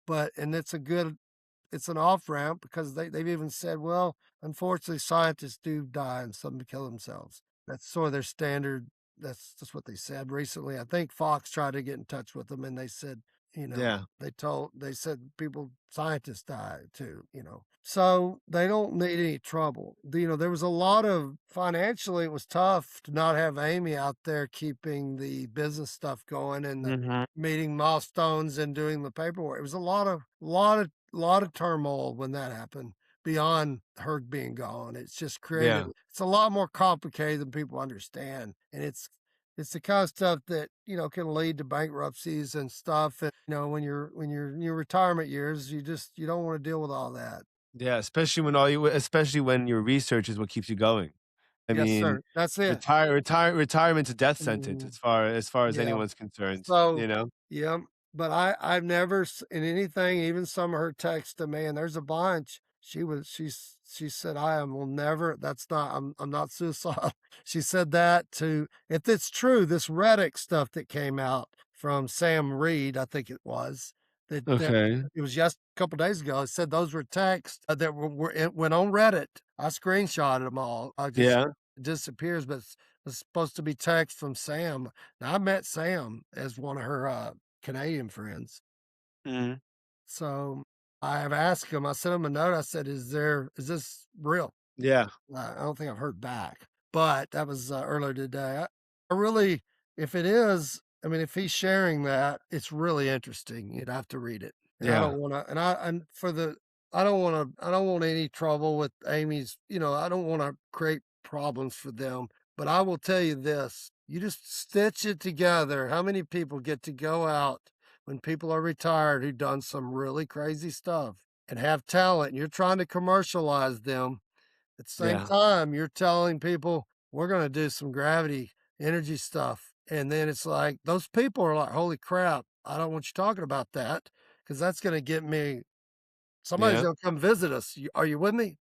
But and it's an off ramp because they've even said, well, unfortunately, scientists do die and some kill themselves. That's sort of their standard. That's what they said recently. I think Fox tried to get in touch with them and they said, Yeah. they said people, scientists die too. So they don't need any trouble. There was a lot of financially, it was tough to not have Amy out there keeping the business stuff going and the Mhm. meeting milestones and doing the paperwork. It was a lot of turmoil when that happened beyond her being gone. It's just created Yeah. it's a lot more complicated than people understand. And it's the kind of stuff that, can lead to bankruptcies and stuff. And when you're in your retirement years, you don't want to deal with all that. Yeah, especially when your research is what keeps you going. I Yes, mean, sir. That's it. retirement's a death sentence Mhm. as far as Yeah. anyone's concerned, So, you know? yeah, but I've never in anything, even some of her texts to me, and there's a bunch. She said, will never. That's not. I'm not suicidal. She said that to if it's true. This Reddick stuff that came out from Sam Reed, I think it was that Okay. it was just a couple days ago. It said those were texts that it went on Reddit. I screenshotted them all. I just Yeah. it disappears, but it's supposed to be text from Sam. Now, I met Sam as one of her, Canadian friends. Mhm. So, I have asked him, I sent him a note, I said, is this real?" Yeah. I don't think I've heard back, but that was, earlier today. I really if it is, I mean, if he's sharing that, it's really interesting. You'd have to read it, and I Yeah. don't wanna and for the I don't want any trouble with Amy's I don't wanna create problems for them, but I will tell you this, you just stitch it together. How many people get to go out when people are retired who've done some really crazy stuff and have talent, and you're trying to commercialize them at the same Yeah. time, you're telling people, "We're gonna do some gravity energy stuff," and then it's like, those people are like, "Holy crap, I don't want you talking about that because that's gonna get me somebody's Yeah. gonna come visit us. Are you with me?"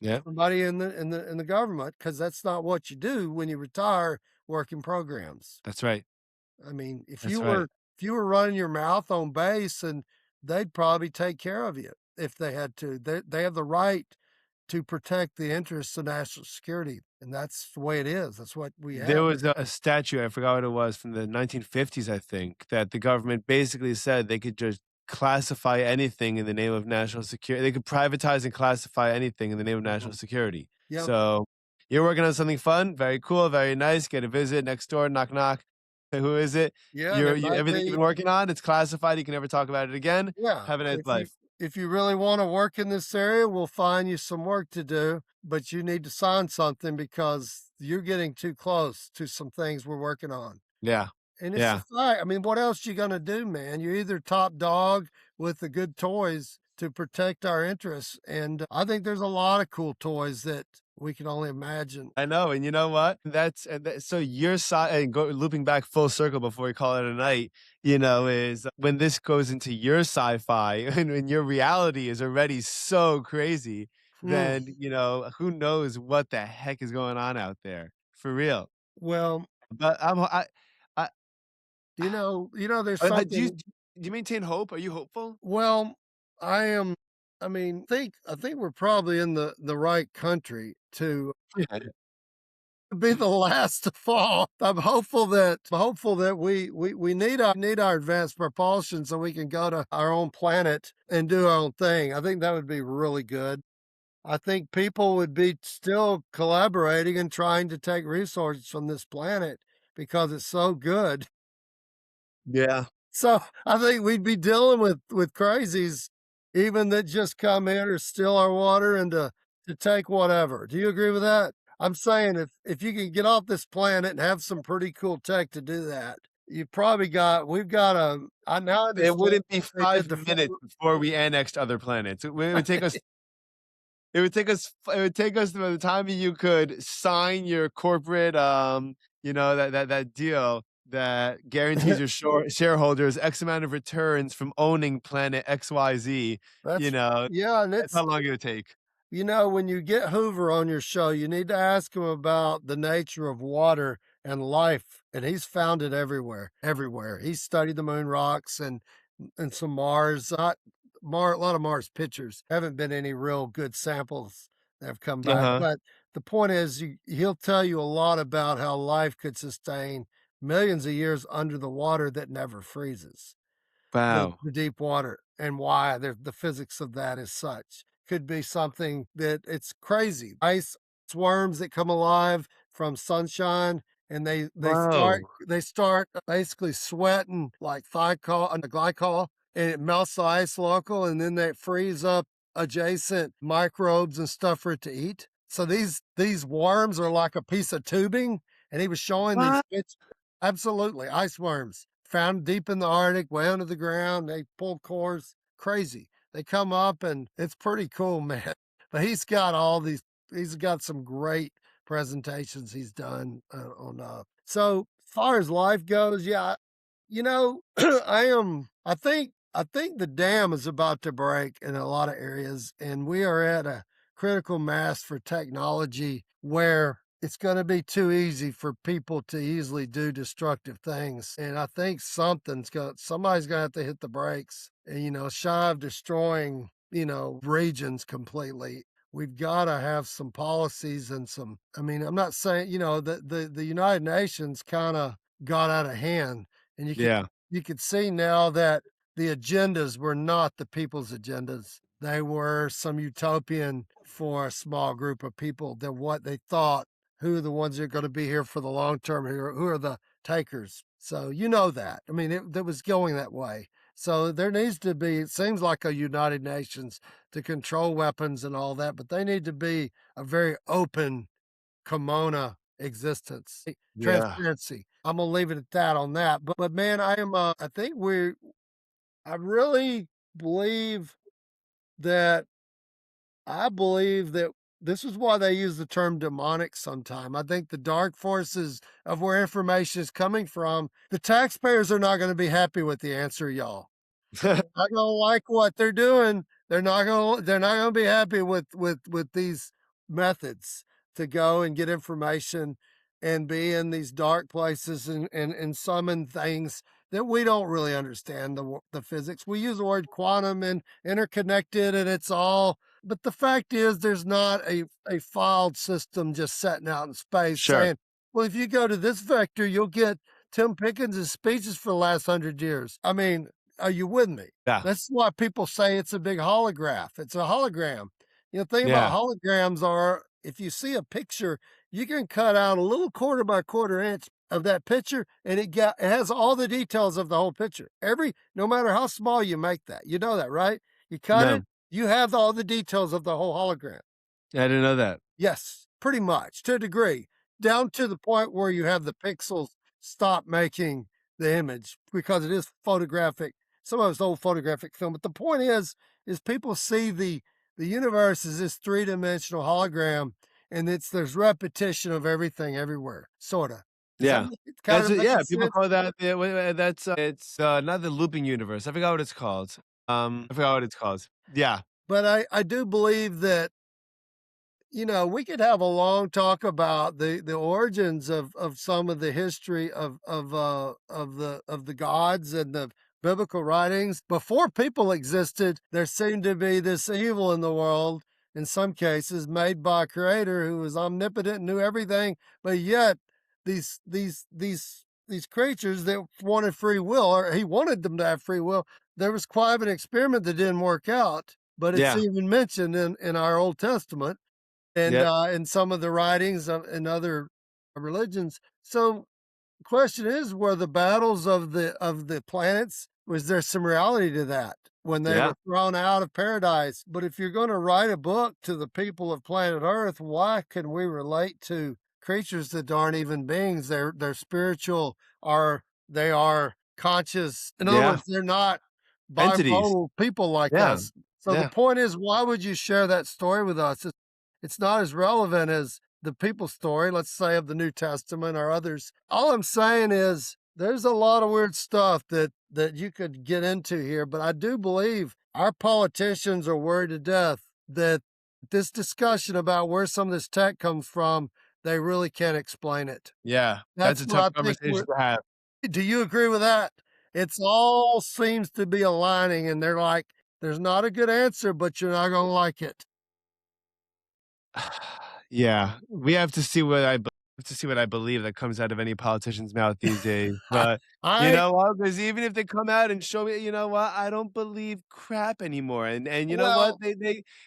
Yeah. Somebody in the government, because that's not what you do when you retire working programs. That's right. I mean, That's right. if you were running your mouth on base and they'd probably take care of you if they had to. They have the right to protect the interests of national security, and that's the way it is. That's what we There have. was a statute, I forgot what it was, from the 1950s, I think, that the government basically said they could just classify anything in the name of national security. They could privatize and classify anything in the name of national Mhm. security. Yep. So, you're working on something fun, very cool, very nice, get a visit next door, knock, knock. "Hey, who is it? Yeah, and it You might everything you've be been working on, it's classified, you can never talk about it again. yeah, Have a nice life." if you really wanna work in this area, we'll find you some work to do, but you need to sign something because you're getting too close to some things we're working on. Yeah. And it's a Yeah. fact. I mean, what else you gonna do, man? You're either top dog with the good toys to protect our interests, and I think there's a lot of cool toys that we can only imagine. I know, and you know what? That's and that so your side and go looping back full circle before we call it a night, is when this goes into your sci-fi and when your reality is already so crazy, Hmm. then, who knows what the heck is going on out there, for real. Well, But I there's do you something. do you maintain hope? Are you hopeful? Well, I am. I mean, I think we're probably in the right country to Yeah. be the last to fall. I'm hopeful that we need our advanced propulsion so we can go to our own planet and do our own thing. I think that would be really good. I think people would be still collaborating and trying to take resources from this planet because it's so good. Yeah. So I think we'd be dealing with crazies, even that just come in or steal our water and to take whatever. Do you agree with that? I'm saying if you can get off this planet and have some pretty cool tech to do that, you probably got we've got a I now It understand wouldn't be they did 5 the minutes photo. before we annexed other planets. It would take us it would take us by the time you could sign your corporate, that deal that guarantees your shareholders X amount of returns from owning planet XYZ, That's yeah, and that's it's how long it would take. when you get Hoover on your show, you need to ask him about the nature of water and life, and he's found it everywhere, everywhere. He's studied the moon rocks and some Mars, a lot of Mars pictures. Haven't been any real good samples that have come back, Uh-huh. but the point is, he'll tell you a lot about how life could sustain millions of years under the water that never freezes. Wow. The deep water and why the physics of that is such. Could be something that it's crazy. Ice worms that come alive from sunshine and Whoa. they start basically sweating like glycol and it melts the ice local and then they freeze up adjacent microbes and stuff for it to eat. So these worms are like a piece of tubing and he was showing these What? absolutely, ice worms found deep in the Arctic, way under the ground. They pull cores, crazy. They come up and it's pretty cool, man. But he's got all these. He's got some great presentations he's done on. So as far as life goes, yeah, I am. I think the dam is about to break in a lot of areas, and we are at a critical mass for technology where it's going to be too easy for people to easily do destructive things. And I think somebody's going to have to hit the brakes and, shy of destroying, regions completely. We've got to have some policies and I mean, I'm not saying, the United Nations kind of got out of hand and Yeah. you could see now that the agendas were not the people's agendas. They were some utopian for a small group of people that what they thought who are the ones that are going to be here for the long term, who are the takers. So you know that. I mean, it was going that way. So there needs to be, it seems like a United Nations to control weapons and all that, but they need to be a very open kimono existence, Yeah. transparency. I'm gonna leave it at that on that. But man, I think I really believe that I believe that this is why they use the term demonic sometime. I think the dark forces of where information is coming from, the taxpayers are not going to be happy with the answer, y'all. They're not gonna like what they're doing. They're not gonna be happy with these methods to go and get information and be in these dark places and summon things that we don't really understand the physics. We use the word quantum and interconnected and it's all but the fact is there's not a filed system just sitting out in space Sure. saying, well, if you go to this vector, you'll get Tim Pickens' speeches for the last 100 years. I mean, are you with me? Yeah. That's why people say it's a big holograph. It's a hologram. The thing about Yeah. holograms are if you see a picture, you can cut out a little quarter by quarter inch of that picture and it has all the details of the whole picture. No matter how small you make that. You know that, right? You cut it, No. you have all the details of the whole hologram. I didn't know that. Yes, pretty much to a degree, down to the point where you have the pixels stop making the image because it is photographic. Some of it's old photographic film, but the point is people see the universe as this three-dimensional hologram, and there's repetition of everything everywhere, sorta. Does that Yeah. make it kind That's of it, making yeah, people sense? call that yeah, that's, it's, not the looping universe. I forgot what it's called. I forgot what it's called. Yeah. But I do believe that we could have a long talk about the origins of some of the history of the gods and the biblical writings. Before people existed, there seemed to be this evil in the world, in some cases, made by a creator who was omnipotent and knew everything, but yet these creatures that wanted free will, or he wanted them to have free will. There was quite an experiment that didn't work out, but it's Yeah. even mentioned in our Old Testament and Yep. in some of the writings of in other religions. So, question is, were the battles of the planets was there some reality to that when they Yeah. were thrown out of paradise? But if you're gonna write a book to the people of planet Earth, why can we relate to creatures that aren't even beings? They're spiritual, or they are conscious. In other Yeah. words, they're not Entities. bimodal people like Yeah. us. So the Yeah. point is, why would you share that story with us? It's not as relevant as the people story, let's say, of the New Testament or others. All I'm saying is there's a lot of weird stuff that you could get into here, but I do believe our politicians are worried to death that this discussion about where some of this tech comes from, they really can't explain it. Yeah. That's That's a what tough I think conversation we're to have. do you agree with that? It's all seems to be aligning, and they're like, "There's not a good answer, but you're not gonna like it." Yeah, we have to see what I believe that comes out of any politician's mouth these days, but you I know what? Because even if they come out and show me, you know what? I don't believe crap anymore, and you know what? well,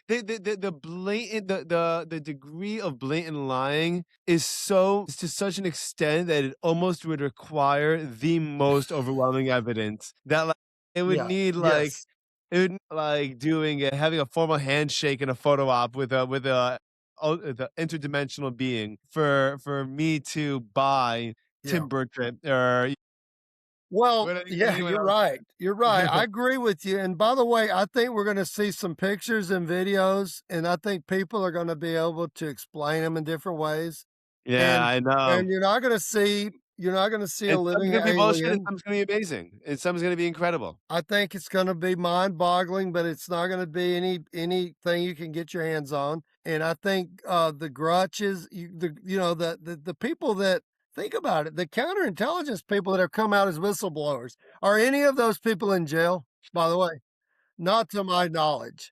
The blatant the degree of blatant lying is so is to such an extent that it almost would require the most overwhelming evidence that, like, it would yeah, need, like yes, it would like doing having a formal handshake and a photo op with a the interdimensional being for me to buy yeah. Tim Burchett or Well, what yeah, anyone you're else. right, you're right, I agree with you, and by the way, I think we're gonna see some pictures and videos, and I think people are gonna be able to explain them in different ways, Yeah, and I know. and you're not gonna see a And some's living gonna be bullshit and alien. some's gonna be amazing, and some's gonna be incredible. I think it's gonna be mind-boggling, but it's not gonna be anything you can get your hands on, and I think, the grudges, the people that think about it, the counterintelligence people that have come out as whistleblowers, are any of those people in jail, by the way? Not to my knowledge.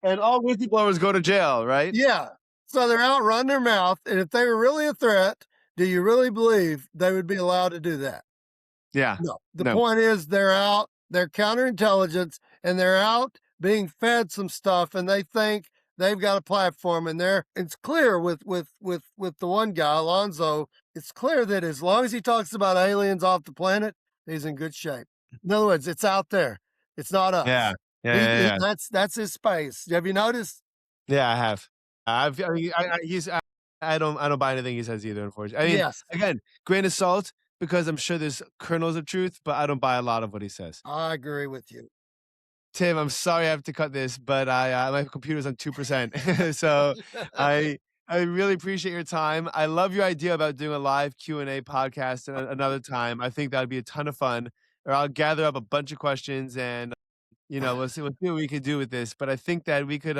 And all whistleblowers go to jail, right? Yeah, so they're out running their mouth, and if they were really a threat, do you really believe they would be allowed to do that? Yeah. No. The No. point is they're out, they're counterintelligence, and they're out being fed some stuff, and they think they've got a platform, and it's clear with the one guy, Alonzo, it's clear that as long as he talks about aliens off the planet, he's in good shape. In other words, it's out there. It's not Yeah. us. Yeah, yeah, yeah. That's his space. Have you noticed? Yeah, I have. I mean, I don't buy anything he says either, unfortunately. I mean, Yes, again, grain of salt, because I'm sure there's kernels of truth, but I don't buy a lot of what he says. I agree with you. Tim, I'm sorry I have to cut this, but my computer's on 2%. So I I really appreciate your time. I love your idea about doing a live Q&A podcast another time. I think that'd be a ton of fun. Or I'll gather up a bunch of questions and we'll see what we could do with this. But I think that we could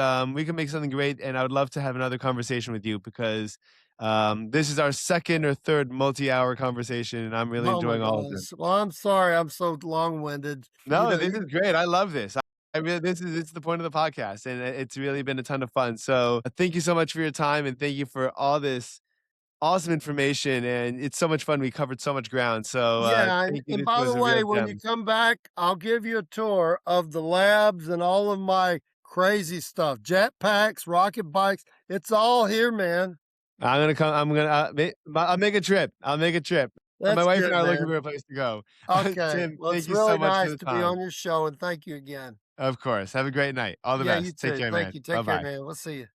make something great, and I would love to have another conversation with you because this is our second or third multi-hour conversation, and I'm really Oh my enjoying all of them. gosh. Well, I'm sorry I'm so long-winded. No, this is great. I love this. I really this is the point of the podcast, and it's really been a ton of fun. So thank you so much for your time, and thank you for all this awesome information. And it's so much fun. We covered so much ground. So Yeah, and thank you. and This by the was a real way, when you gem. come back, I'll give you a tour of the labs and all of my crazy stuff. Jetpacks, rocket bikes, it's all here, man. I'm gonna come. I'm gonna. I'll make a trip. I'll make a trip. My That's wife and good, I are looking man. for a place to go. Okay. Tim, Well, thank it's you so really much for nice the to be on time. your show, and thank you again. Of course. Have a great night. All the Yeah, you best. Take too. care, Thank man. you. Bye Take care, bye. man. We'll see you.